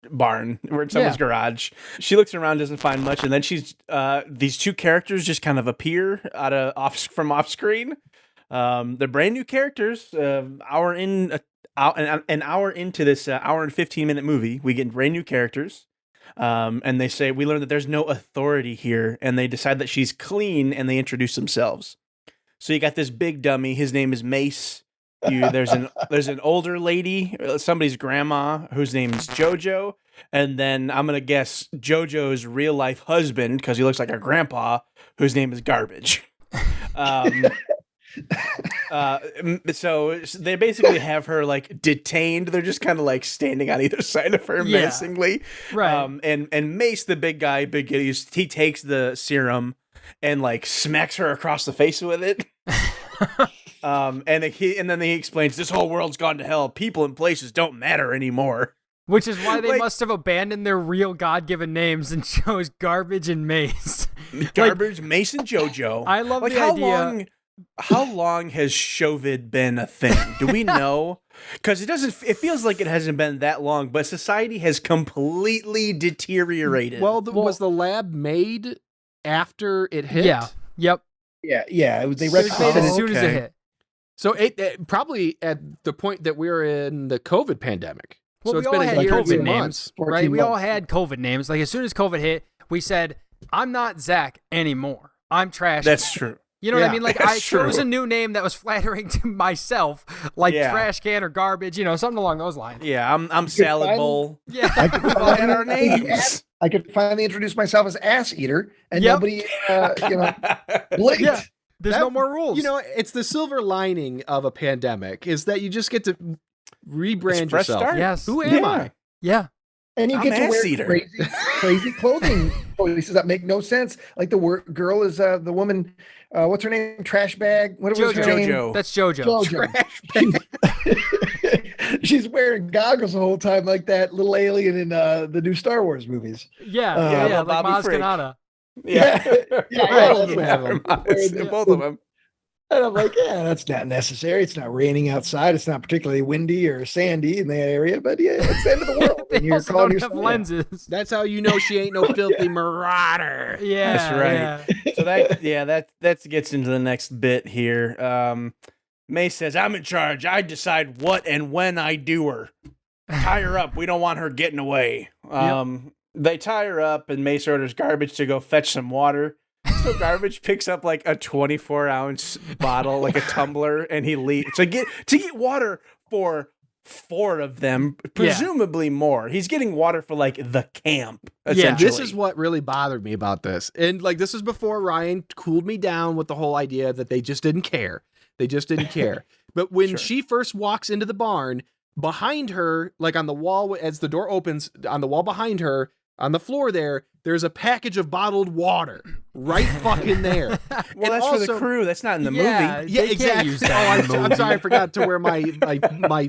barn. We're in someone's garage. She looks around, doesn't find much, and then these two characters just kind of appear from off screen. They're brand new characters. An hour into this hour and 15-minute movie, we get brand new characters. And they say, we learn that there's no authority here, and they decide that she's clean, and they introduce themselves. So you got this big dummy. His name is Mace. There's an older lady, somebody's grandma, whose name is JoJo. And then I'm going to guess JoJo's real life husband, because he looks like her grandpa, whose name is Garbage. So they basically have her like detained. They're just kind of like standing on either side of her menacingly. Right. And Mace, the big guy, he takes the serum and like smacks her across the face with it. And then he explains, this whole world's gone to hell. People and places don't matter anymore. Which is why they must have abandoned their real God-given names and chose Garbage and Mace. Garbage, Mace, and JoJo. I love the idea. How long has Shovid been a thing? Do we know? Because it feels like it hasn't been that long, but society has completely deteriorated. Well, was the lab made after it hit? Yeah. Yep. Yeah. They made as soon as it hit. So it probably at the point that we were in the COVID pandemic. Well, so we it's all been had a year COVID and names, months. right? We all had COVID names. Like as soon as COVID hit, we said, "I'm not Zach anymore. I'm Trash." That's true. You know what I mean? Like I chose true. a new name that was flattering to myself, like Trash Can or Garbage. You know, something along those lines. Yeah, I'm Salad Bowl. Yeah, we all had our names. I could finally introduce myself as Ass Eater, and nobody, blinked. Yeah. There's no more rules. You know, it's the silver lining of a pandemic is that you just get to rebrand yourself. Start. Yes. Who am I? Yeah. And you get to wear Eater. crazy clothing choices that make no sense. Like the girl is the woman. What's her name? Trash bag. What was her name? JoJo. That's JoJo. She's wearing goggles the whole time, like that little alien in the new Star Wars movies. Yeah, like Bobby Maz Frick. Kanata. Yeah, All of them have them. Both of them. And I'm like, that's not necessary. It's not raining outside. It's not particularly windy or sandy in that area, but it's the end of the world. They and you're also calling don't have yourself- lenses. That's how you know she ain't no filthy marauder. Yeah, That's right. yeah. So that gets into the next bit here. May says, "I'm in charge. I decide what and when I do her. Tie her up. We don't want her getting away." They tie her up, and Mace orders Garbage to go fetch some water. So Garbage picks up like a 24-ounce bottle, like a tumbler, and he leaves to get water for 4 of them, presumably more. He's getting water for like the camp. Essentially. This is what really bothered me about this, and like this is before Ryan cooled me down with the whole idea that they just didn't care. They just didn't care. But when she first walks into the barn, behind her, like on the wall, as the door opens, on the wall behind her, on the floor there's a package of bottled water right fucking there. Well, And that's for the crew. That's not in the movie. Yeah, they can't exactly. use that in the I'm movie. sorry, I forgot to wear my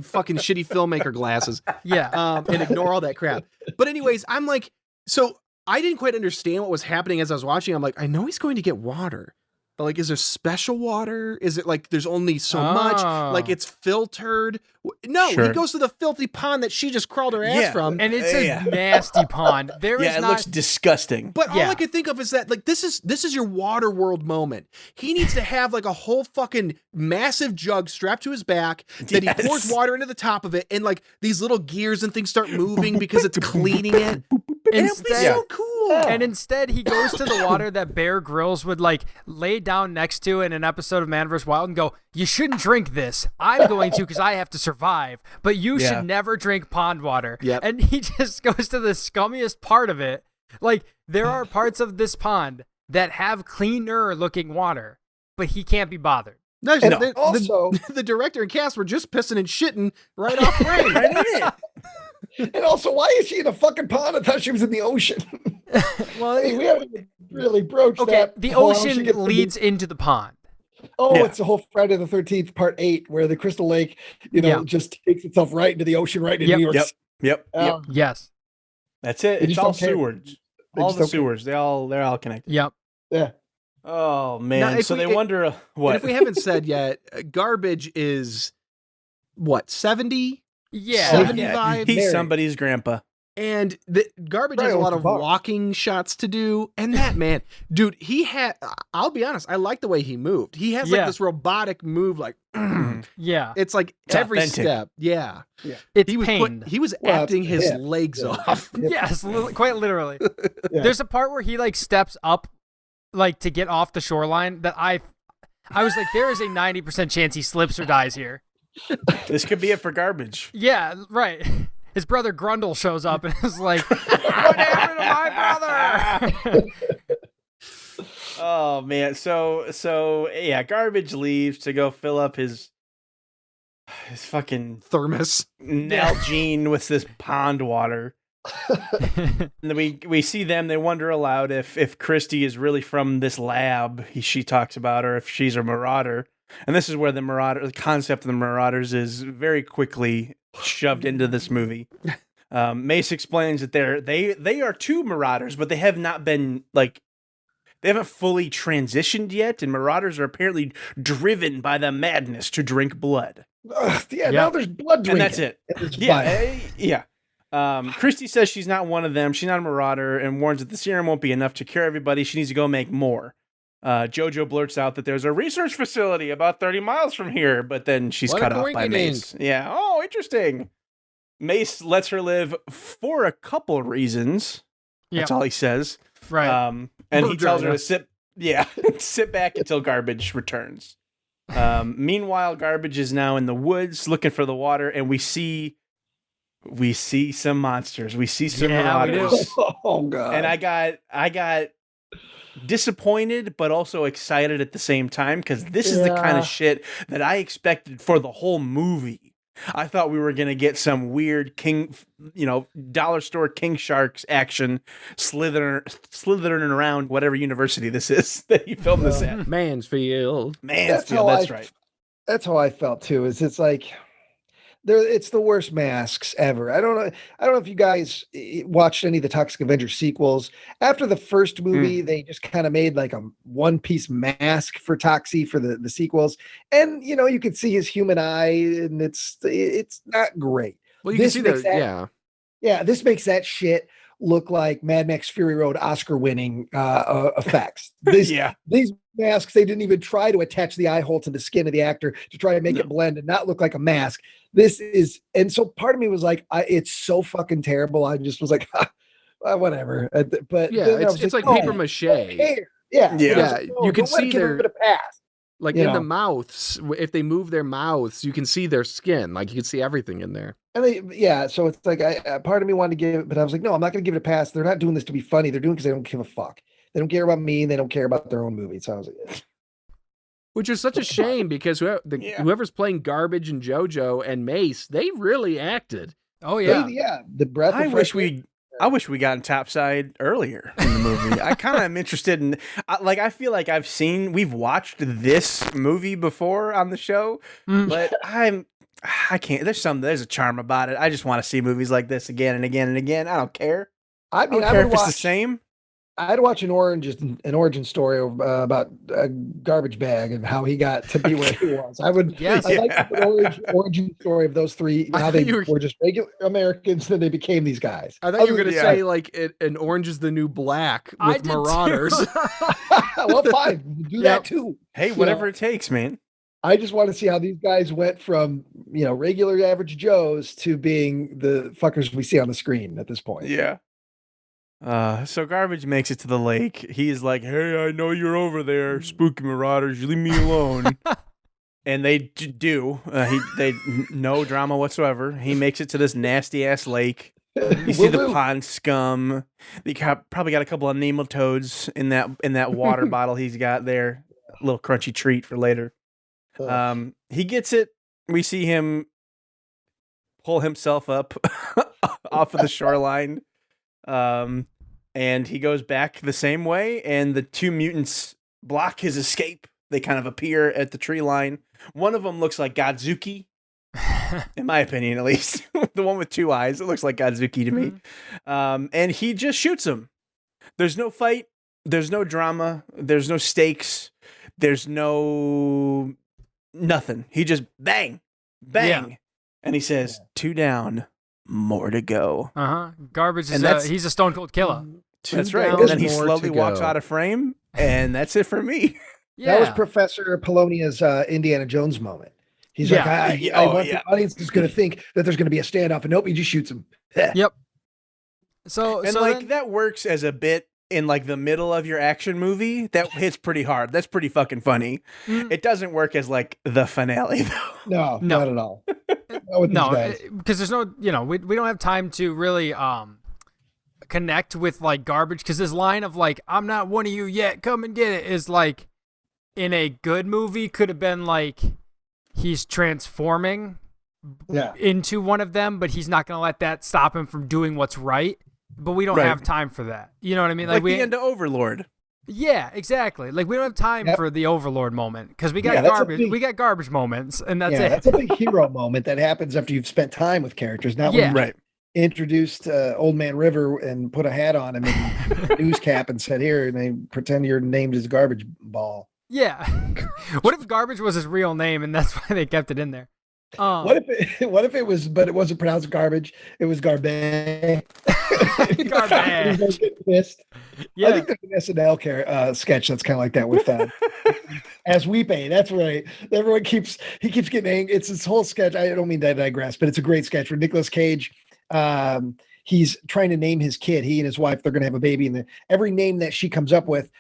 fucking shitty filmmaker glasses. Yeah. And ignore all that crap. But anyways, I'm like, so I didn't quite understand what was happening as I was watching. I'm like, I know he's going to get water, but like, is there special water? Is it like there's only so much? Like it's filtered? No, Sure. he goes to the filthy pond that she just crawled her ass from. And it's a nasty pond. There is it not looks disgusting. But all Yeah. I could think of is that like this is your water world moment. He needs to have like a whole fucking massive jug strapped to his back that he pours water into the top of it, and like these little gears and things start moving because it's cleaning it. And it'd be so cool. And instead, he goes to the water that Bear Grylls would like lay down next to in an episode of Man vs. Wild and go, "You shouldn't drink this. I'm going to because I have to survive. But you should never drink pond water." Yep. And he just goes to the scummiest part of it. Like there are parts of this pond that have cleaner looking water, but he can't be bothered. No, And the, also- the director and cast were just pissing and shitting right off frame. Right in it. And also, why is she in a fucking pond? I thought she was in the ocean. Well, Hey, we haven't even really broached okay, that. the How she ocean gets to leads into the pond. Oh, Yeah. it's the whole Friday the 13th, part 8, where the Crystal Lake, just takes itself right into the ocean, right into Yep. New York. Yep. Yes. That's it. They It's just all don't care. sewers. They All just the don't care. sewers. They're all connected. Yep. Yeah. Oh man. Now, if So we- they wonder And what. if we haven't said yet, Garbage is what, 70? Yeah. 75? He's Mary. somebody's grandpa. And the Garbage Right, has a lot off of the bar. walking shots to do. And that man, dude, I'll be honest, I like the way he moved. He has like Yeah. this robotic move, like Yeah. it's like It's every authentic. step. Yeah. It's He was pained. he was Well, acting his yeah. legs Yeah. off. Yes, quite literally. Yeah. There's a part where he like steps up, like to get off the shoreline. That I was like, there is a 90% chance he slips or dies here. This could be it for Garbage. Yeah, right. His brother Grundle shows up and is like, "What happened to my brother?" Oh man. So yeah, Garbage leaves to go fill up his fucking Thermos. Nalgene with this pond water. And then we see them. They wonder aloud if Christy is really from this lab she talks about, or if she's a marauder. And this is where the concept of the Marauders is very quickly shoved into this movie. Mace explains that they are two Marauders, but they have not been like they haven't fully transitioned yet, and Marauders are apparently driven by the madness to drink blood. Now there's blood drinking. And that's it. And there's Yeah, fire. yeah. Christy says she's not one of them. She's not a marauder, and warns that the serum won't be enough to cure everybody. She needs to go make more. Jojo blurts out that there's a research facility about 30 miles from here, but then she's What cut a off by coinkydink. Mace. Yeah. Oh, interesting. Mace lets her live for a couple reasons. That's Yep. all he says. Right. And he tells her Vagina. to sit back until Garbage returns. Meanwhile, Garbage is now in the woods looking for the water, and we see some monsters. We see some Yeah, we do. marauders. Oh god. And I got disappointed but also excited at the same time, because this is the kind Yeah. of shit that I expected for the whole movie. I thought we were gonna get some weird dollar store king sharks action slithering around whatever university this is that he filmed this at. Mansfield. Mansfield, that's right. That's how I felt too. It's like it's the worst masks ever. I don't know if you guys watched any of the Toxic Avenger sequels. After the first movie, they just kind of made like a one-piece mask for Toxie for the sequels. And you could see his human eye, and it's not great. Well, you can This see makes that. that- Yeah, this makes that shit look like Mad Max Fury Road Oscar-winning effects. Yeah. These masks, they didn't even try to attach the eye hole to the skin of the actor to try to make it blend and not look like a mask. And so part of me was like, it's so fucking terrible. I just was like, whatever. But Yeah, then I it's was like no, paper I mache. don't care. Yeah, Yeah. I was like, You can don't wanna see give their- it a pass. Like You in the know. mouths, if they move their mouths, you can see their skin. Like you can see everything in there. And so it's like part of me wanted to give it, but I was like, no, I'm not going to give it a pass. They're not doing this to be funny. They're doing it because they don't give a fuck. They don't care about me. And they don't care about their own movie. So I was like, Which is such a shame because whoever's playing Garbage and JoJo and Mace, they really acted. Oh yeah. the breath. I of wish fresh air. I wish we gotten topside earlier in the movie. I kind of am interested in, I feel like we've watched this movie before on the show, but I can't. There's a charm about it. I just want to see movies like this again and again and again. I don't care. I mean, don't care if it's the same. I'd watch an origin story about a garbage bag and how he got to be where he was. I would. Yes. I'd like an origin story of those three. How they were just regular Americans, then they became these guys. I thought you were going to say like an Orange is the New Black with Marauders. Well, fine, we'll do that too. Hey, whatever it takes, man. I just want to see how these guys went from regular average Joes to being the fuckers we see on the screen at this point. Yeah. So Garbage makes it to the lake. He's like, "Hey, I know you're over there, spooky marauders. You leave me alone." And they do. They no drama whatsoever. He makes it to this nasty ass lake. You see the pond scum. They probably got a couple of nematodes in that water bottle he's got there. A little crunchy treat for later. He gets it. We see him pull himself up off of the shoreline. And he goes back the same way, and the two mutants block his escape. They kind of appear at the tree line. One of them looks like Godzuki, in my opinion, at least. The one with two eyes, it looks like Godzuki to me. And he just shoots him. There's no fight. There's no drama. There's no stakes. There's no nothing. He just bang, bang. Yeah. And he says, 2 down. More to go. Garbage is he's a stone cold killer. That's right. And then he slowly walks out of frame, and that's it for me. Yeah. That was Professor Polonia's Indiana Jones moment. He's like, I want the audience is going to think that there's going to be a standoff, and nope, he just shoots him. Yep. That works as a bit in like the middle of your action movie. That hits pretty hard. That's pretty fucking funny. It doesn't work as like the finale though. No, not at all. No, because there's no, we don't have time to really connect with like Garbage, because this line of like, "I'm not one of you yet, come and get it," is like, in a good movie could have been like he's transforming into one of them, but he's not going to let that stop him from doing what's right. But we don't have time for that. You know what I mean? Like the end of Overlord. Yeah, exactly. Like we don't have time for the Overlord moment, because we got garbage. We got garbage moments, and that's it. That's a big hero moment that happens after you've spent time with characters. Now, when introduced Old Man River and put a hat on him and a news cap and said, "Here," and they pretend you're named as Garbage Ball. Yeah. What if Garbage was his real name, and that's why they kept it in there? What if it was, but it wasn't pronounced garbage? It was garbage. Garbage. Pissed. Yeah. I think there's an SNL sketch that's kind of like that with As We Pay. That's right. Everyone keeps getting angry. It's this whole sketch. I don't mean to digress, but it's a great sketch where Nicolas Cage, he's trying to name his kid. He and his wife, they're going to have a baby, and every name that she comes up with,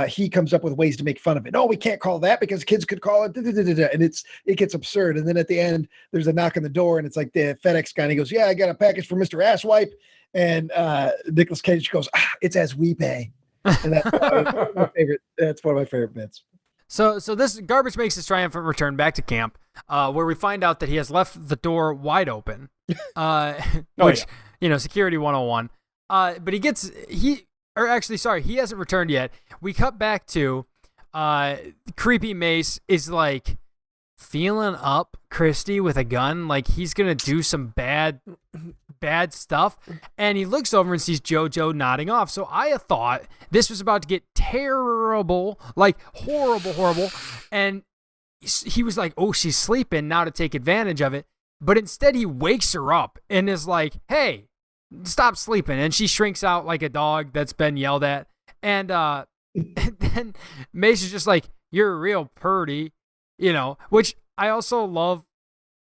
he comes up with ways to make fun of it. No, we can't call that because kids could call it, and it gets absurd. And then at the end, there's a knock on the door, and it's like the FedEx guy, and he goes, "Yeah, I got a package for Mr. Asswipe," and Nicolas Cage goes, "It's As We Pay," and that's my favorite. That's one of my favorite bits. So this Garbage makes his triumphant return back to camp, where we find out that he has left the door wide open, which. Security 101. But he hasn't returned yet. We cut back to creepy Mace is like feeling up Christy with a gun, like he's gonna do some bad stuff, and he looks over and sees JoJo nodding off. So I thought this was about to get terrible, like horrible, and he was like, "Oh, she's sleeping," now to take advantage of it. But instead he wakes her up and is like, "Hey, stop sleeping," and she shrinks out like a dog that's been yelled at. And then Mace is just like, "You're real purty," which I also love.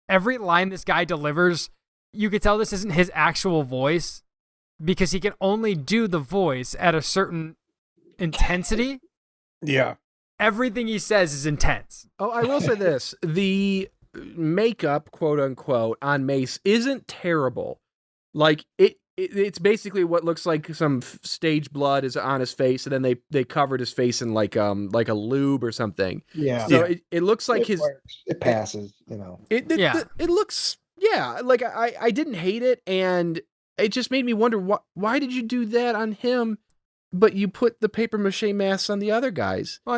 Every line this guy delivers, you could tell this isn't his actual voice, because he can only do the voice at a certain intensity. Yeah. Everything he says is intense. Oh, I will say this. The makeup, quote unquote, on Mace isn't terrible. Like it's basically what looks like some stage blood is on his face, and then they covered his face in like a lube or something. Yeah. So it looks like it passes. It looks like I didn't hate it, and it just made me wonder why did you do that on him, but you put the paper mache masks on the other guys? Well,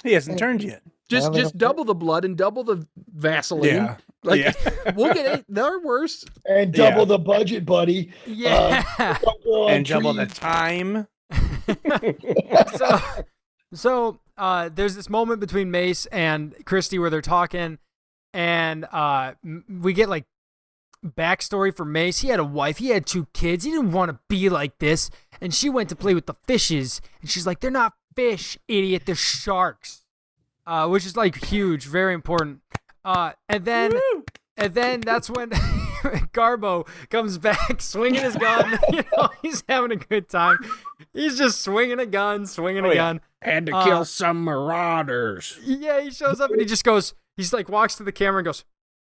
He hasn't turned yet. Just double the blood and double the Vaseline. Yeah. Like Yeah. we'll get it. They're worse. And double the budget, buddy. yeah. And double the time. So there's this moment between Mace and Christy where they're talking, and we get like backstory for Mace. He had a wife, he had 2 kids, he didn't want to be like this, and she went to play with the fishes, and she's like, they're not fish, idiot, they're sharks, which is like huge, very important. And then that's when Garbo comes back swinging his gun. He's having a good time. He's just swinging a gun. Had to kill some marauders. Yeah, he shows up and he just goes, he's like, walks to the camera and goes,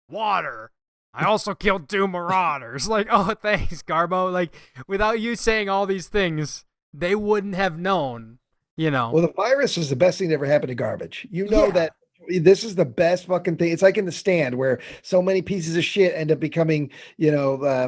water. I also killed 2 marauders. Like, oh, thanks, Garbo. Like, without you saying all these things, they wouldn't have known, Well, the virus is the best thing that ever happened to garbage. That this is the best fucking thing. It's like in The Stand, where so many pieces of shit end up becoming,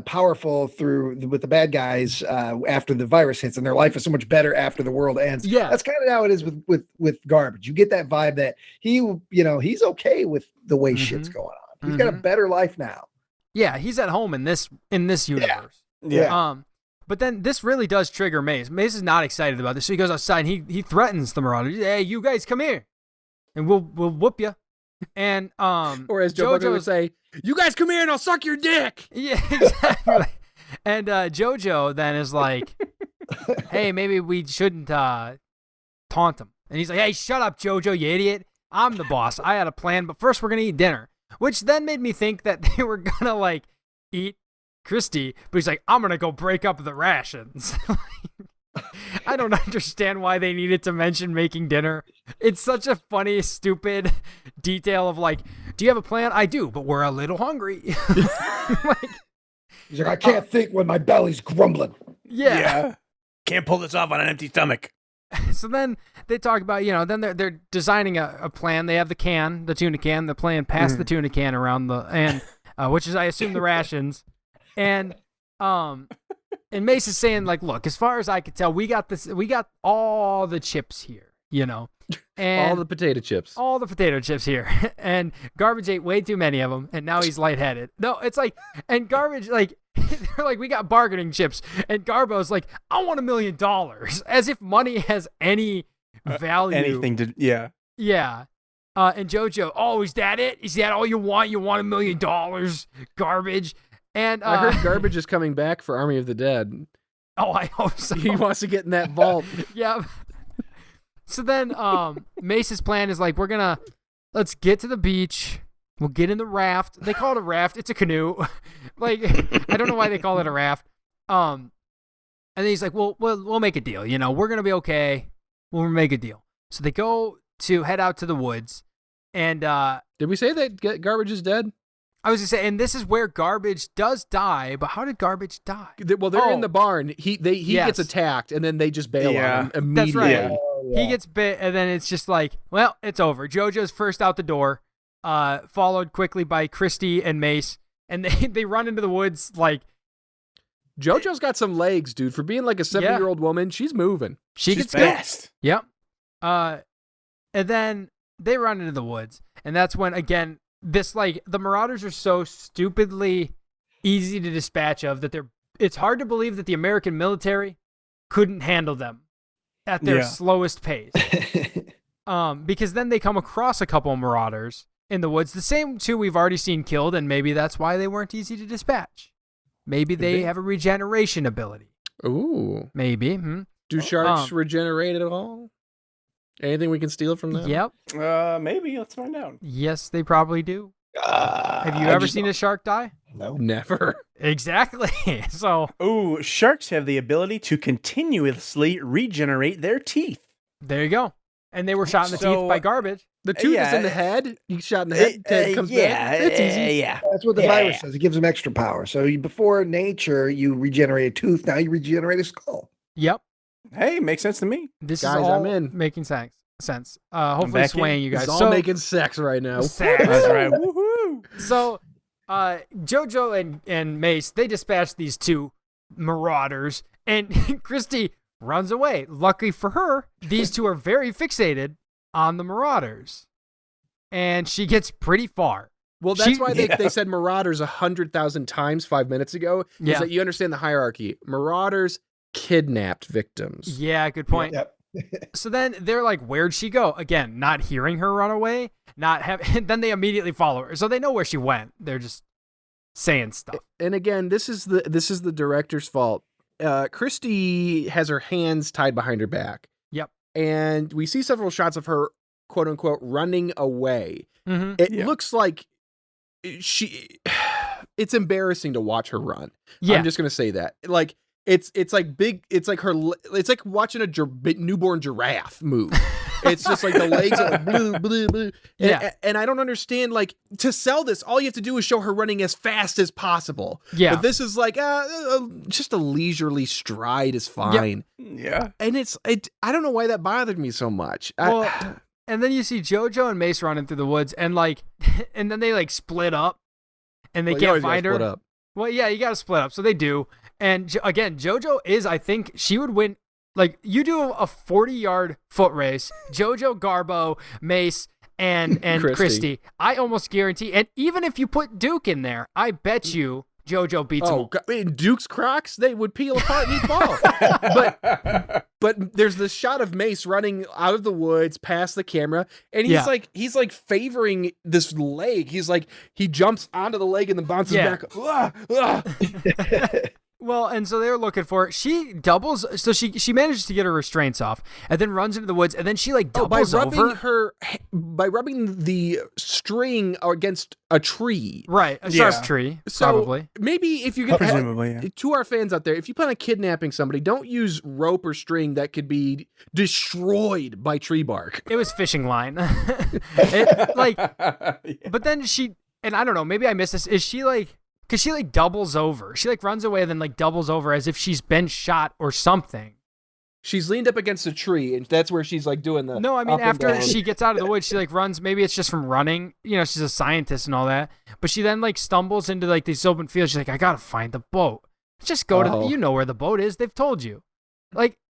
powerful with the bad guys after the virus hits, and their life is so much better after the world ends. Yeah, that's kind of how it is with garbage. You get that vibe that he's okay with the way shit's going on. He's got a better life now. Yeah, he's at home in this universe. Yeah. But then this really does trigger Mace. Mace is not excited about this, so he goes outside and he threatens the Marauders. Hey, you guys come here, and we'll whoop you. And or as Joe Bugger would say, you guys come here and I'll suck your dick. Yeah, exactly. And JoJo then is like, hey, maybe we shouldn't taunt him. And he's like, hey, shut up, JoJo, you idiot. I'm the boss. I had a plan, but first we're gonna eat dinner. Which then made me think that they were gonna like eat Christy, but he's like, I'm gonna go break up the rations. I don't understand why they needed to mention making dinner. It's such a funny, stupid detail of like, do you have a plan? I do, but we're a little hungry. He's like, I can't think when my belly's grumbling. Yeah. Can't pull this off on an empty stomach. So then they talk about, then they're designing a plan. They have the tuna can. They're playing pass the tuna can around which is, I assume, the rations. And Mace is saying, like, look, as far as I could tell, we got all the chips here, and all the potato chips here. And Garbage ate way too many of them, and now he's lightheaded. No, it's like, and Garbage, like, they're like, we got bargaining chips, and Garbo's like, I want $1 million, as if money has any value. Anything to, yeah. Yeah. And JoJo, oh, is that it? Is that all you want? You want $1 million, Garbage? And I heard Garbage is coming back for Army of the Dead. Oh, I hope so. He wants to get in that vault. Yeah. So then Mace's plan is like, let's get to the beach. We'll get in the raft. They call it a raft. It's a canoe. Like, I don't know why they call it a raft. And then he's like, we'll make a deal. We're going to be okay. We'll make a deal. So they go to head out to the woods. And did we say that Garbage is dead? I was going to say, and this is where Garbage does die, but how did Garbage die? Well, they're in the barn. He gets attacked, and then they just bail on him immediately. That's right. He gets bit, and then it's just like, well, it's over. JoJo's first out the door, followed quickly by Christy and Mace, and they run into the woods like... JoJo's got some legs, dude. For being like a 70-year-old woman, she's moving. She's gets fast. Yep. And then they run into the woods, and that's when, again... This, like, the Marauders are so stupidly easy to dispatch of that it's hard to believe that the American military couldn't handle them at their slowest pace. Because then they come across a couple of Marauders in the woods, the same 2 we've already seen killed, and maybe that's why they weren't easy to dispatch. Maybe they have a regeneration ability. Ooh. Maybe. Do sharks regenerate at all? Anything we can steal from them? Yep. Maybe. Let's find out. Yes, they probably do. Have you ever seen a shark die? No. Never. Exactly. So. Ooh, sharks have the ability to continuously regenerate their teeth. There you go. And they were shot in the teeth by Garbage. The tooth is in the head. You shot in the head. Head comes back. That's easy. Yeah. That's what the virus says. It gives them extra power. So before nature, you regenerate a tooth. Now you regenerate a skull. Yep. Hey, makes sense to me. This guys, is all I'm in. Making sense. Hopefully swaying you guys. It's all making sex right now. Sex. That's right. Woohoo! So, JoJo and Mace, they dispatch these 2 marauders, and Christy runs away. Luckily for her, these two are very fixated on the marauders, and she gets pretty far. Well, that's why they said marauders 100,000 times 5 minutes ago. Is that you understand the hierarchy. Marauders kidnapped victims. Yeah, good point. Yep. So then they're like, where'd she go? Again, not hearing her run away, then they immediately follow her. So they know where she went. They're just saying stuff. And again, this is the director's fault. Christy has her hands tied behind her back. Yep. And we see several shots of her, quote unquote, running away. Mm-hmm. It looks like it's embarrassing to watch her run. Yeah. I'm just going to say that. Like, it's like big, it's like watching a newborn giraffe move. It's just like the legs are like blue, blue, blue. And I don't understand, like, to sell this, all you have to do is show her running as fast as possible. Yeah. But this is like, just a leisurely stride is fine. Yeah. And I don't know why that bothered me so much. Well, and then you see JoJo and Mace running through the woods, and then they like split up, and they can't find her. Split up. Well, yeah, you got to split up. So they do. And again, JoJo is, I think she would win. Like, you do a 40-yard foot race, JoJo, Garbo, Mace, and Christy. I almost guarantee. And even if you put Duke in there, I bet you JoJo beats him. God, Duke's Crocs, they would peel apart and eat ball. But there's this shot of Mace running out of the woods past the camera, and he's like favoring this leg. He jumps onto the leg and then bounces back. Well, and so they're looking for her. She doubles, so she manages to get her restraints off, and then runs into the woods, and then she like doubles over by rubbing the string against a tree, right? A sharp tree, probably. So maybe if you get presumably, to our fans out there, if you plan on kidnapping somebody, don't use rope or string that could be destroyed by tree bark. It was fishing line, But then and I don't know, maybe I missed this. Is she like? Because she like doubles over. She like runs away and then like doubles over as if she's been shot or something. She's leaned up against a tree, and that's where she's like doing the. No, I mean, after she gets out of the woods, she like runs. Maybe it's just from running. You know, she's a scientist and all that. But she then like stumbles into like these open fields. She's like, I gotta find the boat. Just go to you know where the boat is. They've told you.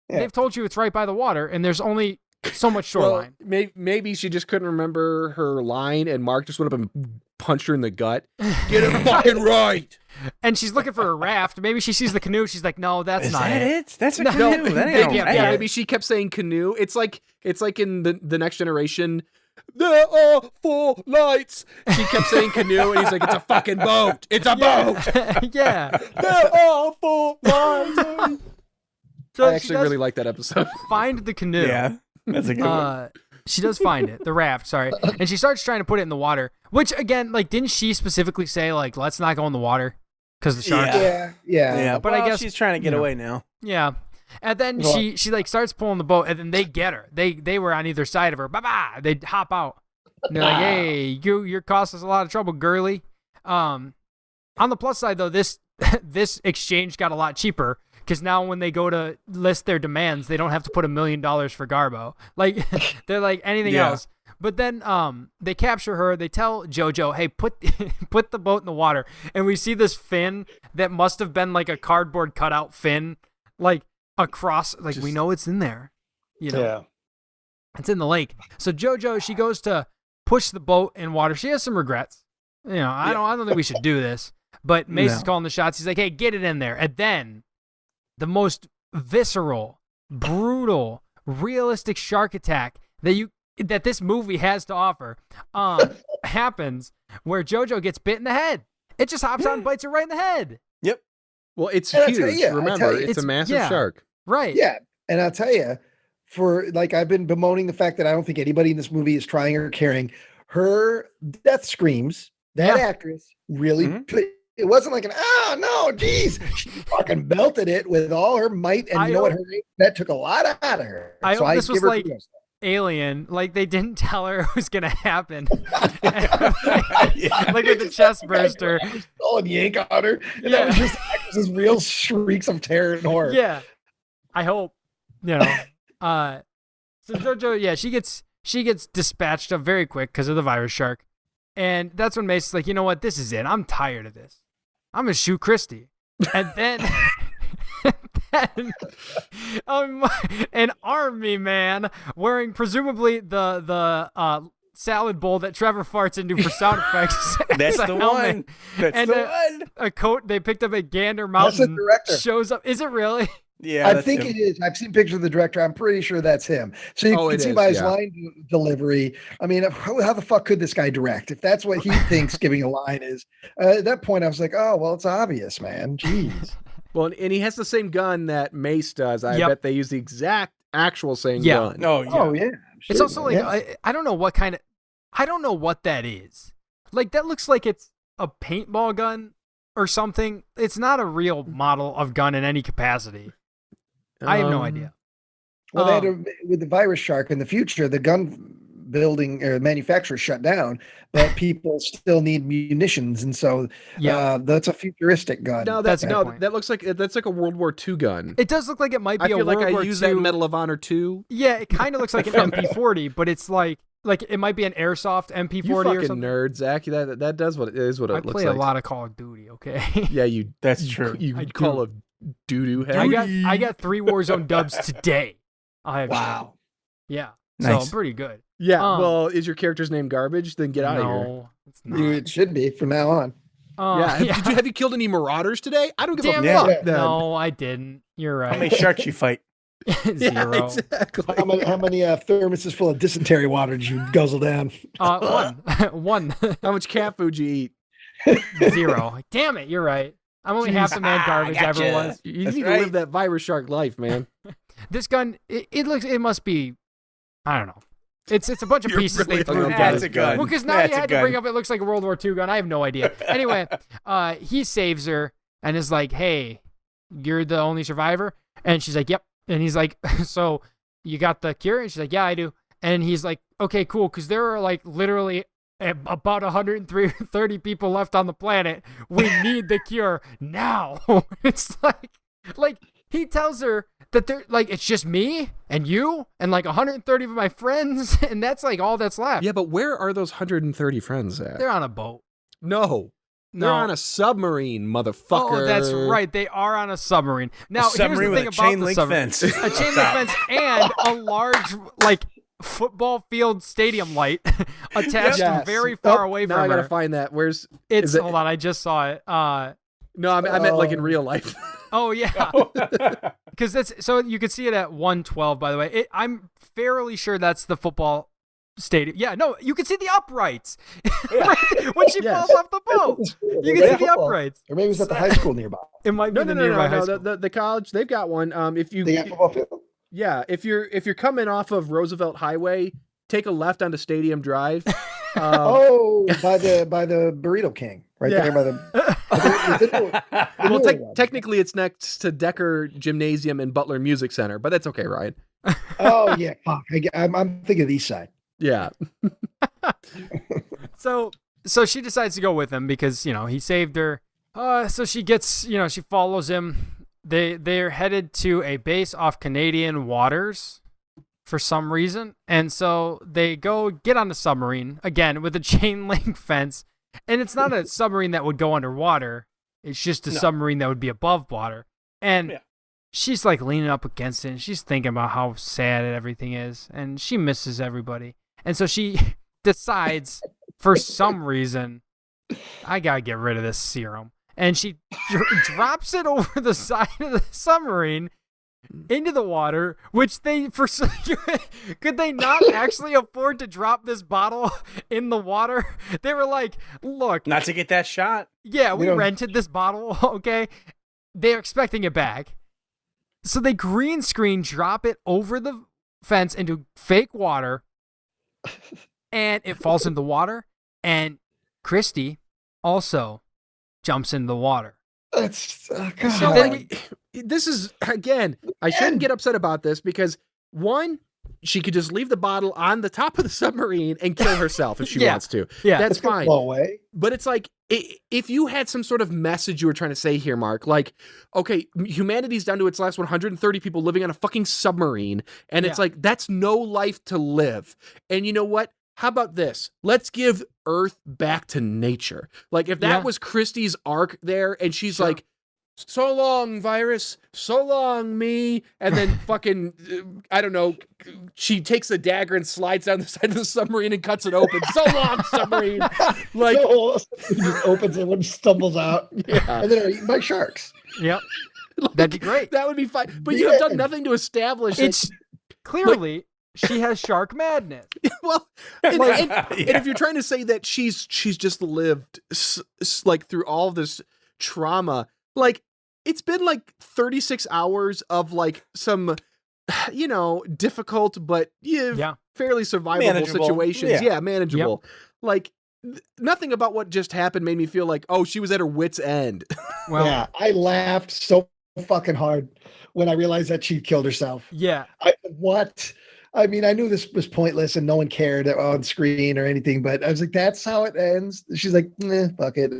They've told you it's right by the water, and there's only so much shoreline. Well, maybe she just couldn't remember her line, and Mark just went up and punched her in the gut. Get it fucking right. And she's looking for a raft. Maybe she sees the canoe. She's like, no, that's not it. That's a canoe. Maybe she kept saying canoe. It's like in the Next Generation. There are 4 lights. She kept saying canoe, and he's like, it's a fucking boat. It's a boat. Yeah. There are 4 lights. So I actually really like that episode. Find the canoe. Yeah, that's a good one. She does find it, the raft, sorry. And she starts trying to put it in the water, which, again, like, didn't she specifically say, like, let's not go in the water because the sharks? Yeah. But I guess she's trying to get away now. Yeah. And then she like, starts pulling the boat, and then they get her. They were on either side of her. Bye-bye. They hop out. And they're like, hey, you're causing us a lot of trouble, girly. On the plus side, though, this exchange got a lot cheaper. Because now when they go to list their demands, they don't have to put $1 million for Garbo. Like, they're like anything else. But then they capture her. They tell JoJo, hey, put the boat in the water. And we see this fin that must have been like a cardboard cutout fin, like across. Like, we know it's in there. You know? Yeah. It's in the lake. So JoJo, she goes to push the boat in water. She has some regrets. You know, I don't think we should do this. But Mace is calling the shots. He's like, hey, get it in there. And then the most visceral, brutal, realistic shark attack that this movie has to offer happens where JoJo gets bit in the head. It just hops out and bites her right in the head. Yep. Well, it's huge. Remember, it's a massive shark. Right. Yeah. And I'll tell you, I've been bemoaning the fact that I don't think anybody in this movie is trying or caring. Her death screams, that actress really it wasn't like no, geez. She fucking belted it with all her might, and that took a lot out of her. I hope this was like Alien, like they didn't tell her it was gonna happen. Like with the chest burster. And yank on her. And that was just actresses' real shrieks of terror and horror. Yeah. I hope. You know. So JoJo, she gets dispatched up very quick because of the virus shark. And that's when Mace is like, you know what, this is it. I'm tired of this. I'm gonna shoot Christy. And then and, an army man wearing presumably the salad bowl that Trevor farts into for sound effects. That's as a the helmet. one. That's And the one. A coat they picked up at Gander That's the Mountain director. shows up. Is it really? Yeah, I that's think him. it is. I've seen pictures of the director. I'm pretty sure that's him. So you can it see is, by his yeah. line delivery. I mean, how the fuck could this guy direct? If that's what he thinks giving a line is, at that point, I was like, oh, well, it's obvious, man. Jeez. Well, and he has the same gun that Mace does. I Yep. bet they use the exact actual same Yeah. gun. Oh, yeah. Oh, yeah. It's Sure, also like yeah. I don't know what that is. Like that looks like it's a paintball gun or something. It's not a real model of gun in any capacity. I have no idea. Well, they had with the virus shark in the future, the gun building or manufacturer shut down, but people still need munitions, and so that's a futuristic gun. No, That's a good no, point. that looks like that's like a World War II gun. It does look like it might I be a feel like World I War use II. that in Medal of Honor 2. Yeah, it kind of looks like an MP40, but it's like it might be an airsoft MP40 You or fucking something. nerd, Zach. That does what it is. What it I looks play like. a lot of Call of Duty. Okay. Yeah, you. That's true. You I call do. a doo-doo head. I got 3 Warzone dubs today. I have Wow. Yeah. Nice. So I'm pretty good. Yeah. Well, is your character's name garbage? Then get out of here. No, it's not. It should be from now on. Yeah. Have you killed any marauders today? I don't give Damn a it. fuck. Then. No, I didn't. You're How many right. sharks you fight? Yeah, Zero. exactly. How many thermoses full of dysentery water did you guzzle down? One. How much cat food you eat? 0. Damn it. You're right. I'm only half the man garbage I ever was. You That's need right. to live that virus shark life, man. This gun, it must be, I don't know. It's a bunch of You're pieces really they threw hung up on together. That's a gun. Well, because now That's you a had to gun. bring up it looks like a World War II gun. I have no idea. Anyway, he saves her and is like, hey, you're the only survivor? And she's like, yep. And he's like, so you got the cure? And she's like, yeah, I do. And he's like, okay, cool. Because there are like literally about 130 people left on the planet. We need the cure now. It's like he tells her that they're like, it's just me and you and like 130 of my friends. And that's like all that's left. Yeah, but where are those 130 friends at? They're on a boat. No. They're No. on a submarine, motherfucker. Oh, that's right. They are on a submarine. Now, A submarine here's the with thing a about chain the link submarine. fence. A chain link fence and a large, like, football field stadium light attached Yes. very far Oh, away now from I gotta her. find that. Where's It's, is it- hold on, I just saw it. No, I meant like in real life. Oh, yeah. Because that's, so you can see it at 112, by the way. I'm fairly sure that's the football stadium. Yeah, no, you can see the uprights right when she Yes. falls off the boat. You can see the uprights. Or maybe it was at the high school nearby. It might No, be no, the no, nearby no, high no. school. The college, they've got one. If you, They got football field. yeah, if you're coming off of Roosevelt Highway, take a left onto Stadium Drive. Oh, by the Burrito King, right Yeah. there by the. Well, technically, it's next to Decker Gymnasium and Butler Music Center, but that's okay, Ryan. Oh yeah, fuck. I'm thinking of the East Side. Yeah. So she decides to go with him because, you know, he saved her. So she gets, you know, she follows him. They're headed to a base off Canadian waters for some reason. And so they go get on the submarine again with a chain link fence. And it's not a submarine that would go underwater. It's just a submarine that would be above water. And she's like leaning up against it and she's thinking about how sad everything is. And she misses everybody. And so she decides for some reason, I gotta get rid of this serum. And she drops it over the side of the submarine into the water, which could they not actually afford to drop this bottle in the water? They were like, look, Not to get that shot. yeah, we don't- rented this bottle, okay? They're expecting it back. So they green screen drop it over the fence into fake water, and it falls in the water, and Christy also jumps in the water. That's God. So like, this is again, I shouldn't get upset about this because one, she could just leave the bottle on the top of the submarine and kill herself if she Yeah. wants to. Yeah. That's It's gonna fine. blow away. But it's like, if you had some sort of message you were trying to say here, Mark, like, okay, humanity's down to its last 130 people living on a fucking submarine, and it's Yeah. like, that's no life to live. And you know what? How about this? Let's give Earth back to nature. Like, if that Yeah. was Christie's arc there, and she's Sure. like, so long, virus, so long, me. And then fucking, I don't know, she takes a dagger and slides down the side of the submarine and cuts it open. So long, submarine. Like, he just opens it and stumbles out. Yeah. And then are eaten by sharks. Yep. like, That'd be great. That would be fine. But you have done nothing to establish It's clearly she has shark madness. Well, and if you're trying to say that she's just lived like through all this trauma, like it's been like 36 hours of like some, difficult but fairly survivable Manageable. situations. Yeah. Manageable. Yep. Like nothing about what just happened made me feel like, oh, she was at her wit's end. Well, Yeah, I laughed so fucking hard when I realized that she killed herself. yeah. What? I mean, I knew this was pointless and no one cared on screen or anything, but I was like, that's how it ends. She's like, fuck it.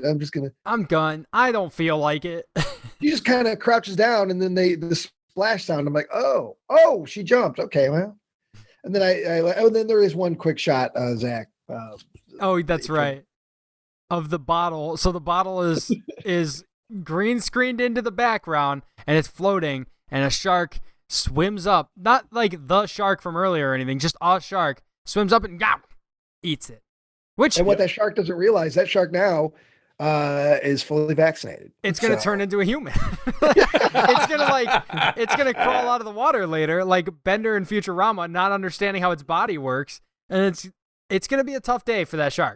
I'm done. I don't feel like it. She just kind of crouches down and then the splash sound. I'm like, oh, she jumped. Okay, well. And then then there is one quick shot, Zach. Oh, that's right. Of the bottle. So the bottle is green screened into the background and it's floating, and a shark swims up, not like the shark from earlier or anything, just a shark swims up and eats it. And what that shark doesn't realize, that shark now is fully vaccinated. It's gonna turn into a human. It's gonna crawl out of the water later, like Bender in Futurama, not understanding how its body works, and it's gonna be a tough day for that shark.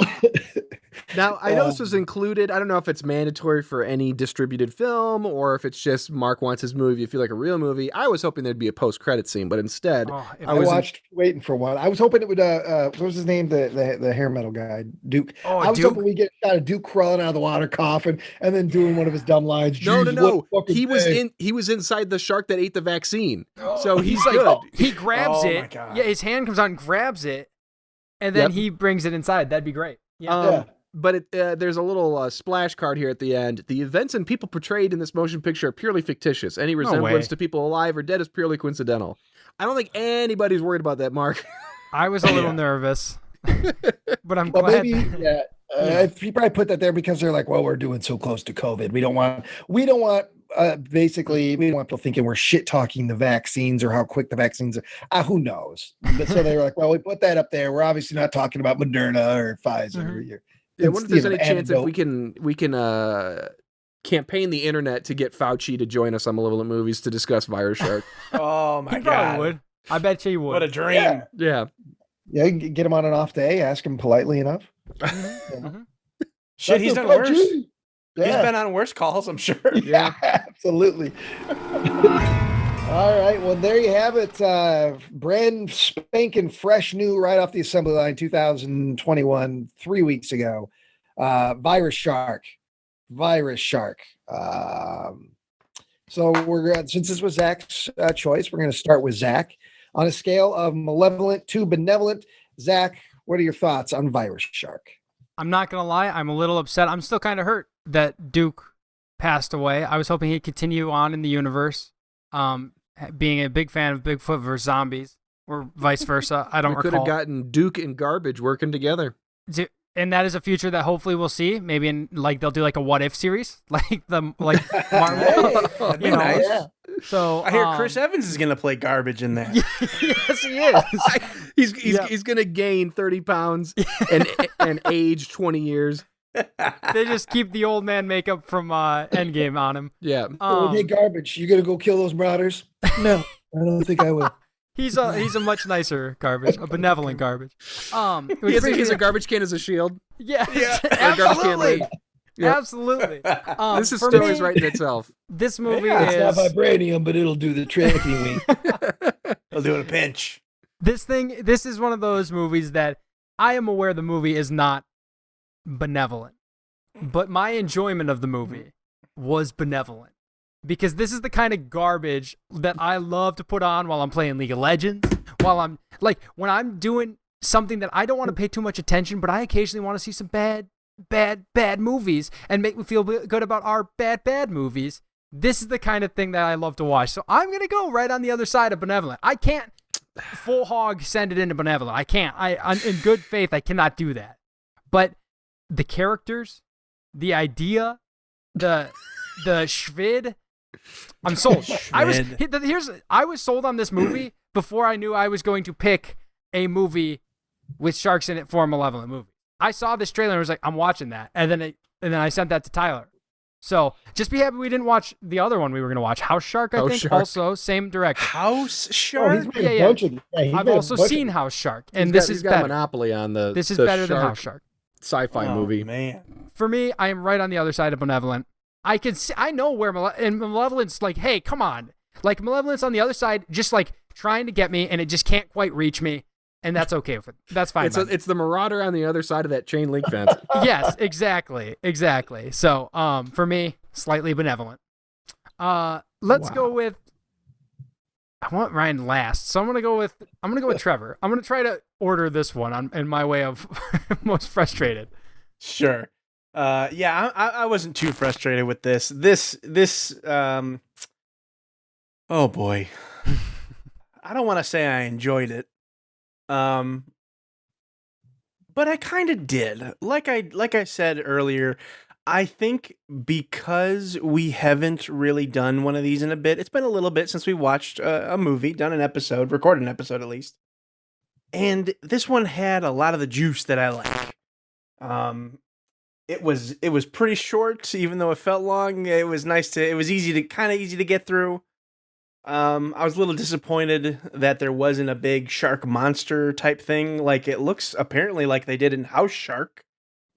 Now, I know this was included. I don't know if it's mandatory for any distributed film or if it's just Mark wants his movie to feel like a real movie. I was hoping there'd be a post-credit scene, but instead, I watched waiting for one. I was hoping it would, what was his name? The hair metal guy, Duke. I was hoping we get a shot of Duke crawling out of the water coughing and then doing one of his dumb lines. No. He was inside the shark that ate the vaccine. So he's like, good. He grabs it. My God. Yeah, his hand comes out and grabs it, and then he brings it inside. That'd be great. Yeah. But there's a little splash card here at the end. The events and people portrayed in this motion picture are purely fictitious. Any resemblance to people alive or dead is purely coincidental. I don't think anybody's worried about that, Mark. I was a little nervous, but I'm glad. Maybe, he probably put that there because they're like, well, we're doing so close to COVID. We don't want people thinking we're shit talking the vaccines or how quick the vaccines are. Who knows? But so they were like, well, we put that up there. We're obviously not talking about Moderna or Pfizer. I wonder if there's any chance if we can campaign the internet to get Fauci to join us on Malevolent Movies to discuss Virus Shark. Oh my He God. probably would. I bet you he would. What a dream. Yeah. Yeah, get him on an off day, ask him politely enough. Shit, he's done worse. He's Yeah. been on worse calls, I'm sure. Yeah, absolutely. All right, well, there you have it. Brand spanking fresh new right off the assembly line, 2021, 3 weeks ago. Virus Shark. So we're since this was Zach's choice, we're going to start with Zach. On a scale of malevolent to benevolent, Zach, what are your thoughts on Virus Shark? I'm not gonna lie, I'm a little upset. I'm still kind of hurt that Duke passed away. I was hoping he'd continue on in the universe, being a big fan of Bigfoot versus zombies, or vice versa. I don't recall. We could have gotten Duke and Garbage working together. And that is a future that hopefully we'll see. Maybe in they'll do like a What If series, like Marvel. That'd be nice. Yeah. So I hear Chris Evans is gonna play Garbage in that. Yes, he is. He's gonna gain 30 pounds and age 20 years. They just keep the old man makeup from Endgame on him. Yeah. Hey, Garbage, you gonna go kill those marauders? No, I don't think I will. He's a much nicer Garbage, a benevolent Garbage. He's a garbage can as a shield. Yeah, Absolutely. Yep. Absolutely. This is stories writing itself. This movie It's not is vibranium, but it'll do the tricking. He'll do it a pinch. this is one of those movies that I am aware the movie is not benevolent, but my enjoyment of the movie was benevolent because this is the kind of garbage that I love to put on while I'm playing League of Legends, while I'm when I'm doing something that I don't want to pay too much attention, but I occasionally want to see some bad movies and make me feel good about our bad movies. This is the kind of thing that I love to watch. So I'm going to go right on the other side of benevolent. I can't full hog send it into benevolent. I can't. I'm in good faith, I cannot do that. But the characters, the idea, the the Schvid. I'm sold. I was sold on this movie before I knew I was going to pick a movie with sharks in it for a Malevolent movie. I saw this trailer and was like, I'm watching that, and then I sent that to Tyler. So just be happy we didn't watch the other one we were going to watch, House Shark. I think Shark. Also same director. House Shark. I've also seen House Shark, and this is better. Monopoly on the. This is better than House Shark. Sci-fi movie. Man, for me, I am right on the other side of Malevolent. I know where Malevolent's like, hey, come on, like Malevolent's on the other side, just like trying to get me, and it just can't quite reach me. And that's okay. That's fine. It's the Marauder on the other side of that chain link fence. Yes, exactly. So, for me, slightly benevolent. Let's go with. I want Ryan last, so I'm gonna go with Trevor. I'm gonna try to order this one in my way of most frustrated. Sure. I wasn't too frustrated with this. Oh boy. I don't want to say I enjoyed it. But I kind of did. Like I said earlier, I think because we haven't really done one of these in a bit, it's been a little bit since we watched a movie, done an episode, recorded an episode at least. And this one had a lot of the juice that I like. It was pretty short, even though it felt long. It was easy to get through. I was a little disappointed that there wasn't a big shark monster type thing like it looks apparently like they did in House Shark.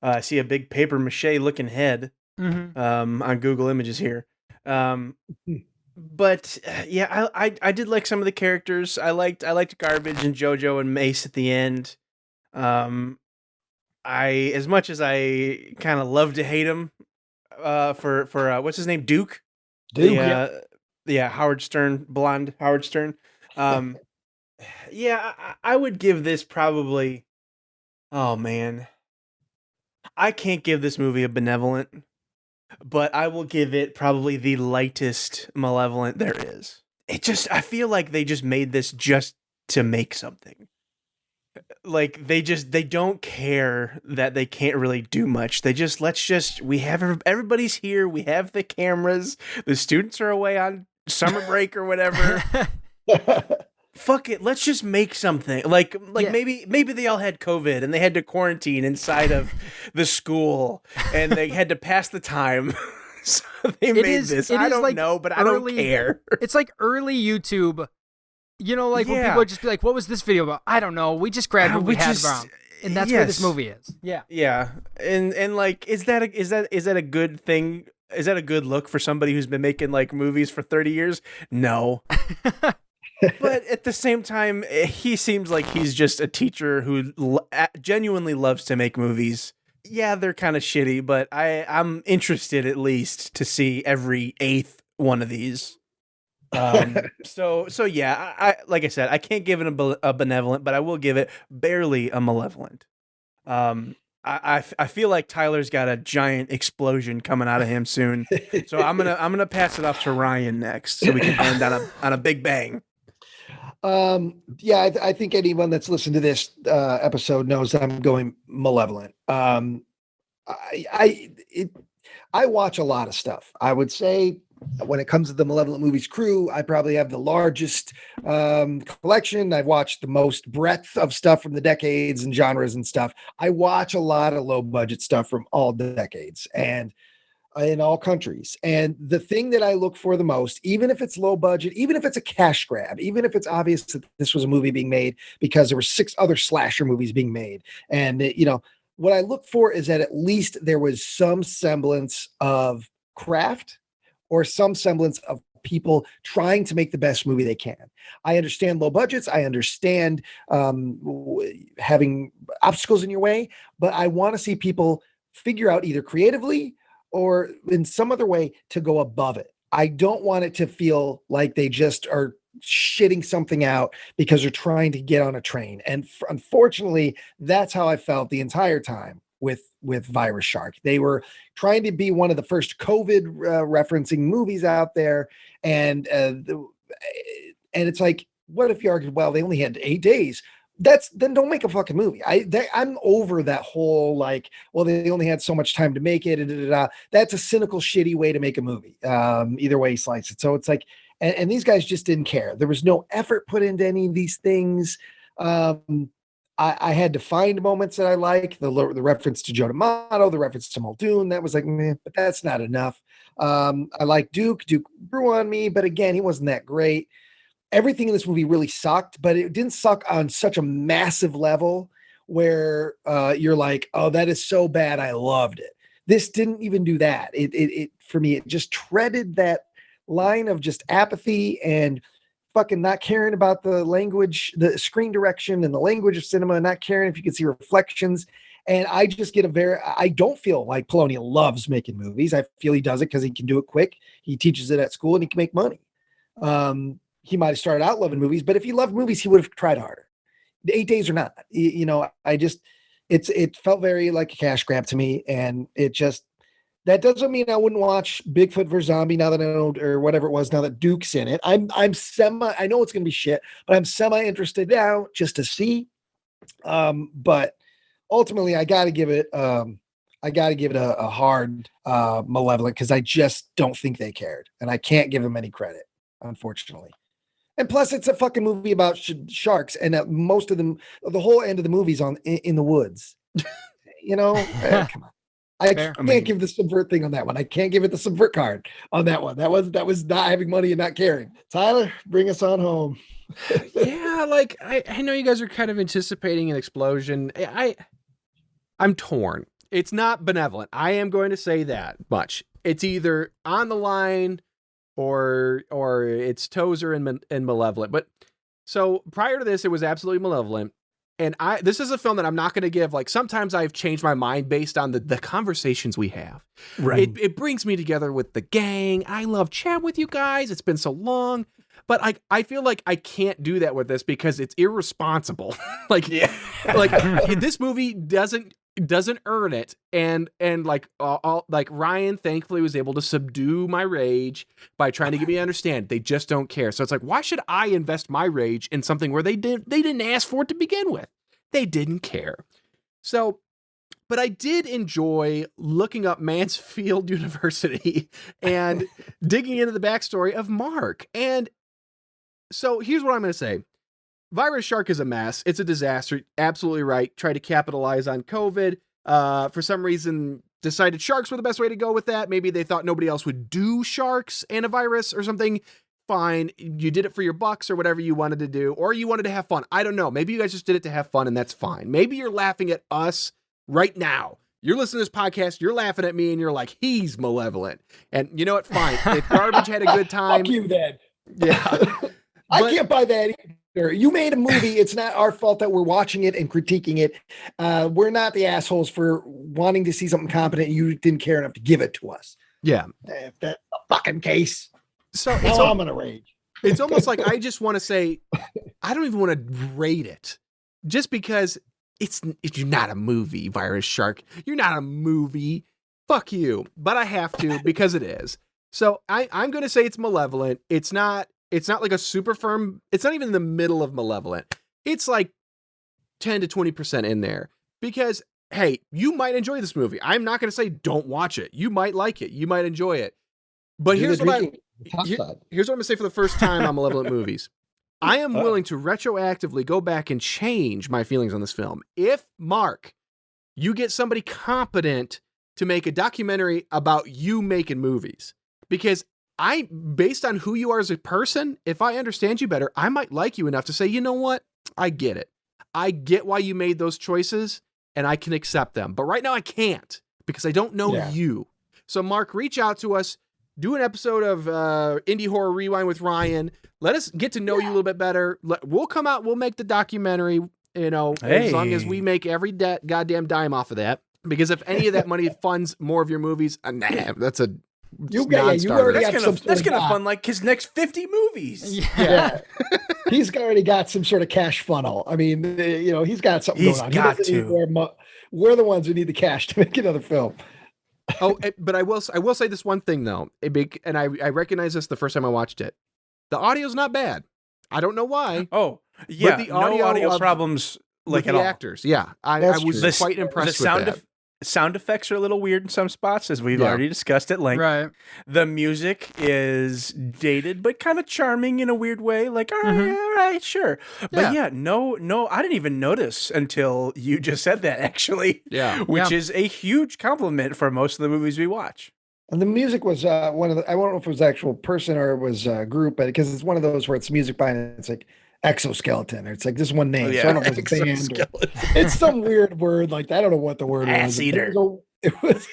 I see a big paper mache looking head on Google Images here. But yeah, I did like some of the characters. I liked Garbage and JoJo and Mace at the end. As much as I kind of love to hate him for what's his name, Duke. Yeah, Howard Stern, blonde Howard Stern. I would give this probably. Oh man, I can't give this movie a benevolent, but I will give it probably the lightest Malevolent there is. I feel like they just made this just to make something. Like they don't care that they can't really do much. We have everybody's here. We have the cameras. The students are away on summer break or whatever. Fuck it. Let's just make something. Maybe they all had COVID and they had to quarantine inside of the school and they had to pass the time. So they made this. I don't know, but I don't care. It's like early YouTube. When people would just be like, what was this video about? I don't know. We just grabbed what we had around. And that's where this movie is. Yeah. Yeah. And like, is that a good thing? Is that a good look for somebody who's been making like movies for 30 years? No. But at the same time, he seems like he's just a teacher who genuinely loves to make movies. Yeah, they're kind of shitty, but I'm interested at least to see every 8th one of these. So yeah, I like I said, I can't give it a benevolent, but I will give it barely a malevolent. I feel like Tyler's got a giant explosion coming out of him soon, so I'm gonna pass it off to Ryan next, so we can end on a big bang. I think anyone that's listened to this episode knows I'm going malevolent. I watch a lot of stuff. I would say when it comes to the Malevolent Movies crew, I probably have the largest collection. I've watched the most breadth of stuff from the decades and genres and stuff. I watch a lot of low budget stuff from all decades and in all countries. And the thing that I look for the most, even if it's low budget, even if it's a cash grab, even if it's obvious that this was a movie being made because there were 6 other slasher movies being made. And, what I look for is that at least there was some semblance of craft or some semblance of people trying to make the best movie they can. I understand low budgets. I understand having obstacles in your way, but I want to see people figure out either creatively or in some other way to go above it. I don't want it to feel like they just are shitting something out because they're trying to get on a train. And unfortunately, that's how I felt the entire time with Virus Shark. They were trying to be one of the first COVID referencing movies out there. And it's like, what if you argued, well, they only had 8 days. then don't make a fucking movie. I'm over that whole like, well, they only had so much time to make it. That's a cynical, shitty way to make a movie. Either way you slice it. So it's like, and these guys just didn't care. There was no effort put into any of these things. I had to find moments that I like, the reference to Joe D'Amato, the reference to Muldoon. That was like, meh, but that's not enough. I like Duke. Duke grew on me, but again, he wasn't that great. Everything in this movie really sucked, but it didn't suck on such a massive level where you're like, oh, that is so bad, I loved it. This didn't even do that. It for me, it just treaded that line of just apathy and fucking not caring about the language, the screen direction and the language of cinema, and not caring if you can see reflections. And I just get I don't feel like Polonia loves making movies. I feel he does it because he can do it quick. He teaches it at school and he can make money. He might have started out loving movies, but if he loved movies, he would have tried harder. The 8 days or not, it felt very like a cash grab to me. And that doesn't mean I wouldn't watch Bigfoot vs. Zombie now that I know, or whatever it was, now that Duke's in it. I know it's going to be shit, but I'm semi interested now just to see. But ultimately I got to give it a hard Malevolent, because I just don't think they cared, and I can't give them any credit, unfortunately. And plus, it's a fucking movie about sharks, and most of them, the whole end of the movie's in the woods. Come on. I can't give the subvert thing on that one. I can't give it the subvert card on that one. That was not having money and not caring. Tyler, bring us on home. Yeah, like I know you guys are kind of anticipating an explosion. I'm torn. It's not benevolent. I am going to say that much. It's either on the line or it's Tozer and Malevolent. But so prior to this, it was absolutely Malevolent. And this is a film that I'm not going to give, like, sometimes I've changed my mind based on the conversations we have. Right. It brings me together with the gang. I love chatting with you guys. It's been so long. But I feel like I can't do that with this because it's irresponsible. Like this movie doesn't earn it, and like Ryan thankfully was able to subdue my rage by trying to get me to understand they just don't care. So it's like, why should I invest my rage in something where they didn't ask for it to begin with? They didn't care. So, but I did enjoy looking up Mansfield University and digging into the backstory of Mark. And so here's what I'm going to say. Virus Shark is a mess. It's a disaster. Absolutely right. Tried to capitalize on COVID. For some reason, decided sharks were the best way to go with that. Maybe they thought nobody else would do sharks and a virus or something. Fine. You did it for your bucks or whatever you wanted to do, or you wanted to have fun. I don't know. Maybe you guys just did it to have fun, and that's fine. Maybe you're laughing at us right now. You're listening to this podcast, you're laughing at me, and you're like, he's malevolent. And you know what? Fine. If Garbage had a good time. Fuck you, then. Yeah. I can't buy that either. You made a movie. It's not our fault that we're watching it and critiquing it. We're not the assholes for wanting to see something competent. You didn't care enough to give it to us. Yeah. If that's the fucking case. So I'm going to rage. It's almost like I just want to say, I don't even want to rate it just because you're not a movie, Virus Shark. You're not a movie. Fuck you. But I have to because it is. So I'm going to say it's Malevolent. It's not like a super firm. It's not even in the middle of Malevolent. It's like 10 to 20% in there because, hey, you might enjoy this movie. I'm not going to say don't watch it. You might like it. You might enjoy it. But here's what I'm going to say for the first time on Malevolent movies. I am willing to retroactively go back and change my feelings on this film. If, Mark, you get somebody competent to make a documentary about you making movies, because based on who you are as a person, if I understand you better, I might like you enough to say, you know what? I get it. I get why you made those choices and I can accept them. But right now I can't because I don't know you. So Mark, reach out to us, do an episode of Indie Horror Rewind with Ryan. Let us get to know you a little bit better. We'll come out, we'll make the documentary, as long as we make every goddamn dime off of that. Because if any of that money funds more of your movies, that's a non-starter. That's gonna fund like his next 50 movies. Yeah. He's already got some sort of cash funnel. I mean, he's got something going on. We're the ones who need the cash to make another film. Oh, but I will say this one thing though, and I recognized this the first time I watched it. The audio's not bad. I don't know why. Oh, Yeah, the no audio audio of- problems with like at the all. actors. Yeah, I That's was true. quite impressed with that. Sound effects are a little weird in some spots, as we've Yeah. already discussed at length. Right. The music is dated, but kind of charming in a weird way. Like, all right, sure. But yeah, no, I didn't even notice until you just said that, actually. Yeah. Which is a huge compliment for most of the movies we watch. And the music was one of the, I don't know if it was actual person or it was a group, but because it's one of those where it's music by, and it's like exoskeleton, or it's like this one name. So I don't know if it's a band or, it's some weird word like that. I don't know what the word Ass was. eater. It was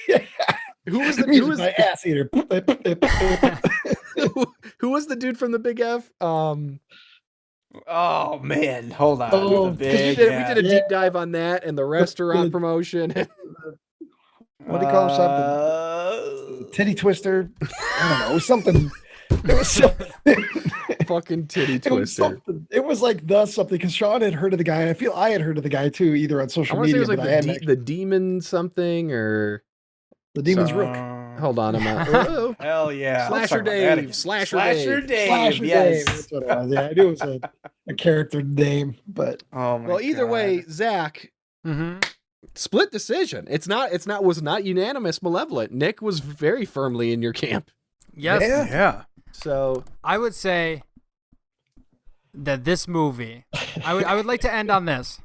Who was the music by ass eater. who was the dude from the Big F? Oh, man. Hold on. Oh, The 'cause we big did a yeah. deep dive on that and the restaurant promotion. What do you call something? Titty twister. I don't know. It was something. It was something. Fucking titty It was twister. something. It was like the something because Sean had heard of the guy, and I feel I had heard of the guy too, either on I social want to say media. it was but I like hadn't the demon something or the Demon's Rook. hold on, I'm out. Whoa. Hell yeah. Let's Slasher talk about that Dave, again. Slasher Dave. Slasher Yes. Dave. That's what it was. Yeah, I knew it was a character name, but Oh my Well, either God. way, Zach, Mm-hmm. split decision. Was not unanimous. Malevolent. Nick was very firmly in your camp. Yes. Yeah. Yeah. So I would say that this movie, I would like to end on this.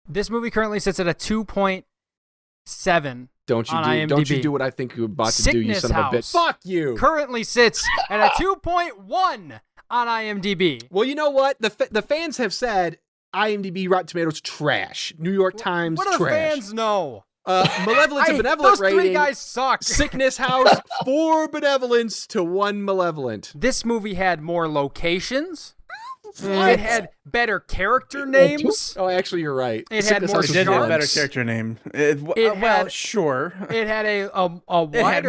This movie currently sits at a 2.7. don't you On don't you IMDb. do what I think you're about to do, you Sickness son of a bitch. House. Fuck you. Currently sits at a 2.1 on IMDb. Well, you know what? The fans have said IMDb, Rotten Tomatoes, trash. New York Times, What do the trash. fans know? Malevolence and Benevolent those rating. three guys suck. Sickness House, 4 Benevolence to 1 Malevolent. This movie had more locations. What? It had better character names. Oh, actually, you're right. It had Sickness more House It was did have a good. better character name. Well, had- sure. It had a It had more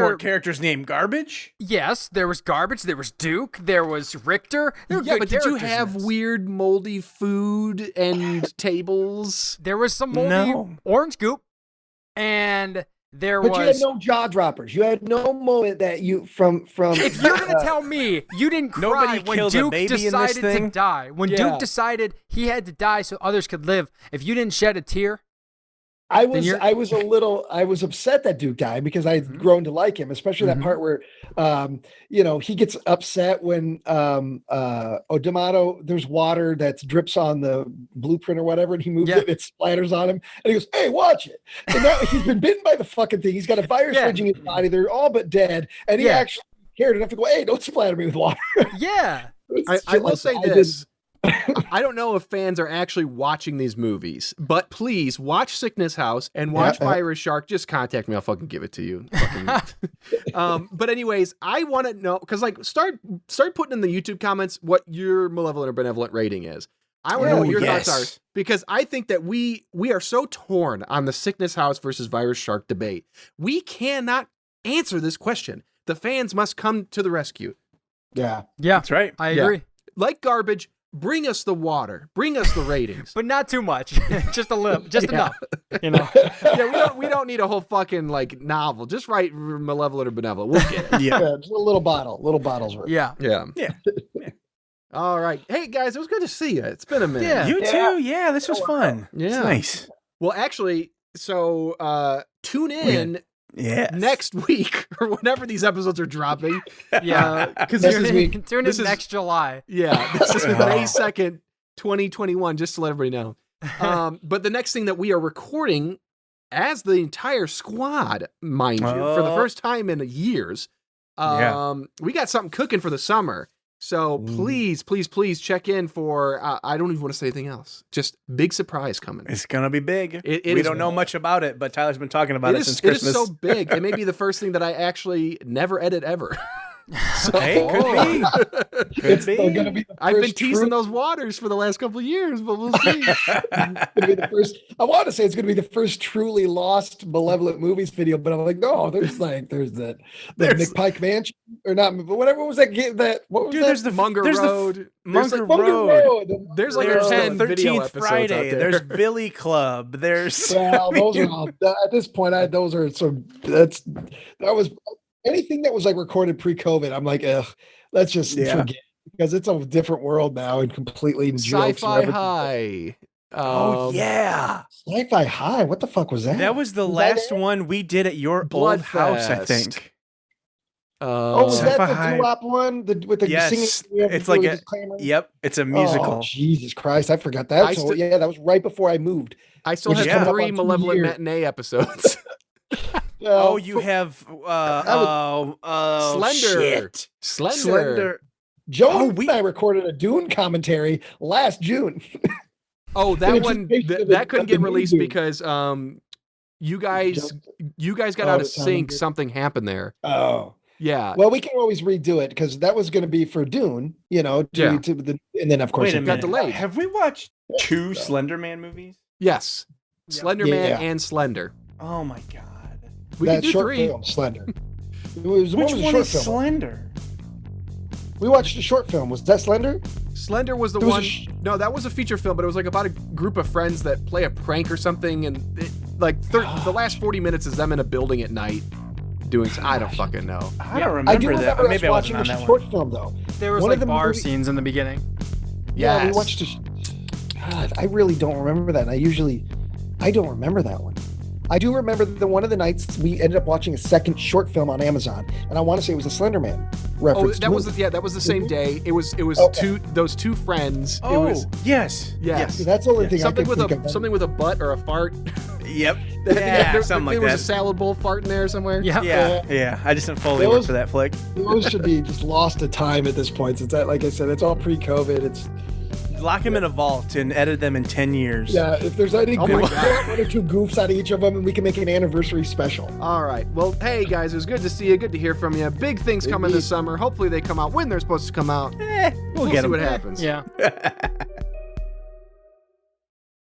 wider. characters named Garbage. Yes, there was Garbage. There was Duke. There was Richter. There were Yeah, good but did you characters in have this. weird moldy food and tables? There was some moldy No. orange goop, and there but you had was. no jaw droppers. You had no moment that you from. If you're gonna tell me you didn't cry Nobody when killed a Duke baby in this decided to thing? die, when Yeah. Duke decided he had to die so others could live, if you didn't shed a tear, I Then was you're- I was upset that Duke died because I'd grown to like him, especially that part where he gets upset when D'Amato, there's water that drips on the blueprint or whatever, and he moves Yeah. it, it splatters on him, and he goes, "Hey, watch it." And now he's been bitten by the fucking thing. He's got a virus Yeah. raging his body. They're all but dead, and he Yeah. actually cared enough to go, "Hey, don't splatter me with water." yeah. I Shit will like say that. I this. I don't know if fans are actually watching these movies, but please watch Sickness House and watch Yeah. Virus Shark. Just contact me. I'll fucking give it to you. But anyways, I want to know, because like start putting in the YouTube comments what your Malevolent or Benevolent rating is. I want to know what your thoughts are, because I think that we are so torn on the Sickness House versus Virus Shark debate. We cannot answer this question. The fans must come to the rescue. Yeah. Yeah, That's right. I Yeah. agree. Like Garbage, bring us the water. Bring us the ratings. But not too much. Just a little, just enough. You know. Yeah, we don't need a whole fucking like novel. Just write Malevolent or Benevolent. We'll get it. Yeah. Yeah, just a little bottles worth. Yeah. Yeah. Yeah. All right. Hey guys, it was good to see you. It's been a minute. Yeah. You too. Yeah, this was fun. Yeah. It's nice. Well, actually, so tune in Yeah. next week or whenever these episodes are dropping. Yeah. Because Next Tune is in, week. tune in This is- next July. yeah, this is May 2nd, 2021, just to let everybody know. But the next thing that we are recording as the entire squad, mind you, for the Oh. first time in years, we got something cooking for the summer. So please, please, please check in for, I don't even want to say anything else. Just big surprise coming. It's gonna be big. It we is don't know much about it, but Tyler's been talking about it since It Christmas. is so big. It may be the first thing that I actually never edit ever. So, Hey, could be. Could It's be. still gonna be the I've been first teasing true- those waters for the last couple of years, but we'll see. gonna be the first. I want to say it's gonna be the first truly lost Malevolent movies video, but I'm like, no, there's the There's- Nick Pike Mansion or not, but whatever was that game that what was Dude, that? there's the Munger there's Road. Munger Munger Road. Road. There's like There's 10 the video 13th episodes Friday. out there. There's Billy Club. There's Well, those are all at this point. Those are some. That was anything that was like recorded pre-COVID. I'm like, ugh, let's just Yeah. forget. because it's a different world now and completely in jokes. Sci-Fi High. Oh yeah, Sci-Fi High. What the fuck was that? that was the Was last that it? one we did at your old house, I Bloodfest. think. Oh, was that Sci-Fi the High. doo-wop one? With the Yes, singing? it's like a disclaimer? yep, it's a Oh, musical. Jesus Christ, I forgot that. I So, still- yeah, that was right before I moved. I still Which have is coming up 3 on 2 Malevolent years. matinee episodes. Oh, you have Slender. shit. Slender. Joe Oh, and I recorded a Dune commentary last June. Oh, In that one anticipation of that couldn't the get new released Dune. because you guys got out of sync. Something happened there. Oh. Yeah. Well, we can always redo it because that was going to be for Dune, and then of course Wait a it got minute. delayed. Have we watched two so. Slender Man movies? Yes. Slender Man Yeah. and Slender. Oh my god. We that could do short 3. film, Slender. Which Which was one a is short film? Slender? We watched a short film. Was that Slender? Slender was the It was a one. No, that was a feature film, but it was like about a group of friends that play a prank or something, and the last 40 minutes is them in a building at night doing. I don't fucking know. I don't remember I do that. remember us Maybe I watching wasn't on a that short one. film though. There was One of like the bar movie- scenes in the beginning. Yeah, we Yes. watched God, I really don't remember that. I don't remember that one. I do remember that one of the nights we ended up watching a second short film on Amazon, and I want to say it was a Slender Man Oh, reference. that was the same day. It was Okay. those two friends. Oh, It was yes. yes. That's the only thing something I with can think of. something with a butt or a fart. Yep. There something like was a that. salad bowl fart in there somewhere. Yeah. Yeah. I just didn't fully work Those- for that flick. Those should be just lost to time at this point. Since that, like I said, it's all pre-COVID. It's Lock them in a vault and edit them in 10 years. yeah. If there's any Oh my goofs, God. 1 or 2 goofs out of each of them, and we can make an anniversary special. All right. Well, hey guys, it was good to see you. Good to hear from you. Big things coming this summer. Hopefully they come out when they're supposed to come out. We'll We'll get see them. what happens. Yeah.